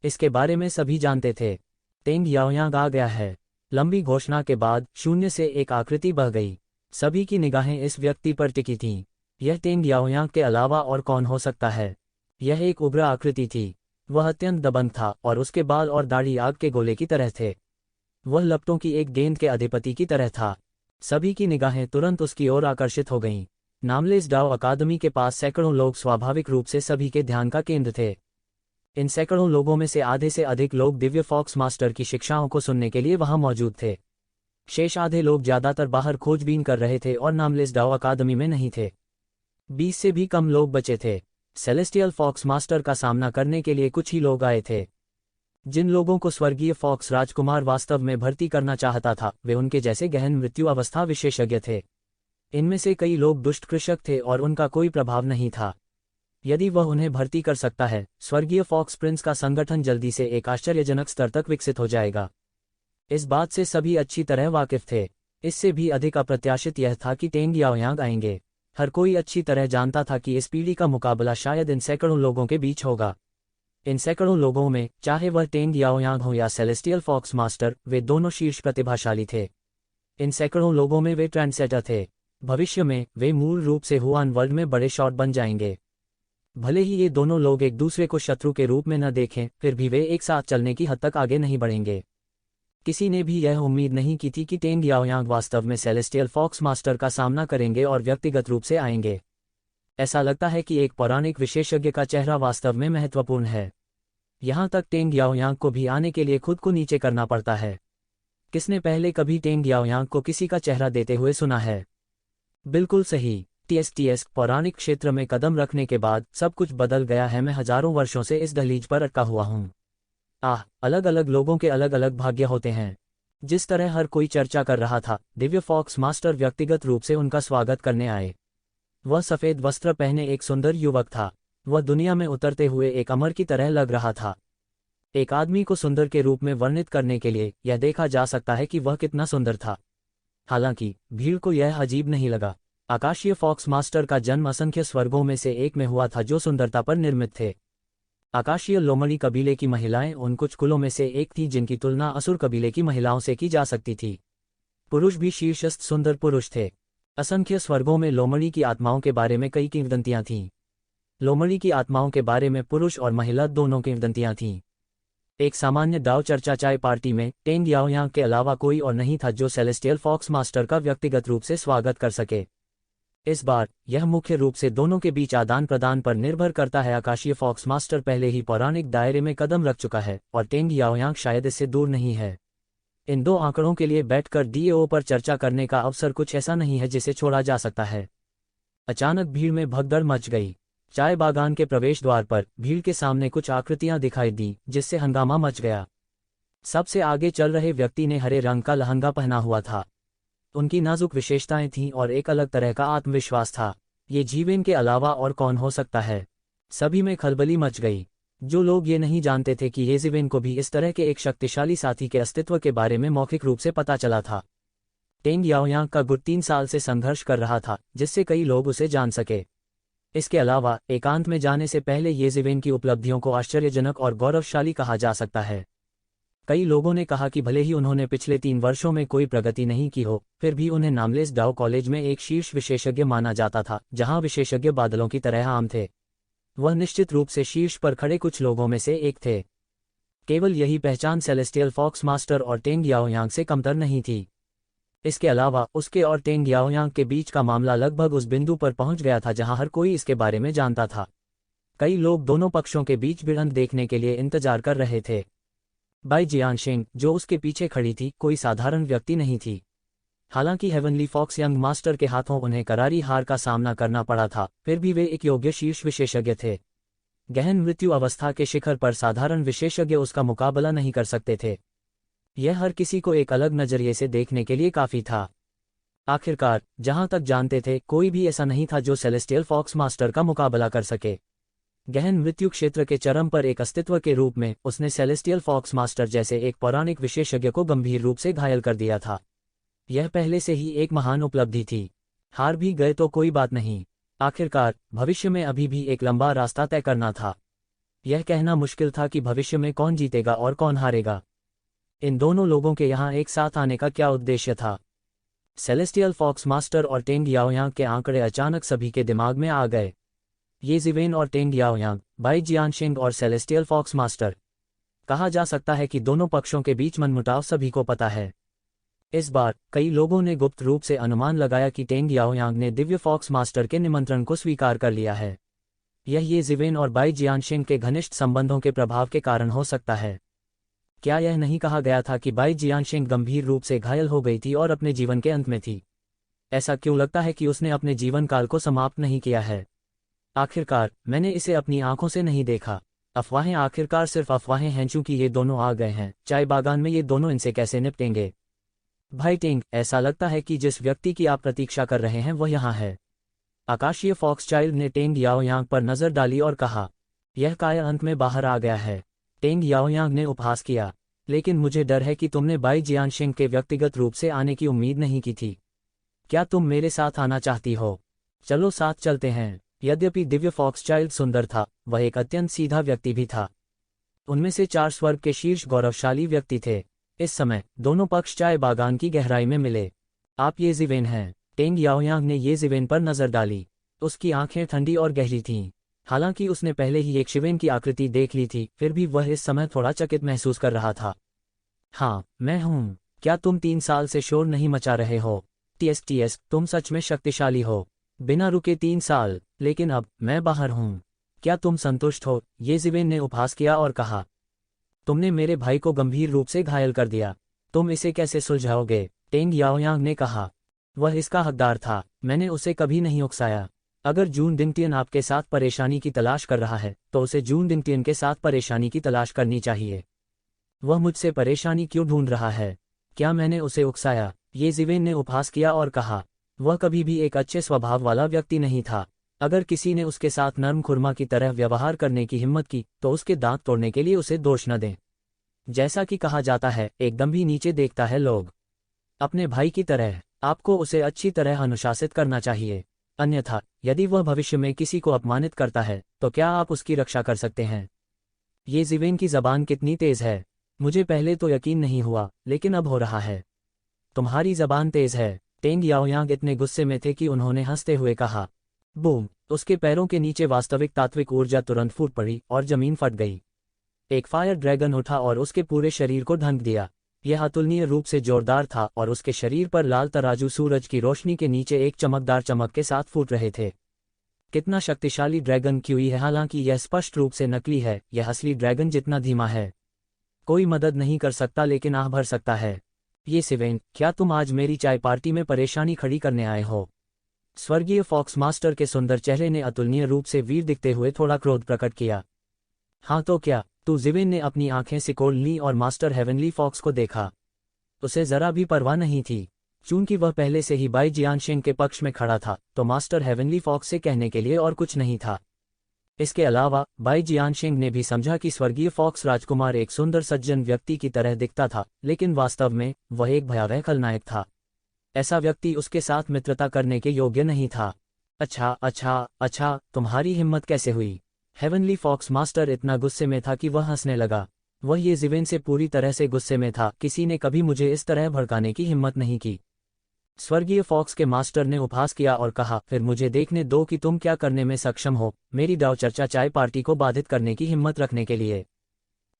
इसके बारे में सभी जानते थे। तेंग याओयांग आ गया है। लंबी घोषणा के बाद शून्य से एक आकृति बह गई। सभी की निगाहें इस व्यक्ति पर टिकी थीं। यह तेंग याओयांग के अलावा और कौन हो सकता है? यह एक उग्र आकृति थी। वह अत्यंत दबंग था और उसके बाल और दाढ़ी आग के गोले की तरह थे। वह लपटों की एक गेंद के अधिपति की तरह था। सभी की निगाहें तुरंत उसकी ओर आकर्षित हो गईं। नामलेस डाओ अकादमी के पास सैकड़ों लोग स्वाभाविक रूप से सभी के ध्यान का केंद्र थे। इन सैकड़ों लोगों में से आधे से अधिक लोग दिव्य फॉक्स मास्टर की शिक्षाओं को सुनने के लिए वहां मौजूद थे। शेष आधे लोग ज्यादातर बाहर खोजबीन कर रहे थे और नामलेस डाओ अकादमी में नहीं थे। 20 से भी कम लोग बचे थे। सेलेस्टियल फॉक्स मास्टर का सामना करने के लिए कुछ ही लोग आए थे। जिन लोगों को स्वर्गीय फॉक्स राजकुमार वास्तव में भर्ती करना चाहता था, वे उनके जैसे गहन मृत्यु अवस्था विशेषज्ञ थे। इनमें से कई लोग दुष्ट कृषक थे और उनका कोई प्रभाव नहीं था। यदि वह उन्हें भर्ती कर सकता है, स्वर्गीय फॉक्स प्रिंस का संगठन जल्दी से एक आश्चर्यजनक स्तर तक विकसित हो जाएगा। इस बात से सभी अच्छी तरह वाकिफ थे। इससे भी अधिक अप्रत्याशित यह था कि तेंग याओयांग आएंगे। हर कोई अच्छी तरह जानता था कि इस पीढ़ी का मुकाबला शायद इन सैकड़ों लोगों के बीच होगा। इन सैकड़ों लोगों में, चाहे वह तेंग याओयांग हो या सेलेस्टियल फॉक्स मास्टर, वे दोनों शीर्ष प्रतिभाशाली थे। इन सैकड़ों लोगों में वे ट्रेंडसेटर थे। भविष्य में वे मूल रूप से हुआन वर्ल्ड में बड़े शॉट बन जाएंगे। भले ही ये दोनों लोग एक दूसरे को शत्रु के रूप में न देखें, फिर भी वे एक साथ चलने की हद तक आगे नहीं बढ़ेंगे। किसी ने भी यह उम्मीद नहीं की थी कि तेंग याओयांग वास्तव में सेलेस्टियल फॉक्स मास्टर का सामना करेंगे और व्यक्तिगत रूप से आएंगे। ऐसा लगता है कि एक पौराणिक विशेषज्ञ का चेहरा वास्तव में महत्वपूर्ण है। यहाँ तक तेंग याओयांग को भी आने के लिए खुद को नीचे करना पड़ता है। किसने पहले कभी तेंग याओयांग को किसी का चेहरा देते हुए सुना है? बिल्कुल सही, टीएस पौराणिक क्षेत्र में कदम रखने के बाद सब कुछ बदल गया है। मैं हजारों वर्षों से इस दहलीज पर अटका हुआ हूँ। अलग अलग लोगों के अलग अलग भाग्य होते हैं। जिस तरह हर कोई चर्चा कर रहा था, दिव्य फॉक्स मास्टर व्यक्तिगत रूप से उनका स्वागत करने आए। वह सफ़ेद वस्त्र पहने एक सुंदर युवक था। वह दुनिया में उतरते हुए एक अमर की तरह लग रहा था। एक आदमी को सुंदर के रूप में वर्णित करने के लिए यह देखा जा सकता है कि वह कितना सुंदर था। हालांकि भीड़ को यह अजीब नहीं लगा। आकाशीय फॉक्स मास्टर का जन्म असंख्य स्वर्गों में से एक में हुआ था जो सुंदरता पर निर्मित थे। आकाशीय लोमड़ी कबीले की महिलाएं उन कुछ कुलों में से एक थीं जिनकी तुलना असुर कबीले की महिलाओं से की जा सकती थी। पुरुष भी शीर्षस्थ सुंदर पुरुष थे। असंख्य स्वर्गों में लोमड़ी की आत्माओं के बारे में कई किंवदंतियां थीं। लोमड़ी की आत्माओं के बारे में पुरुष और महिला दोनों किंवदंतियां थीं। एक सामान्य दाव चर्चा चाय पार्टी में तेंग याओयांग के अलावा कोई और नहीं था जो सेलेस्टियल फॉक्स मास्टर का व्यक्तिगत रूप से स्वागत कर सके। इस बार यह मुख्य रूप से दोनों के बीच आदान प्रदान पर निर्भर करता है। आकाशीय फॉक्स मास्टर पहले ही पौराणिक दायरे में कदम रख चुका है और तेंग याओयांग शायद इससे दूर नहीं है। इन दो आंकड़ों के लिए बैठकर डीएओ पर चर्चा करने का अवसर कुछ ऐसा नहीं है जिसे छोड़ा जा सकता है। अचानक भीड़ में भगदड़ मच गई। चाय बागान के प्रवेश द्वार पर भीड़ के सामने कुछ आकृतियां दिखाई दी, जिससे हंगामा मच गया। सबसे आगे चल रहे व्यक्ति ने हरे रंग का लहंगा पहना हुआ था। उनकी नाजुक विशेषताएं थीं और एक अलग तरह का आत्मविश्वास था। ये जीवेन के अलावा और कौन हो सकता है? सभी में खलबली मच गई। जो लोग ये नहीं जानते थे कि येजीवेन को भी इस तरह के एक शक्तिशाली साथी के अस्तित्व के बारे में मौखिक रूप से पता चला था। टेंग याओयांग का गुट 3 साल से संघर्ष कर रहा था, जिससे कई लोग उसे जान सके। इसके अलावा एकांत में जाने से पहले येजीवेन की उपलब्धियों को आश्चर्यजनक और गौरवशाली कहा जा सकता है। कई लोगों ने कहा कि भले ही उन्होंने पिछले 3 वर्षों में कोई प्रगति नहीं की हो, फिर भी उन्हें नामलेस डाओ कॉलेज में एक शीर्ष विशेषज्ञ माना जाता था, जहां विशेषज्ञ बादलों की तरह आम थे। वह निश्चित रूप से शीर्ष पर खड़े कुछ लोगों में से एक थे। केवल यही पहचान सेलेस्टियल फॉक्स मास्टर और टेंग याओयांग से कमतर नहीं थी। इसके अलावा उसके और टेंग याओयांग के बीच का मामला लगभग उस बिंदु पर पहुंच गया था जहां हर कोई इसके बारे में जानता था। कई लोग दोनों पक्षों के बीच भिड़ंत देखने के लिए इंतजार कर रहे थे। बाई जियानशिंग, जो उसके पीछे खड़ी थी, कोई साधारण व्यक्ति नहीं थी। हालांकि हेवनली फॉक्स यंग मास्टर के हाथों उन्हें करारी हार का सामना करना पड़ा था, फिर भी वे एक योग्य शीर्ष विशेषज्ञ थे। गहन मृत्यु अवस्था के शिखर पर साधारण विशेषज्ञ उसका मुकाबला नहीं कर सकते थे। यह हर किसी को एक अलग नजरिए से देखने के लिए काफी था। आखिरकार, जहां तक जानते थे, कोई भी ऐसा नहीं था जो सेलेस्टियल फॉक्स मास्टर का मुकाबला कर सके। गहन मृत्यु क्षेत्र के चरम पर एक अस्तित्व के रूप में उसने सेलेस्टियल फॉक्स मास्टर जैसे एक पौराणिक विशेषज्ञ को गंभीर रूप से घायल कर दिया था। यह पहले से ही एक महान उपलब्धि थी। हार भी गए तो कोई बात नहीं। आखिरकार, भविष्य में अभी भी एक लंबा रास्ता तय करना था। यह कहना मुश्किल था कि भविष्य में कौन जीतेगा और कौन हारेगा। इन दोनों लोगों के यहाँ एक साथ आने का क्या उद्देश्य था? सेलेस्टियल फॉक्स मास्टर और टेंग याओयांग के आंकड़े अचानक सभी के दिमाग में आ गए। येजीवेन और टेंग याओयांग, बाई जियानशिंग और सेलेस्टियल फॉक्स मास्टर। कहा जा सकता है कि दोनों पक्षों के बीच मनमुटाव सभी को पता है। इस बार कई लोगों ने गुप्त रूप से अनुमान लगाया कि टेंग याओयांग ने दिव्य फॉक्स मास्टर के निमंत्रण को स्वीकार कर लिया है। यह येजीवेन और बाई जियानशिंग के घनिष्ठ संबंधों के प्रभाव के कारण हो सकता है। क्या यह नहीं कहा गया था कि बाई जियानशिंग गंभीर रूप से घायल हो गई थी और अपने जीवन के अंत में थी? ऐसा क्यों लगता है कि उसने अपने जीवन काल को समाप्त नहीं किया है? आखिरकार, मैंने इसे अपनी आंखों से नहीं देखा। अफवाहें आखिरकार सिर्फ अफवाहें हैं, चूंकि ये दोनों आ गए हैं चाय बागान में, ये दोनों इनसे कैसे निपटेंगे? भाई टेंग, ऐसा लगता है कि जिस व्यक्ति की आप प्रतीक्षा कर रहे हैं वह यहाँ है। आकाशीय फॉक्स चाइल्ड ने टेंग याओयांग पर नजर डाली और कहा, यह काया अंत में बाहर आ गया है। टेंग याओयांग ने उपहास किया, लेकिन मुझे डर है कि तुमने बाई जियानशिंग के व्यक्तिगत रूप से आने की उम्मीद नहीं की थी। क्या तुम मेरे साथ आना चाहती हो? चलो साथ चलते हैं। यद्यपि दिव्य फॉक्स चाइल्ड सुंदर था, वह एक अत्यंत सीधा व्यक्ति भी था। उनमें से 4 स्वर्ग के शीर्ष गौरवशाली व्यक्ति थे। इस समय दोनों पक्ष चाय बागान की गहराई में मिले। आप येजीवेन हैं? टेंग याओयांग ने येजीवेन पर नजर डाली। उसकी आंखें ठंडी और गहरी थीं। हालांकि उसने पहले ही एक शिवेन की आकृति देख ली थी, फिर भी वह इस समय थोड़ा चकित महसूस कर रहा था। हाँ, मैं हूँ। क्या तुम 3 साल से शोर नहीं मचा रहे हो? टीएस, तुम सच में शक्तिशाली हो। बिना रुके 3 साल, लेकिन अब मैं बाहर हूँ। क्या तुम संतुष्ट हो? येजीवेन ने उपहास किया और कहा, तुमने मेरे भाई को गंभीर रूप से घायल कर दिया। तुम इसे कैसे सुलझाओगे? टेंग याओयांग ने कहा, वह इसका हकदार था। मैंने उसे कभी नहीं उकसाया। अगर जून डिंगटियन आपके साथ परेशानी की तलाश कर रहा है, तो उसे जून डिंगटियन के साथ परेशानी की तलाश करनी चाहिए। वह मुझसे परेशानी क्यों ढूंढ रहा है? क्या मैंने उसे उकसाया? येजीवेन ने उपहास किया और कहा, वह कभी भी एक अच्छे स्वभाव वाला व्यक्ति नहीं था। अगर किसी ने उसके साथ नर्म खुरमा की तरह व्यवहार करने की हिम्मत की, तो उसके दांत तोड़ने के लिए उसे दोष न दें। जैसा कि कहा जाता है, एकदम भी नीचे देखता है लोग। अपने भाई की तरह आपको उसे अच्छी तरह अनुशासित करना चाहिए। अन्यथा, यदि वह भविष्य में किसी को अपमानित करता है, तो क्या आप उसकी रक्षा कर सकते हैं? येजीवेन की जबान कितनी तेज है! मुझे पहले तो यकीन नहीं हुआ, लेकिन अब हो रहा है। तुम्हारी जबान तेज है। टेंग याओयांग इतने गुस्से में थे कि उन्होंने हंसते हुए कहा। बूम! उसके पैरों के नीचे वास्तविक तात्विक ऊर्जा तुरंत फूट पड़ी और जमीन फट गई। एक फायर ड्रैगन उठा और उसके पूरे शरीर को ढंक दिया। यह अतुलनीय रूप से जोरदार था और उसके शरीर पर लाल तराजू सूरज की रोशनी के नीचे एक चमकदार चमक के साथ फूट रहे थे। कितना शक्तिशाली ड्रैगन क्यूई है! हालांकि यह स्पष्ट रूप से नकली है, यह असली ड्रैगन जितना धीमा है। कोई मदद नहीं कर सकता, लेकिन आह भर सकता है। ये सिवेन, क्या तुम आज मेरी चाय पार्टी में परेशानी खड़ी करने आए हो? स्वर्गीय फॉक्स मास्टर के सुंदर चेहरे ने अतुलनीय रूप से वीर दिखते हुए थोड़ा क्रोध प्रकट किया। हाँ तो क्या? तू जिवेन ने अपनी आंखें सिकोड़ ली और मास्टर हेवनली फॉक्स को देखा। उसे जरा भी परवाह नहीं थी। चूंकि वह पहले से ही बाई जियानशिंग के पक्ष में खड़ा था, तो मास्टर हेवनली फॉक्स से कहने के लिए और कुछ नहीं था। इसके अलावा बाई जियानशिंग ने भी समझा कि स्वर्गीय फॉक्स राजकुमार एक सुंदर सज्जन व्यक्ति की तरह दिखता था, लेकिन वास्तव में वह एक भयावह खलनायक था। ऐसा व्यक्ति उसके साथ मित्रता करने के योग्य नहीं था। अच्छा अच्छा अच्छा, तुम्हारी हिम्मत कैसे हुई? हेवनली फॉक्स मास्टर इतना गुस्से में था कि वह हंसने लगा। वह ये जिवेन से पूरी तरह से गुस्से में था। किसी ने कभी मुझे इस तरह भड़काने की हिम्मत नहीं की। स्वर्गीय फॉक्स के मास्टर ने उपहास किया और कहा, फिर मुझे देखने दो कि तुम क्या करने में सक्षम हो, मेरी दाव चर्चा चाय पार्टी को बाधित करने की हिम्मत रखने के लिए।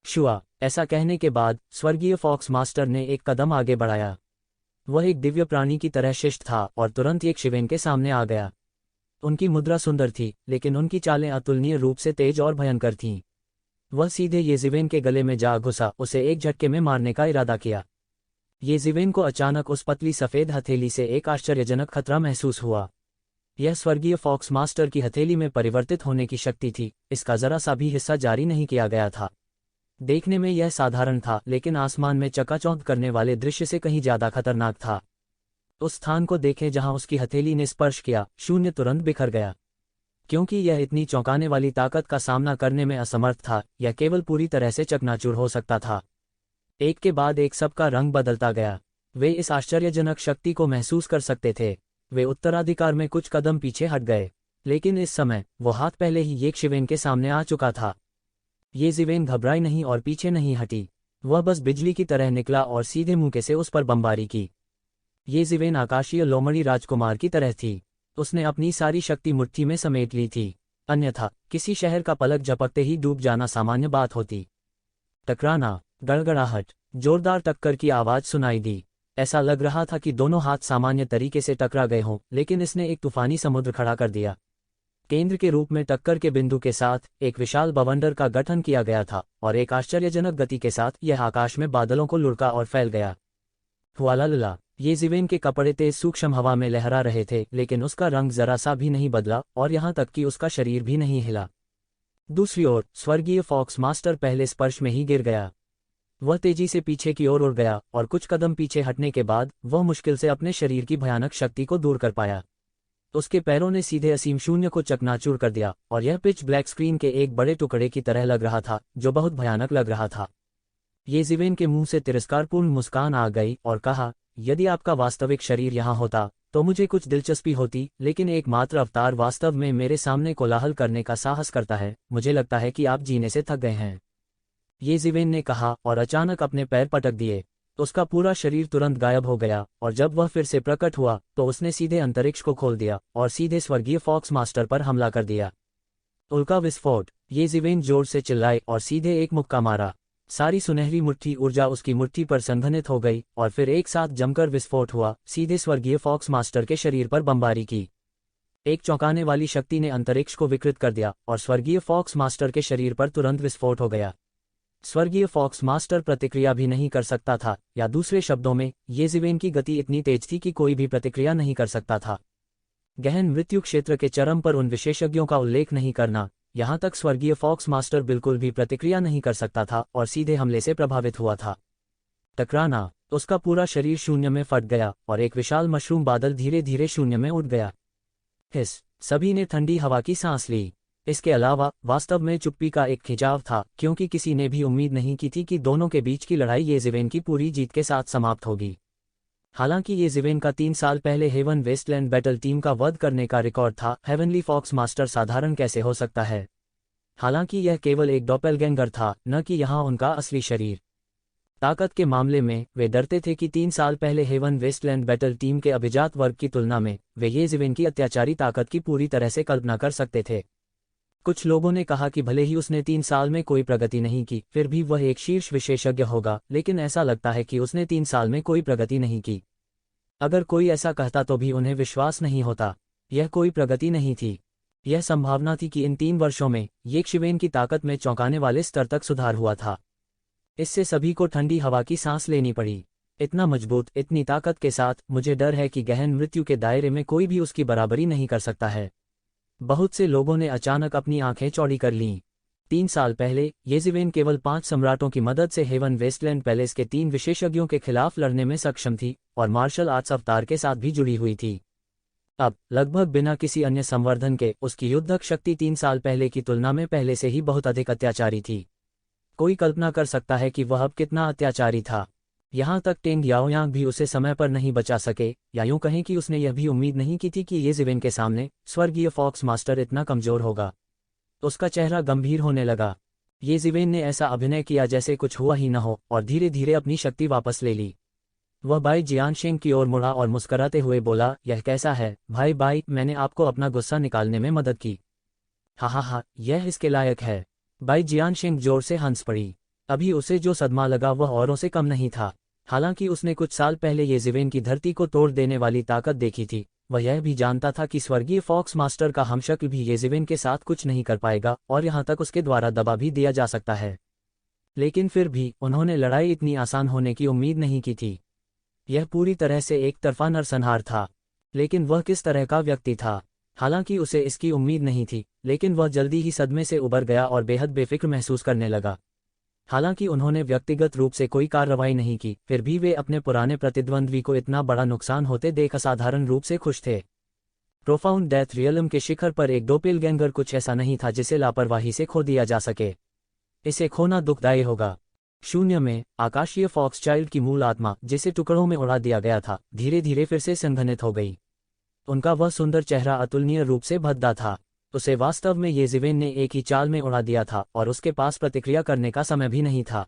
शुआ। ऐसा कहने के बाद स्वर्गीय फॉक्स मास्टर ने एक कदम आगे बढ़ाया। वह एक दिव्य प्राणी की तरह शिष्ट था और तुरंत एक शिवेन के सामने आ गया। उनकी मुद्रा सुंदर थी, लेकिन उनकी चालें अतुलनीय रूप से तेज और भयंकर थीं। वह सीधे येजिवेन के गले में जा घुसा, उसे एक झटके में मारने का इरादा किया। येजिवेन को अचानक उस पतली सफेद हथेली से एक आश्चर्यजनक खतरा महसूस हुआ। यह स्वर्गीय फॉक्स मास्टर की हथेली में परिवर्तित होने की शक्ति थी। इसका जरा सा भी हिस्सा जारी नहीं किया गया था। देखने में यह साधारण था, लेकिन आसमान में चकाचौंध करने वाले दृश्य से कहीं ज्यादा खतरनाक था। उस स्थान को देखें जहां उसकी हथेली ने स्पर्श किया, शून्य तुरंत बिखर गया। क्योंकि यह इतनी चौंकाने वाली ताकत का सामना करने में असमर्थ था, यह केवल पूरी तरह से चकनाचूर हो सकता था। एक के बाद एक सबका रंग बदलता गया। वे इस आश्चर्यजनक शक्ति को महसूस कर सकते थे। वे उत्तराधिकार में कुछ कदम पीछे हट गए, लेकिन इस समय वो हाथ पहले ही येजिवेन के सामने आ चुका था। येजिवेन घबराई नहीं और पीछे नहीं हटी। वह बस बिजली की तरह निकला और सीधे मुंह से उस पर बमबारी की। येजिवेन आकाशीय लोमड़ी राजकुमार की तरह थी। उसने अपनी सारी शक्ति मुट्ठी में समेट ली थी, अन्यथा किसी शहर का पलक झपकते ही डूब जाना सामान्य बात होती। टकराना, गड़गड़ाहट, जोरदार टक्कर की आवाज सुनाई दी। ऐसा लग रहा था कि दोनों हाथ सामान्य तरीके से टकरा गए हों, लेकिन इसने एक तूफानी समुद्र खड़ा कर दिया। केंद्र के रूप में टक्कर के बिंदु के साथ एक विशाल बवंडर का गठन किया गया था, और एक आश्चर्यजनक गति के साथ यह आकाश में बादलों को लुढ़का और फैल गया। हुआलाला। येजिवेन के कपड़े तेज सूक्ष्म हवा में लहरा रहे थे, लेकिन उसका रंग जरा सा भी नहीं बदला, और यहां तक कि उसका शरीर भी नहीं हिला। दूसरी ओर स्वर्गीय फॉक्स मास्टर पहले स्पर्श में ही गिर गया। वह तेजी से पीछे की ओर उड़ गया, और कुछ कदम पीछे हटने के बाद वह मुश्किल से अपने शरीर की भयानक शक्ति को दूर कर पाया। उसके पैरों ने सीधे असीम शून्य को चकनाचूर कर दिया, और यह पिच ब्लैक स्क्रीन के एक बड़े टुकड़े की तरह लग रहा था, जो बहुत भयानक लग रहा था। येजिवेन के मुंह से तिरस्कारपूर्ण मुस्कान आ गई और कहा, यदि आपका वास्तविक शरीर यहाँ होता तो मुझे कुछ दिलचस्पी होती, लेकिन एकमात्र अवतार वास्तव में मेरे सामने कोलाहल करने का साहस करता है। मुझे लगता है कि आप जीने से थक गए हैं, येजिवेन ने कहा, और अचानक अपने पैर पटक दिए। उसका पूरा शरीर तुरंत गायब हो गया, और जब वह फिर से प्रकट हुआ तो उसने सीधे अंतरिक्ष को खोल दिया और सीधे स्वर्गीय फॉक्स मास्टर पर हमला कर दिया। उल्का विस्फोट। येजिवेन जोर से चिल्लाई और सीधे एक मुक्का मारा। सारी सुनहरी मुट्ठी ऊर्जा उसकी मुट्ठी पर संघनित हो गई, और फिर एक साथ जमकर विस्फोट हुआ, सीधे स्वर्गीय फॉक्स मास्टर के शरीर पर बमबारी की। एक चौंकाने वाली शक्ति ने अंतरिक्ष को विकृत कर दिया, और स्वर्गीय फॉक्स मास्टर के शरीर पर तुरंत विस्फोट हो गया। स्वर्गीय फॉक्स मास्टर प्रतिक्रिया भी नहीं कर सकता था, या दूसरे शब्दों में, येजिवेन की गति इतनी तेज थी कि कोई भी प्रतिक्रिया नहीं कर सकता था। गहन मृत्यु क्षेत्र के चरम पर उन विशेषज्ञों का उल्लेख नहीं करना, यहां तक स्वर्गीय फॉक्स मास्टर बिल्कुल भी प्रतिक्रिया नहीं कर सकता था और सीधे हमले से प्रभावित हुआ था। टकराना। उसका पूरा शरीर शून्य में फट गया, और एक विशाल मशरूम बादल धीरे धीरे शून्य में उड़ गया। हिस। सभी ने ठंडी हवा की सांस ली। इसके अलावा वास्तव में चुप्पी का एक खिंचाव था, क्योंकि किसी ने भी उम्मीद नहीं की थी कि दोनों के बीच की लड़ाई येजिवेन की पूरी जीत के साथ समाप्त होगी। हालांकि येजिवेन का 3 साल पहले हेवन वेस्टलैंड बैटल टीम का वध करने का रिकॉर्ड था, हेवनली फॉक्स मास्टर साधारण कैसे हो सकता है? हालांकि यह केवल एक डॉपेलगैंगर था, न कि यहाँ उनका असली शरीर। ताकत के मामले में वे डरते थे कि 3 साल पहले हेवन वेस्टलैंड बैटल टीम के अभिजात वर्ग की तुलना में वे येजिवेन की अत्याचारी ताकत की पूरी तरह से कल्पना कर सकते थे। कुछ लोगों ने कहा कि भले ही उसने 3 साल में कोई प्रगति नहीं की, फिर भी वह एक शीर्ष विशेषज्ञ होगा, लेकिन ऐसा लगता है कि उसने 3 साल में कोई प्रगति नहीं की। अगर कोई ऐसा कहता तो भी उन्हें विश्वास नहीं होता। यह कोई प्रगति नहीं थी। यह संभावना थी कि इन 3 वर्षों में येजिवेन की ताकत में चौंकाने वाले स्तर तक सुधार हुआ था। इससे सभी को ठंडी हवा की सांस लेनी पड़ी। इतना मजबूत, इतनी ताकत के साथ, मुझे डर है कि गहन मृत्यु के दायरे में कोई भी उसकी बराबरी नहीं कर सकता है। बहुत से लोगों ने अचानक अपनी आंखें चौड़ी कर लीं। 3 साल पहले येज़िवेन केवल 5 सम्राटों की मदद से हेवन वेस्टलैंड पैलेस के 3 विशेषज्ञों के खिलाफ लड़ने में सक्षम थी और मार्शल आर्ट्स अवतार के साथ भी जुड़ी हुई थी। अब लगभग बिना किसी अन्य संवर्धन के उसकी युद्धक शक्ति 3 साल पहले की तुलना में पहले से ही बहुत अधिक अत्याचारी थी। कोई कल्पना कर सकता है कि वह अब कितना अत्याचारी था। यहाँ तक टेंग याओयांग भी उसे समय पर नहीं बचा सके, या यूं कहें कि उसने यह भी उम्मीद नहीं की थी कि येज़िवेन के सामने स्वर्गीय फॉक्स मास्टर इतना कमजोर होगा। उसका चेहरा गंभीर होने लगा। येज़िवेन ने ऐसा अभिनय किया जैसे कुछ हुआ ही न हो और धीरे धीरे अपनी शक्ति वापस ले ली। वह बाई जियानशेंग की ओर मुड़ा और मुस्कुराते हुए बोला, यह कैसा है भाई बाई, मैंने आपको अपना गुस्सा निकालने में मदद की। हा, यह इसके लायक है। बाई जियानशेंग जोर से हंस पड़ी। अभी उसे जो सदमा लगा वह औरों से कम नहीं था। हालांकि उसने कुछ साल पहले येज़िवेन की धरती को तोड़ देने वाली ताकत देखी थी, वह यह भी जानता था कि स्वर्गीय फॉक्स मास्टर का हमशक्ल भी येज़िवेन के साथ कुछ नहीं कर पाएगा और यहाँ तक उसके द्वारा दबा भी दिया जा सकता है। लेकिन फिर भी उन्होंने लड़ाई इतनी आसान होने की उम्मीद नहीं की थी। यह पूरी तरह से एक तरफा नरसंहार था। लेकिन वह किस तरह का व्यक्ति था? हालांकि उसे इसकी उम्मीद नहीं थी, लेकिन वह जल्दी ही सदमे से उबर गया और बेहद बेफिक्र महसूस करने लगा। हालांकि उन्होंने व्यक्तिगत रूप से कोई कार्रवाई नहीं की, फिर भी वे अपने पुराने प्रतिद्वंद्वी को इतना बड़ा नुकसान होते देख असाधारण रूप से खुश थे। प्रोफाउंड डेथ रियलम के शिखर पर एक डोपेलगैंगर कुछ ऐसा नहीं था जिसे लापरवाही से खो दिया जा सके। इसे खोना दुखदायी होगा। शून्य में आकाशीय फॉक्स चाइल्ड की मूल आत्मा, जिसे टुकड़ों में उड़ा दिया गया था, धीरे धीरे फिर से संघनित हो गई। उनका वह सुंदर चेहरा अतुलनीय रूप से भद्दा था। उसे वास्तव में येज़िवेन ने एक ही चाल में उड़ा दिया था और उसके पास प्रतिक्रिया करने का समय भी नहीं था।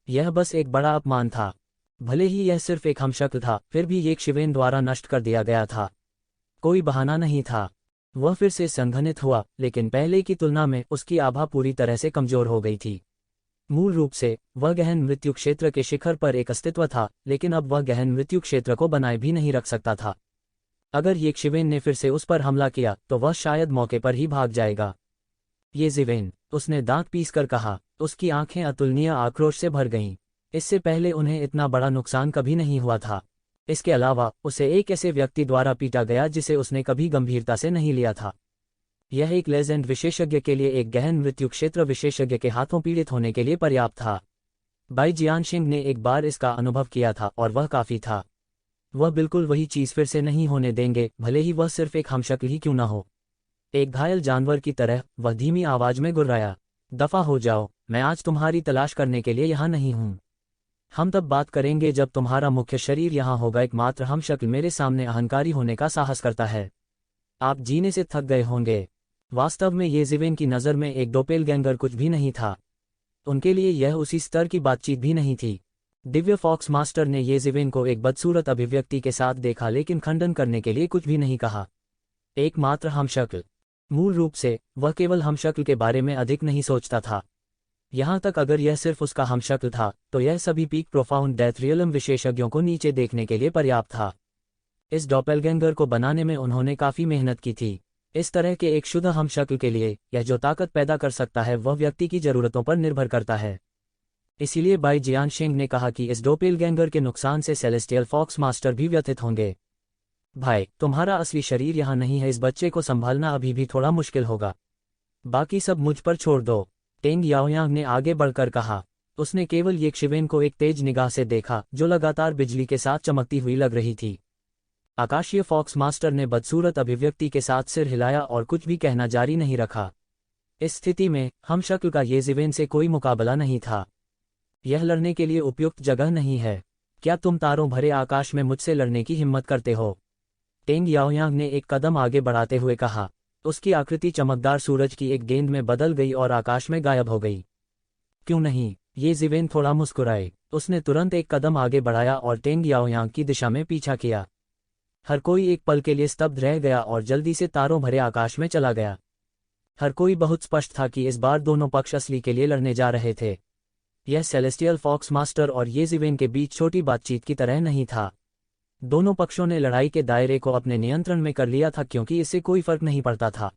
यह बस एक बड़ा अपमान था। भले ही यह सिर्फ एक हमशक्ल था, फिर भी येज़िवेन द्वारा नष्ट कर दिया गया था। कोई बहाना नहीं था। वह फिर से संघनित हुआ, लेकिन पहले की तुलना में उसकी आभा पूरी तरह से कमजोर हो गई थी। मूल रूप से वह गहन मृत्यु क्षेत्र के शिखर पर एक अस्तित्व था, लेकिन अब वह गहन मृत्यु क्षेत्र को बनाए भी नहीं रख सकता था। अगर येज़िवेन ने फिर से उस पर हमला किया तो वह शायद मौके पर ही भाग जाएगा। येज़िवेन, उसने दांत पीसकर कहा। उसकी आंखें अतुलनीय आक्रोश से भर गईं। इससे पहले उन्हें इतना बड़ा नुकसान कभी नहीं हुआ था। इसके अलावा उसे एक ऐसे व्यक्ति द्वारा पीटा गया जिसे उसने कभी गंभीरता से नहीं लिया था। यह एक लेजेंड विशेषज्ञ के लिए एक गहन मृत्यु क्षेत्र विशेषज्ञ के हाथों पीड़ित होने के लिए पर्याप्त था। बाई जियानशिंग ने एक बार इसका अनुभव किया था और वह काफी था। वह बिल्कुल वही चीज फिर से नहीं होने देंगे, भले ही वह सिर्फ एक हमशक्ल ही क्यों न हो। एक घायल जानवर की तरह वह धीमी आवाज में गुर्राया, दफा हो जाओ, मैं आज तुम्हारी तलाश करने के लिए यहाँ नहीं हूँ। हम तब बात करेंगे जब तुम्हारा मुख्य शरीर यहाँ होगा। एकमात्र हमशक्ल मेरे सामने अहंकारी होने का साहस करता है। आप जीने से थक गए होंगे। वास्तव में येज़िवेन की नज़र में एक डोपेलगैंगर कुछ भी नहीं था। उनके लिए यह उसी स्तर की बातचीत भी नहीं थी। दिव्य फॉक्स मास्टर ने येज़िवेन को एक बदसूरत अभिव्यक्ति के साथ देखा, लेकिन खंडन करने के लिए कुछ भी नहीं कहा। एकमात्र हमशक्ल। मूल रूप से वह केवल हमशक्ल के बारे में अधिक नहीं सोचता था। यहाँ तक अगर यह सिर्फ उसका हमशक्ल था तो यह सभी पीक प्रोफाउंड डेथ रियलम विशेषज्ञों को नीचे देखने के लिए पर्याप्त था। इस डॉपेलगैंगर को बनाने में उन्होंने काफी मेहनत की थी। इस तरह के एक शुद्ध हमशक्ल के लिए यह जो ताकत पैदा कर सकता है वह व्यक्ति की जरूरतों पर निर्भर करता है। इसीलिए बाई जियानशिंग ने कहा कि इस डोपेलगैंगर के नुकसान से सेलेस्टियल फॉक्स मास्टर भी व्यथित होंगे। भाई, तुम्हारा असली शरीर यहाँ नहीं है। इस बच्चे को संभालना अभी भी थोड़ा मुश्किल होगा। बाकी सब मुझ पर छोड़ दो, टेंग याओयांग ने आगे बढ़कर कहा। उसने केवल येज़िवेन को एक तेज निगाह से देखा जो लगातार बिजली के साथ चमकती हुई लग रही थी। आकाशीय फॉक्स मास्टर ने बदसूरत अभिव्यक्ति के साथ सिर हिलाया और कुछ भी कहना जारी नहीं रखा। इस स्थिति में हमशक्ल का येज़िवेन से कोई मुकाबला नहीं था। यह लड़ने के लिए उपयुक्त जगह नहीं है। क्या तुम तारों भरे आकाश में मुझसे लड़ने की हिम्मत करते हो? टेंग याओयांग ने एक कदम आगे बढ़ाते हुए कहा। उसकी आकृति चमकदार सूरज की एक गेंद में बदल गई और आकाश में गायब हो गई। क्यों नहीं? येज़िवेन थोड़ा मुस्कुराए। उसने तुरंत एक कदम आगे बढ़ाया और टेंग याओयांग की दिशा में पीछा किया। हर कोई एक पल के लिए स्तब्ध रह गया और जल्दी से तारों भरे आकाश में चला गया। हर कोई बहुत स्पष्ट था कि इस बार दोनों पक्ष असली के लिए लड़ने जा रहे थे। यह सेलेस्टियल फॉक्स मास्टर और येज़िवेन के बीच छोटी बातचीत की तरह नहीं था। दोनों पक्षों ने लड़ाई के दायरे को अपने नियंत्रण में कर लिया था, क्योंकि इससे कोई फर्क नहीं पड़ता था।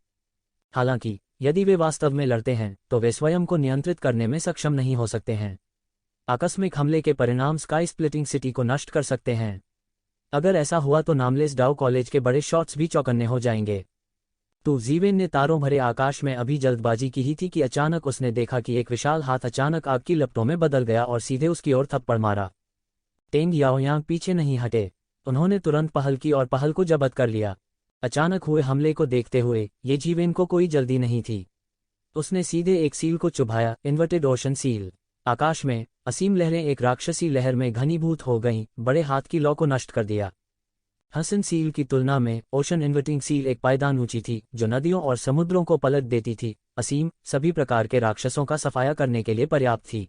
हालांकि यदि वे वास्तव में लड़ते हैं तो वे स्वयं को नियंत्रित करने में सक्षम नहीं हो सकते हैं। आकस्मिक हमले के परिणाम स्काई स्प्लिटिंग सिटी को नष्ट कर सकते हैं। अगर ऐसा हुआ तो नामलेस डाउ कॉलेज के बड़े शॉट्स भी चौकन्ने हो जाएंगे। तो जीवेन ने तारों भरे आकाश में अभी जल्दबाजी की ही थी कि अचानक उसने देखा कि एक विशाल हाथ अचानक आग की लपटों में बदल गया और सीधे उसकी ओर थप्पड़ मारा। टेंग याओयांग पीछे नहीं हटे। उन्होंने तुरंत पहल की और पहल को जब्त कर लिया। अचानक हुए हमले को देखते हुए ये जीवेन को कोई जल्दी नहीं थी। उसने सीधे एक सील को चुभाया, इन्वर्टेड ओशन सील। आकाश में असीम लहरें एक राक्षसी लहर में घनीभूत हो गईं, बड़े हाथ की लौ को नष्ट कर दिया। हसन सील की तुलना में ओशन इन्वर्टिंग सील एक पायदान ऊंची थी जो नदियों और समुद्रों को पलट देती थी। असीम सभी प्रकार के राक्षसों का सफाया करने के लिए पर्याप्त थी।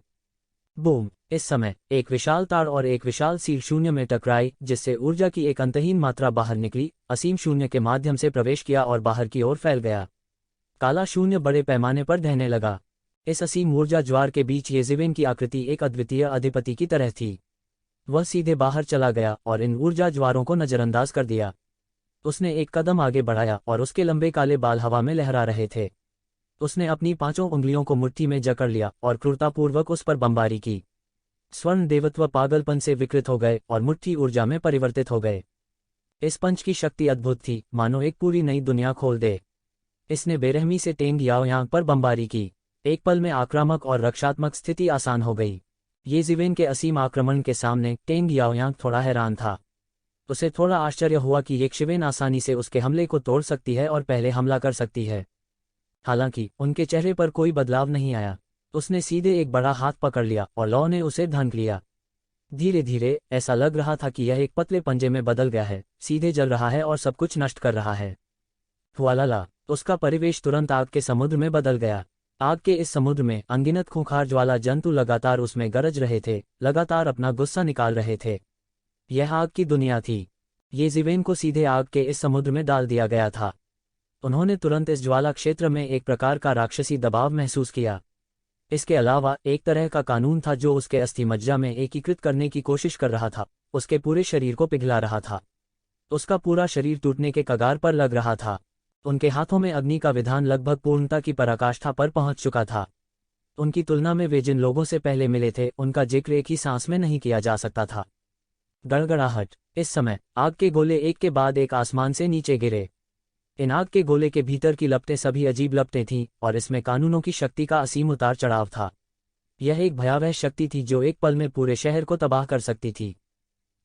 बूम! इस समय एक विशाल तार और एक विशाल सील शून्य में टकराई, जिससे ऊर्जा की एक अंतहीन मात्रा बाहर निकली, असीम शून्य के माध्यम से प्रवेश किया और बाहर की ओर फैल गया। काला शून्य बड़े पैमाने पर ढहने लगा। इस असीम ऊर्जा ज्वार के बीच ये जीवेन की आकृति एक अद्वितीय अधिपति की तरह थी। वह सीधे बाहर चला गया और इन ऊर्जा ज्वारों को नजरअंदाज कर दिया। उसने एक कदम आगे बढ़ाया और उसके लंबे काले बाल हवा में लहरा रहे थे। उसने अपनी 5 उंगलियों को मुट्ठी में जकड़ लिया और क्रूरतापूर्वक उस पर बमबारी की। स्वर्ण देवत्व पागलपन से विकृत हो गए और मुट्ठी ऊर्जा में परिवर्तित हो गए। इस पंच की शक्ति अद्भुत थी, मानो एक पूरी नई दुनिया खोल दे। इसने बेरहमी से टेंग याओयांग पर बमबारी की। एक पल में आक्रामक और रक्षात्मक स्थिति आसान हो गई। ये जीवेन के असीम आक्रमण के सामने टेंग याओयांग थोड़ा हैरान था। उसे थोड़ा आश्चर्य हुआ कि ये शिवेन आसानी से उसके हमले को तोड़ सकती है और पहले हमला कर सकती है। हालांकि उनके चेहरे पर कोई बदलाव नहीं आया। उसने सीधे एक बड़ा हाथ पकड़ लिया और लौ ने उसे धंक लिया। धीरे धीरे ऐसा लग रहा था कि यह एक पतले पंजे में बदल गया है, सीधे जल रहा है और सब कुछ नष्ट कर रहा है। हुआलाला! उसका परिवेश तुरंत आग के समुद्र में बदल गया। आग के इस समुद्र में अनगिनत खूंखार ज्वाला जंतु लगातार उसमें गरज रहे थे, लगातार अपना गुस्सा निकाल रहे थे। यह आग की दुनिया थी। ये जीवेन को सीधे आग के इस समुद्र में डाल दिया गया था। उन्होंने तुरंत इस ज्वाला क्षेत्र में एक प्रकार का राक्षसी दबाव महसूस किया। इसके अलावा एक तरह का कानून था जो उसके अस्थि मज्जा में एकीकृत करने की कोशिश कर रहा था, उसके पूरे शरीर को पिघला रहा था। उसका पूरा शरीर टूटने के कगार पर लग रहा था। उनके हाथों में अग्नि का विधान लगभग पूर्णता की पराकाष्ठा पर पहुंच चुका था। उनकी तुलना में वे जिन लोगों से पहले मिले थे उनका जिक्र एक ही सांस में नहीं किया जा सकता था। गड़गड़ाहट! इस समय आग के गोले एक के बाद एक आसमान से नीचे गिरे। इन आग के गोले के भीतर की लपटें सभी अजीब लपटें थीं और इसमें कानूनों की शक्ति का असीम उतार चढ़ाव था। यह एक भयावह शक्ति थी जो एक पल में पूरे शहर को तबाह कर सकती थी।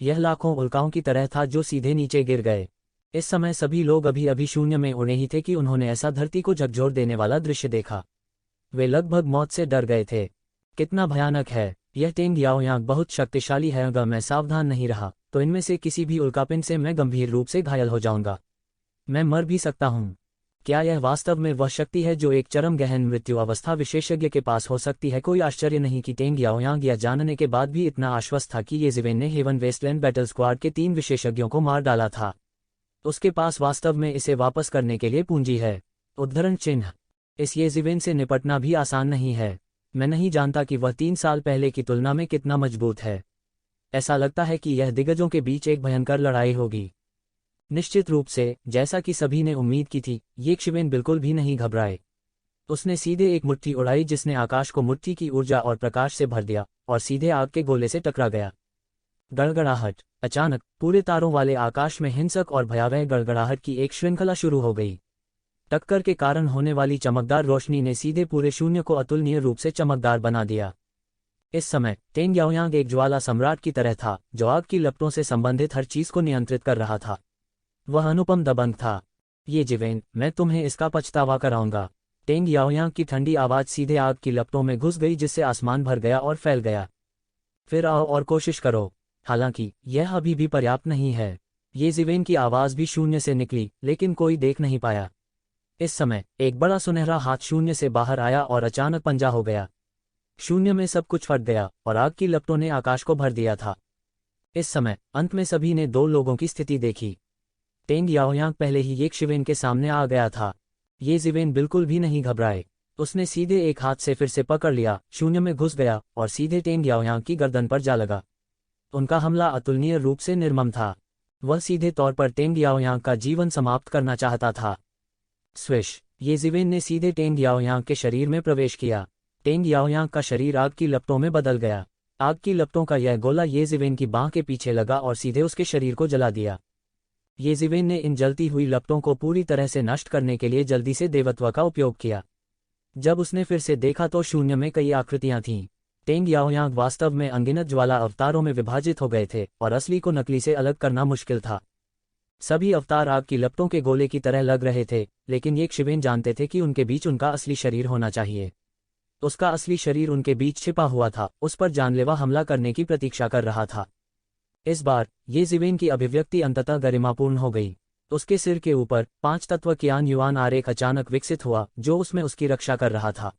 यह लाखों उल्काओं की तरह था जो सीधे नीचे गिर गए। इस समय सभी लोग अभी अभी शून्य में उड़े ही थे कि उन्होंने ऐसा धरती को झकझोर देने वाला दृश्य देखा। वे लगभग मौत से डर गए थे। कितना भयानक है! यह टेंग याओयांग बहुत शक्तिशाली है। अगर मैं सावधान नहीं रहा तो इनमें से किसी भी उल्कापिंड से मैं गंभीर रूप से घायल हो जाऊंगा। मैं मर भी सकता हूँ। क्या यह वास्तव में वह शक्ति है जो एक चरम गहन मृत्यु अवस्था विशेषज्ञ के पास हो सकती है? कोई आश्चर्य नहीं कि टेंग याओयांग यह जानने के बाद भी इतना आश्वस्त था कि ये जीवेन ने हेवन वेस्टलैंड बैटल स्क्वाड के 3 विशेषज्ञों को मार डाला था। उसके पास वास्तव में इसे वापस करने के लिए पूंजी है। उद्धरण चिन्ह। इस ये जीवेन से निपटना भी आसान नहीं है। मैं नहीं जानता कि वह 3 साल पहले की तुलना में कितना मजबूत है। ऐसा लगता है कि यह दिग्गजों के बीच एक भयंकर लड़ाई होगी। निश्चित रूप से, जैसा कि सभी ने उम्मीद की थी, ये शिवेन बिल्कुल भी नहीं घबराए। उसने सीधे एक मुट्ठी उड़ाई जिसने आकाश को मुट्ठी की ऊर्जा और प्रकाश से भर दिया और सीधे आग के गोले से टकरा गया। गड़गड़ाहट! अचानक पूरे तारों वाले आकाश में हिंसक और भयावह गड़गड़ाहट की एक श्रृंखला शुरू हो गई। टक्कर के कारण होने वाली चमकदार रोशनी ने सीधे पूरे शून्य को अतुलनीय रूप से चमकदार बना दिया। इस समय टेंग याओयांग एक ज्वाला सम्राट की तरह था जो आग की लपटों से संबंधित हर चीज को नियंत्रित कर रहा था। वह अनुपम दबंग था। ये जीवेन, मैं तुम्हें इसका पछतावा कराऊंगा। टेंग याओयांग की ठंडी आवाज सीधे आग की लपटों में घुस गई जिससे आसमान भर गया और फैल गया। फिर आओ और कोशिश करो। हालांकि यह अभी भी पर्याप्त नहीं है। ये जीवेन की आवाज भी शून्य से निकली, लेकिन कोई देख नहीं पाया। इस समय एक बड़ा सुनहरा हाथ शून्य से बाहर आया और अचानक पंजा हो गया। शून्य में सब कुछ फट गया और आग की लपटों ने आकाश को भर दिया था। इस समय अंत में सभी ने 2 लोगों की स्थिति देखी। टेंग याओयांग पहले ही एक शिवेन के सामने आ गया था। ये जीवेन बिल्कुल भी नहीं घबराए। उसने सीधे एक हाथ से फिर से पकड़ लिया, शून्य में घुस गया और सीधे टेंग याओयांग की गर्दन पर जा लगा। उनका हमला अतुलनीय रूप से निर्मम था। वह सीधे तौर पर टेंग याओयांग का जीवन समाप्त करना चाहता था। स्विश! ये जीवेन ने सीधे टेंग याओयांग के शरीर में प्रवेश किया। टेंग याओयांग का शरीर आग की लपटों में बदल गया। आग की लपटों का यह गोला येजिवेन की बांह के पीछे लगा और सीधे उसके शरीर को जला दिया। येजिवेन ने इन जलती हुई लपटों को पूरी तरह से नष्ट करने के लिए जल्दी से देवत्व का उपयोग किया। जब उसने फिर से देखा तो शून्य में कई आकृतियां थीं। टेंग याओयांग वास्तव में अनगिनत ज्वाला अवतारों में विभाजित हो गए थे और असली को नकली से अलग करना मुश्किल था। सभी अवतार आग की लपटों के गोले की तरह लग रहे थे, लेकिन ये शिवेन जानते थे कि उनके बीच उनका असली शरीर होना चाहिए। उसका असली शरीर उनके बीच छिपा हुआ था, उस पर जानलेवा हमला करने की प्रतीक्षा कर रहा था। इस बार येजिवेन की अभिव्यक्ति अंततः गरिमापूर्ण हो गई। उसके सिर के ऊपर 5 तत्व कियान युआन आरेख अचानक विकसित हुआ, जो उसमें उसकी रक्षा कर रहा था।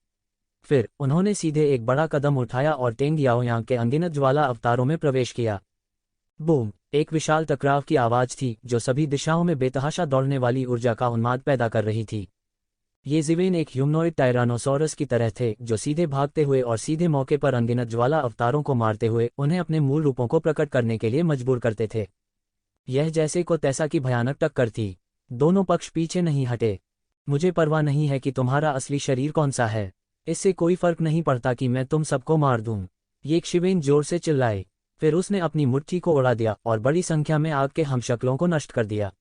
फिर उन्होंने सीधे एक बड़ा कदम उठाया और टेंग याओयांग के अनगिनत ज्वाला अवतारों में प्रवेश किया। बूम! एक विशाल टकराव की आवाज थी जो सभी दिशाओं में बेतहाशा दौड़ने वाली ऊर्जा का उन्माद पैदा कर रही थी। येजिवेन एक ह्यूमनॉइड टायरानोसॉरस की तरह थे, जो सीधे भागते हुए और सीधे मौके पर अनगिनत ज्वाला अवतारों को मारते हुए उन्हें अपने मूल रूपों को प्रकट करने के लिए मजबूर करते थे। यह जैसे को तैसा की भयानक टक्कर थी। दोनों पक्ष पीछे नहीं हटे। मुझे परवाह नहीं है कि तुम्हारा असली शरीर कौन सा है, इससे कोई फर्क नहीं पड़ता कि मैं तुम सबको मार दूं, ये शिवेन जोर से चिल्लाए। फिर उसने अपनी मुट्ठी को उड़ा दिया और बड़ी संख्या में आग के हमशक्लों को नष्ट कर दिया।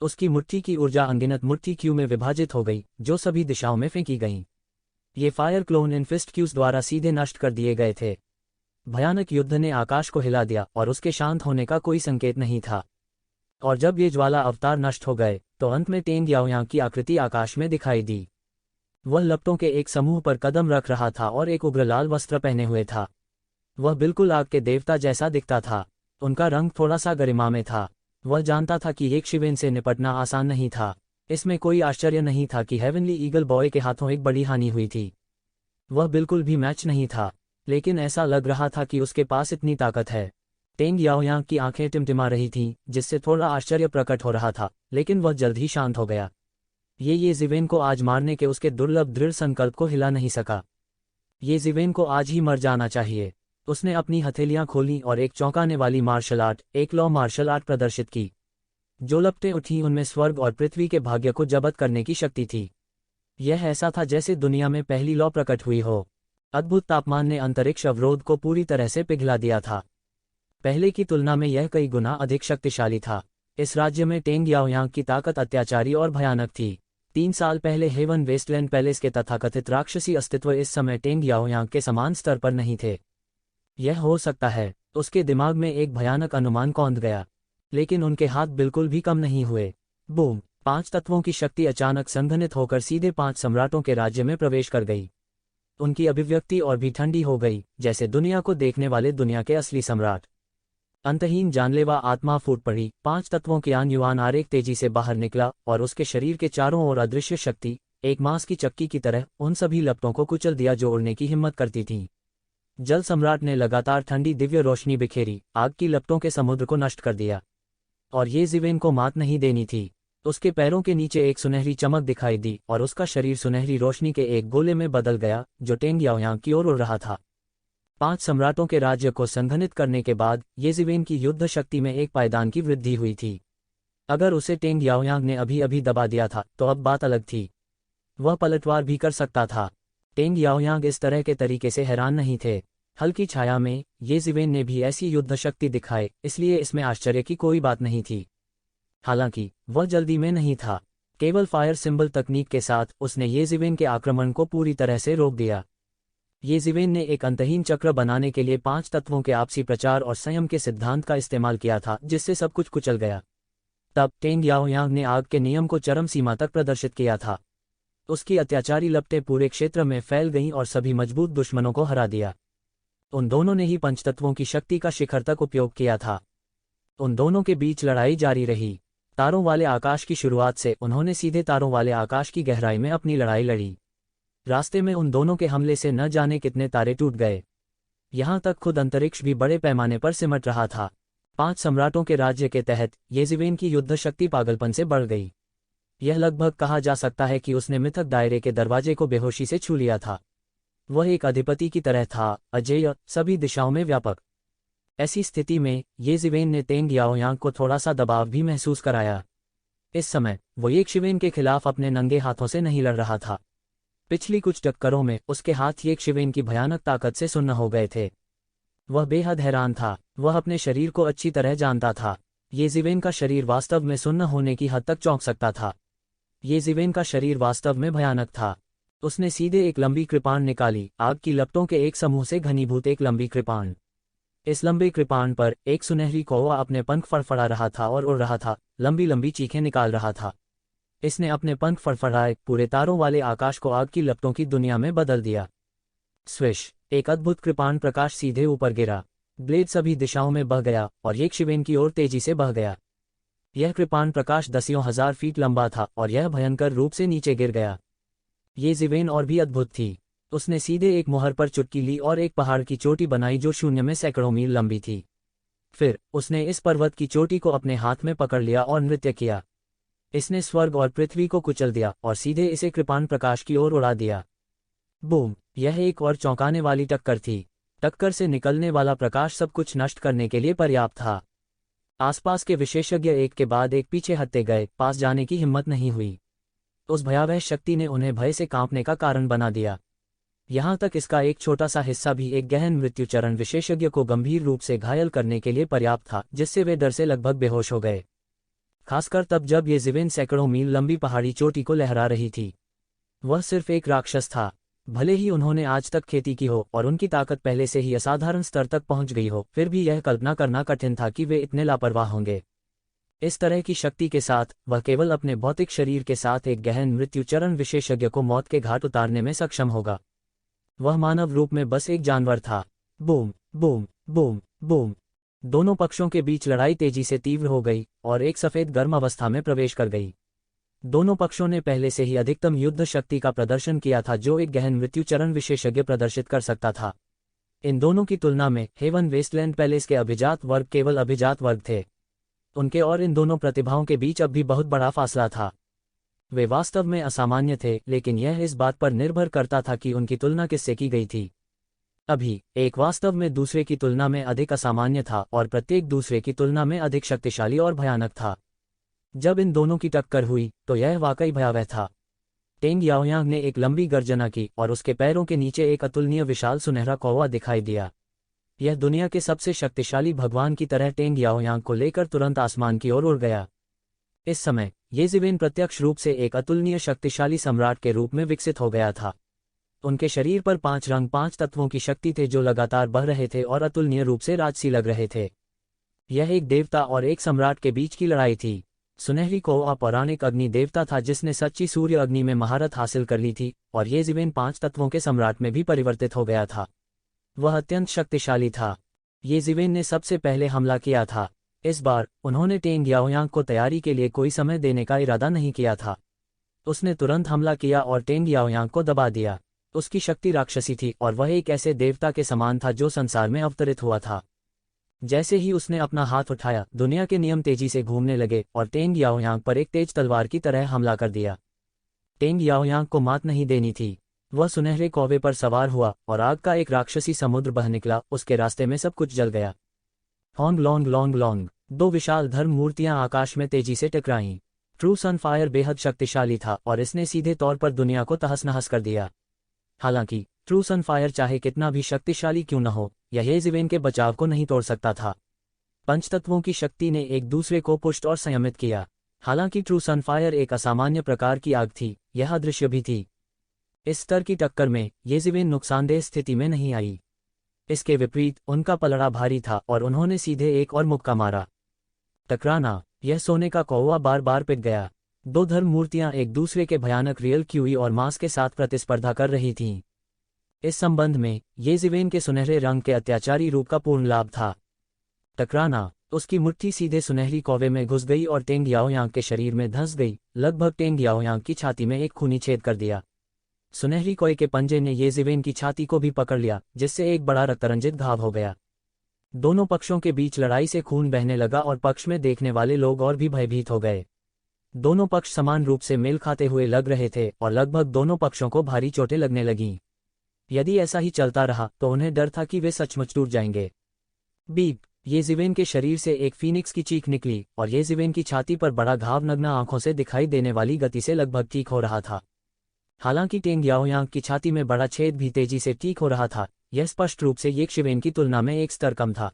उसकी मुट्ठी की ऊर्जा अनगिनत मुट्ठी क्यू में विभाजित हो गई, जो सभी दिशाओं में फेंकी गईं। ये फायर क्लोन इन फिस्ट क्यूज द्वारा सीधे नष्ट कर दिए गए थे। भयानक युद्ध ने आकाश को हिला दिया और उसके शांत होने का कोई संकेत नहीं था। और जब ये ज्वाला अवतार नष्ट हो गए तो अंत में टेंग याओयांग की आकृति आकाश में दिखाई दी। वह लपटों के एक समूह पर कदम रख रहा था और एक उग्र लाल वस्त्र पहने हुए था। वह बिल्कुल आग के देवता जैसा दिखता था। उनका रंग थोड़ा सा गरिमा में था। वह जानता था कि एक शिवेन से निपटना आसान नहीं था। इसमें कोई आश्चर्य नहीं था कि हेवनली ईगल बॉय के हाथों एक बड़ी हानि हुई थी। वह बिल्कुल भी मैच नहीं था, लेकिन ऐसा लग रहा था कि उसके पास इतनी ताकत है। टेंग याओयांग की आंखें टिमटिमा रही थीं, जिससे थोड़ा आश्चर्य प्रकट हो रहा था, लेकिन वह जल्द ही शांत हो गया। येजिवेन को आज मारने के उसके दुर्लभ दृढ़ संकल्प को हिला नहीं सका। येजिवेन को आज ही मर जाना चाहिए। उसने अपनी हथेलियां खोलीं और एक चौंकाने वाली मार्शल आर्ट, एक लॉ मार्शल आर्ट प्रदर्शित की। जो लपटें उठीं उनमें स्वर्ग और पृथ्वी के भाग्य को जब्त करने की शक्ति थी। यह ऐसा था जैसे दुनिया में पहली लॉ प्रकट हुई हो। अद्भुत तापमान ने अंतरिक्ष अवरोध को पूरी तरह से पिघला दिया था। पहले की तुलना में यह कई गुना अधिक शक्तिशाली था। इस राज्य में टेंग याओयांग की ताकत अत्याचारी और भयानक थी। 3 साल पहले हेवन वेस्टलैंड पैलेस के तथाकथित राक्षसी अस्तित्व इस समय टेंग याओयांग के समान स्तर पर नहीं थे। यह हो सकता है, उसके दिमाग में एक भयानक अनुमान कौंध गया, लेकिन उनके हाथ बिल्कुल भी कम नहीं हुए। बूम! 5 तत्वों की शक्ति अचानक संघनित होकर सीधे 5 सम्राटों के राज्य में प्रवेश कर गई। उनकी अभिव्यक्ति और भी ठंडी हो गई, जैसे दुनिया को देखने वाले दुनिया के असली सम्राट। अंतहीन जानलेवा आत्मा फूट पड़ी। 5 तत्वों के युआन आरेख तेजी से बाहर निकला और उसके शरीर के चारों ओर अदृश्य शक्ति, एक मांस की चक्की की तरह, उन सभी लपटों को कुचल दिया जो उड़ने की हिम्मत करती थीं। जल सम्राट ने लगातार ठंडी दिव्य रोशनी बिखेरी, आग की लपटों के समुद्र को नष्ट कर दिया। और येजिवेन को मात नहीं देनी थी। उसके पैरों के नीचे एक सुनहरी चमक दिखाई दी और उसका शरीर सुनहरी रोशनी के एक गोले में बदल गया, जो टेंग याओयांग की ओर उड़ रहा था। 5 सम्राटों के राज्य को संघनित करने के बाद येजिवेन की युद्ध शक्ति में एक पायदान की वृद्धि हुई थी। अगर उसे टेंग याओयांग ने अभी अभी दबा दिया था तो अब बात अलग थी। वह पलटवार भी कर सकता था। टेंग याओयांग इस तरह के तरीके से हैरान नहीं थे। हल्की छाया में येजिवेन ने भी ऐसी युद्ध शक्ति दिखाए, इसलिए इसमें आश्चर्य की कोई बात नहीं थी। हालांकि वह जल्दी में नहीं था। केवल फायर सिंबल तकनीक के साथ उसने येजिवेन के आक्रमण को पूरी तरह से रोक दिया। येजिवेन ने एक अंतहीन चक्र बनाने के लिए 5 तत्वों के आपसी प्रचार और संयम के सिद्धांत का इस्तेमाल किया था, जिससे सब कुछ कुचल गया। तब टेंग याओयांग ने आग के नियम को चरम सीमा तक प्रदर्शित किया था। उसकी अत्याचारी लपटें पूरे क्षेत्र में फैल गईं और सभी मजबूत दुश्मनों को हरा दिया। उन दोनों ने ही पंचतत्वों की शक्ति का शिखर तक उपयोग किया था। उन दोनों के बीच लड़ाई जारी रही। तारों वाले आकाश की शुरुआत से उन्होंने सीधे तारों वाले आकाश की गहराई में अपनी लड़ाई लड़ी। रास्ते में उन दोनों के हमले से न जाने कितने तारे टूट गए। यहां तक खुद अंतरिक्ष भी बड़े पैमाने पर सिमट रहा था। 5 सम्राटों के राज्य के तहत येजिवेन की युद्ध शक्ति पागलपन से बढ़ गई। यह लगभग कहा जा सकता है कि उसने मिथक दायरे के दरवाजे को बेहोशी से छू लिया था। वह एक अधिपति की तरह था, अजेय, सभी दिशाओं में व्यापक। ऐसी स्थिति में येजिवेन ने टेंग याओयांग को थोड़ा सा दबाव भी महसूस कराया। इस समय वो येशिवेन के खिलाफ अपने नंगे हाथों से नहीं लड़ रहा था। पिछली कुछ टक्करों में उसके हाथ येशिवेन की भयानक ताकत से सुन्न हो गए थे। वह बेहद हैरान था। वह अपने शरीर को अच्छी तरह जानता था। येज़िवेन का शरीर वास्तव में सुन्न होने की हद तक चौंक सकता था। येज़िवेन का शरीर वास्तव में भयानक था। उसने सीधे एक लंबी कृपाण निकाली, आग की लपटों के एक समूह से घनीभूत एक लंबी कृपाण। इस लंबे कृपाण पर एक सुनहरी कौवा अपने पंख फड़फड़ा रहा था और उड़ रहा था, लंबी लंबी चीखें निकाल रहा था। इसने अपने पंख फड़फड़ाए पूरे तारों वाले आकाश को आग की लपटों की दुनिया में बदल दिया। स्विश! एक अद्भुत कृपाण प्रकाश सीधे ऊपर गिरा। ब्लेड सभी दिशाओं में बह गया और येज़िवेन की ओर तेजी से बह गया। यह कृपाण प्रकाश दसियों हजार फीट लंबा था और यह भयंकर रूप से नीचे गिर गया। येज़िवेन और भी अद्भुत थी। उसने सीधे एक मुहर पर चुटकी ली और एक पहाड़ की चोटी बनाई जो शून्य में सैकड़ों मील लंबी थी। फिर उसने इस पर्वत की चोटी को अपने हाथ में पकड़ लिया और नृत्य किया। इसने स्वर्ग और पृथ्वी को कुचल दिया और सीधे इसे कृपाण प्रकाश की ओर उड़ा दिया। बूम! यह एक और चौंकाने वाली टक्कर थी। टक्कर से निकलने वाला प्रकाश सब कुछ नष्ट करने के लिए पर्याप्त था। आसपास के विशेषज्ञ एक के बाद एक पीछे हटते गए, पास जाने की हिम्मत नहीं हुई। उस भयावह शक्ति ने उन्हें भय से कांपने का कारण बना दिया। यहाँ तक इसका एक छोटा सा हिस्सा भी एक गहन मृत्युचरण विशेषज्ञ को गंभीर रूप से घायल करने के लिए पर्याप्त था, जिससे वे डर से लगभग बेहोश हो गए। खासकर तब जब येज़िवेन सैकड़ों मील लंबी पहाड़ी चोटी को लहरा रही थी। वह सिर्फ एक राक्षस था। भले ही उन्होंने आज तक खेती की हो और उनकी ताकत पहले से ही असाधारण स्तर तक पहुंच गई हो, फिर भी यह कल्पना करना कठिन था कि वे इतने लापरवाह होंगे। इस तरह की शक्ति के साथ वह केवल अपने भौतिक शरीर के साथ एक गहन मृत्युचरण विशेषज्ञ को मौत के घाट उतारने में सक्षम होगा। वह मानव रूप में बस एक जानवर था। Boom boom boom boom! दोनों पक्षों के बीच लड़ाई तेजी से तीव्र हो गई और एक सफेद गर्म अवस्था में प्रवेश कर गई। दोनों पक्षों ने पहले से ही अधिकतम युद्ध शक्ति का प्रदर्शन किया था जो एक गहन मृत्युचरण विशेषज्ञ प्रदर्शित कर सकता था। इन दोनों की तुलना में हेवन वेस्टलैंड पैलेस के अभिजात वर्ग केवल अभिजात वर्ग थे। उनके और इन दोनों प्रतिभाओं के बीच अब भी बहुत बड़ा फासला था। वे वास्तव में असामान्य थे, लेकिन यह इस बात पर निर्भर करता था कि उनकी तुलना किससे की गई थी। अभी एक वास्तव में दूसरे की तुलना में अधिक असामान्य था और प्रत्येक दूसरे की तुलना में अधिक शक्तिशाली और भयानक था। जब इन दोनों की टक्कर हुई तो यह वाकई भयावह था। टेंग याओयांग ने एक लंबी गर्जना की और उसके पैरों के नीचे एक अतुलनीय विशाल सुनहरा कौवा दिखाई दिया। यह दुनिया के सबसे शक्तिशाली भगवान की तरह टेंग याओयांग को लेकर तुरंत आसमान की ओर उड़ गया। इस समय येज़िवेन प्रत्यक्ष रूप से एक अतुलनीय शक्तिशाली सम्राट के रूप में विकसित हो गया था। उनके शरीर पर 5 रंग 5 तत्वों की शक्ति थे जो लगातार बढ़ रहे थे और अतुलनीय रूप से राजसी लग रहे थे। यह एक देवता और एक सम्राट के बीच की लड़ाई थी। सुनहरी कौवा पौराणिक अग्नि देवता था जिसने सच्ची सूर्य अग्नि में महारत हासिल कर ली थी और येज़िवेन 5 तत्वों के सम्राट में भी परिवर्तित हो गया था। वह अत्यंत शक्तिशाली था। येज़िवेन ने सबसे पहले हमला किया था। इस बार उन्होंने टेंग याओयांग को तैयारी के लिए कोई समय देने का इरादा नहीं किया था। उसने तुरंत हमला किया और टेंग याओयांग को दबा दिया। उसकी शक्ति राक्षसी थी और वह एक ऐसे देवता के समान था जो संसार में अवतरित हुआ था। जैसे ही उसने अपना हाथ उठाया, दुनिया के नियम तेजी से घूमने लगे और टेंग याओयांग पर एक तेज तलवार की तरह हमला कर दिया। टेंग याओयांग को मात नहीं देनी थी। वह सुनहरे कौवे पर सवार हुआ और आग का एक राक्षसी समुद्र बह निकला। उसके रास्ते में सब कुछ जल गया। होंग लोंग लोंग लोंग! 2 विशाल धर्म मूर्तियां आकाश में तेजी से टकराईं। ट्रू सनफायर बेहद शक्तिशाली था और इसने सीधे तौर पर दुनिया को तहस नहस कर दिया। हालांकि ट्रू सनफायर चाहे कितना भी शक्तिशाली क्यों न हो, यह येज़िवेन के बचाव को नहीं तोड़ सकता था। पंचतत्वों की शक्ति ने एक दूसरे को पुष्ट और संयमित किया। हालांकि ट्रू सनफायर एक असामान्य प्रकार की आग थी, यह अदृश्य भी थी। इस स्तर की टक्कर में येज़िवेन नुकसानदेह स्थिति में नहीं आई। इसके विपरीत उनका पलड़ा भारी था और उन्होंने सीधे एक और मुक्का मारा। टकराना! यह सोने का कौवा बार बार पिट गया। 2 धर्म मूर्तियां एक दूसरे के भयानक रियल क्यूई और मांस के साथ प्रतिस्पर्धा कर रही थीं। इस संबंध में येज़िवेन के सुनहरे रंग के अत्याचारी रूप का पूर्ण लाभ था। टकराना! उसकी मुट्ठी सीधे सुनहरी कौवे में घुस गई और टेंग याओयांग के शरीर में धंस गई, लगभग टेंग याओयांग की छाती में एक खूनी छेद कर दिया। सुनहरी कौवे के पंजे ने येज़िवेन की छाती को भी पकड़ लिया, जिससे एक बड़ा रक्तरंजित घाव हो गया। दोनों पक्षों के बीच लड़ाई से खून बहने लगा और पक्ष में देखने वाले लोग और भी भयभीत हो गए। दोनों पक्ष समान रूप से मेल खाते हुए लग रहे थे और लगभग दोनों पक्षों को भारी चोटें लगने लगीं। यदि ऐसा ही चलता रहा तो उन्हें डर था कि वे सचमुच टूट जाएंगे। बीप! येज़िवेन के शरीर से एक फीनिक्स की चीख निकली और येज़िवेन की छाती पर बड़ा घाव नग्न आंखों से दिखाई देने वाली गति से लगभग ठीक हो रहा था। हालांकि टेंग याओयांग की छाती में बड़ा छेद भी तेजी से ठीक हो रहा था, यह स्पष्ट रूप से ये शिवेन की तुलना में एक स्तर कम था।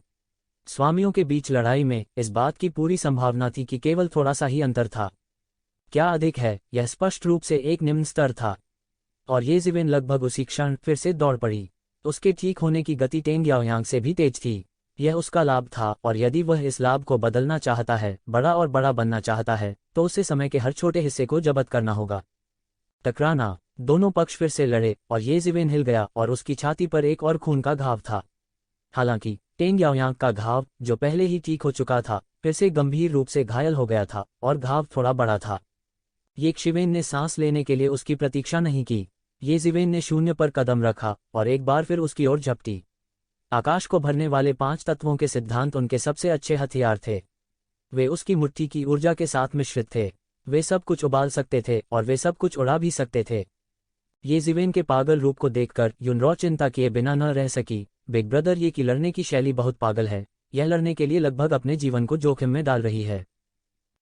स्वामियों के बीच लड़ाई में इस बात की पूरी संभावना थी कि केवल थोड़ा सा ही अंतर था। क्या अधिक है, यह स्पष्ट रूप से एक निम्न स्तर था। और ये जिवेन लगभग उसी क्षण फिर से दौड़ पड़ी। उसके ठीक होने की गति टेंग याओयांग से भी तेज थी। यह उसका लाभ था, और यदि वह इस लाभ को बदलना चाहता है, बड़ा और बड़ा बनना चाहता है, तो उसे समय के हर छोटे हिस्से को जब्त करना होगा। टकराना। दोनों पक्ष फिर से लड़े, और ये जिवेन हिल गया और उसकी छाती पर एक और खून का घाव था। हालांकि टेंग याओयांग का घाव, जो पहले ही ठीक हो चुका था, फिर से गंभीर रूप से घायल हो गया था, और घाव थोड़ा बड़ा था। ये शिवेन ने सांस लेने के लिए उसकी प्रतीक्षा नहीं की। ये जिवेन ने शून्य पर कदम रखा और एक बार फिर उसकी ओर झपटी। आकाश को भरने वाले 5 तत्वों के सिद्धांत उनके सबसे अच्छे हथियार थे। वे उसकी मुट्ठी की ऊर्जा के साथ मिश्रित थे। वे सब कुछ उबाल सकते थे और वे सब कुछ उड़ा भी सकते थे। ये जिवेन के पागल रूप को देखकर युनरॉ चिंता किए बिना न रह सकी। बिग ब्रदर, ये की लड़ने की शैली बहुत पागल है। यह लड़ने के लिए लगभग अपने जीवन को जोखिम में डाल रही है।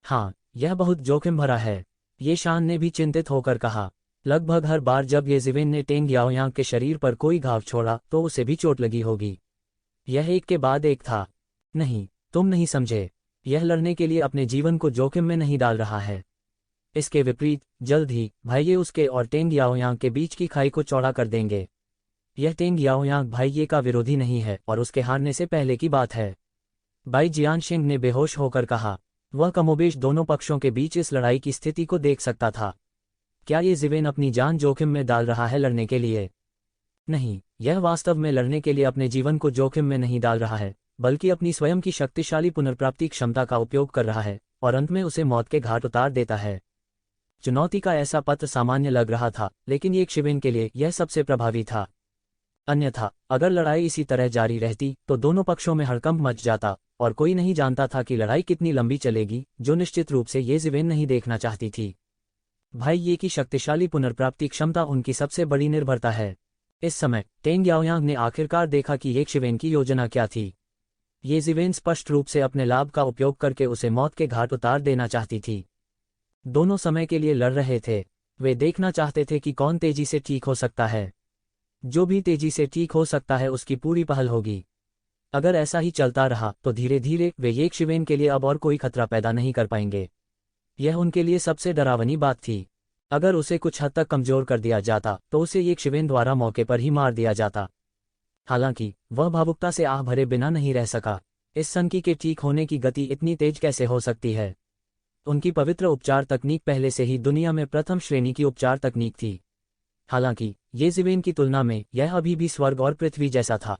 हाँ, यह बहुत जोखिम भरा है, ये शान ने भी चिंतित होकर कहा। लगभग हर बार जब ये जिवेन ने टेंग याओयांग के शरीर पर कोई घाव छोड़ा तो उसे भी चोट लगी होगी। यह एक के बाद एक था। नहीं, तुम नहीं समझे। यह लड़ने के लिए अपने जीवन को जोखिम में नहीं डाल रहा है। इसके विपरीत, जल्द ही भाइये उसके और टेंग याओयांग के बीच की खाई को चौड़ा कर देंगे। यह टेंग याओयांग भाइये का विरोधी नहीं है, और उसके हारने से पहले की बात है। बाई जियानशिंग ने बेहोश होकर कहा। वह कमोबेश दोनों पक्षों के बीच इस लड़ाई की स्थिति को देख सकता था। क्या ये जिवेन अपनी जान जोखिम में डाल रहा है लड़ने के लिए? नहीं, यह वास्तव में लड़ने के लिए अपने जीवन को जोखिम में नहीं डाल रहा है, बल्कि अपनी स्वयं की शक्तिशाली पुनर्प्राप्ति क्षमता का उपयोग कर रहा है, और अंत में उसे मौत के घाट उतार देता है। चुनौती का ऐसा पत्र सामान्य लग रहा था, लेकिन ये शिवेन के लिए यह सबसे प्रभावी था। अन्यथा अगर लड़ाई इसी तरह जारी रहती तो दोनों पक्षों में हड़कंप मच जाता, और कोई नहीं जानता था कि लड़ाई कितनी लंबी चलेगी, जो निश्चित रूप से ये जिवेन नहीं देखना चाहती थी। भाई ये की शक्तिशाली पुनर्प्राप्ति क्षमता उनकी सबसे बड़ी निर्भरता है। इस समय टेंग याओयांग ने आखिरकार देखा कि ये शिवेन की योजना क्या थी। ये जिवेन स्पष्ट रूप से अपने लाभ का उपयोग करके उसे मौत के घाट उतार देना चाहती थी। दोनों समय के लिए लड़ रहे थे। वे देखना चाहते थे कि कौन तेजी से ठीक हो सकता है। जो भी तेजी से ठीक हो सकता है उसकी पूरी पहल होगी। अगर ऐसा ही चलता रहा तो धीरे धीरे वे ये शिवेन के लिए अब और कोई खतरा पैदा नहीं कर पाएंगे। यह उनके लिए सबसे डरावनी बात थी। अगर उसे कुछ हद तक कमजोर कर दिया जाता तो उसे ये शिवेन द्वारा मौके पर ही मार दिया जाता। हालांकि वह भावुकता से आह भरे बिना नहीं रह सका। इस सनकी के ठीक होने की गति इतनी तेज कैसे हो सकती है? उनकी पवित्र उपचार तकनीक पहले से ही दुनिया में प्रथम श्रेणी की उपचार तकनीक थी। हालांकि ये जिवेन की तुलना में यह अभी भी स्वर्ग और पृथ्वी जैसा था।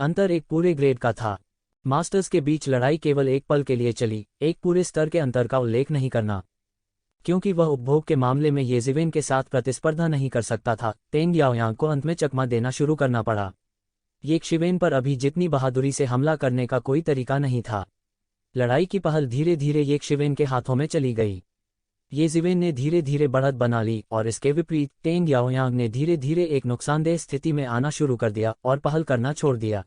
अंतर एक पूरे ग्रेड का था। मास्टर्स के बीच लड़ाई केवल एक पल के लिए चली, एक पूरे स्तर के अंतर का उल्लेख नहीं करना। क्योंकि वह उपभोग के मामले में ये जिवेन के साथ प्रतिस्पर्धा नहीं कर सकता था, टेंग याओयांग को अंत में चकमा देना शुरू करना पड़ा। ये शिवेन पर अभी जितनी बहादुरी से हमला करने का कोई तरीका नहीं था। लड़ाई की पहल धीरे धीरे ये शिवेन के हाथों में चली गई। ये जिवेन ने धीरे धीरे बढ़त बना ली, और इसके विपरीत टेंग याओयांग ने धीरे धीरे एक नुकसानदेह स्थिति में आना शुरू कर दिया और पहल करना छोड़ दिया।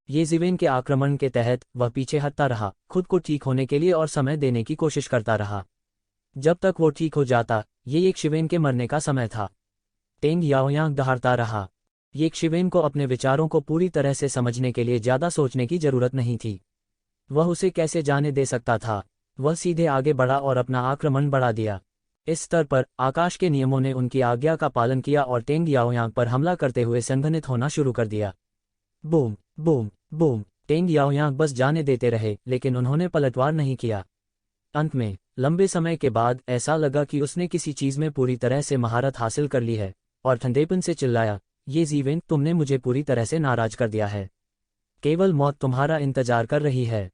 ये जिवेन के आक्रमण के तहत वह पीछे हटता रहा, खुद को ठीक होने के लिए और समय देने की कोशिश करता रहा। जब तक वो ठीक हो जाता, ये एक शिवेन के मरने का समय था। टेंग याओयांग दहाड़ता रहा। ये शिवेन को अपने विचारों को पूरी तरह से समझने के लिए ज्यादा सोचने की जरूरत नहीं थी। वह उसे कैसे जाने दे सकता था? वह सीधे आगे बढ़ा और अपना आक्रमण बढ़ा दिया। इस स्तर पर आकाश के नियमों ने उनकी आज्ञा का पालन किया और टेंग याओयांग पर हमला करते हुए संघनित होना शुरू कर दिया। Boom boom boom. टेंग याओयांग बस जाने देते रहे, लेकिन उन्होंने पलटवार नहीं किया। अंत में लंबे समय के बाद ऐसा लगा कि उसने किसी चीज में पूरी तरह से महारत हासिल कर ली है, और ठंडेपन से चिल्लाया, ये जिवेन, तुमने मुझे पूरी तरह से नाराज कर दिया है। केवल मौत तुम्हारा इंतजार कर रही है।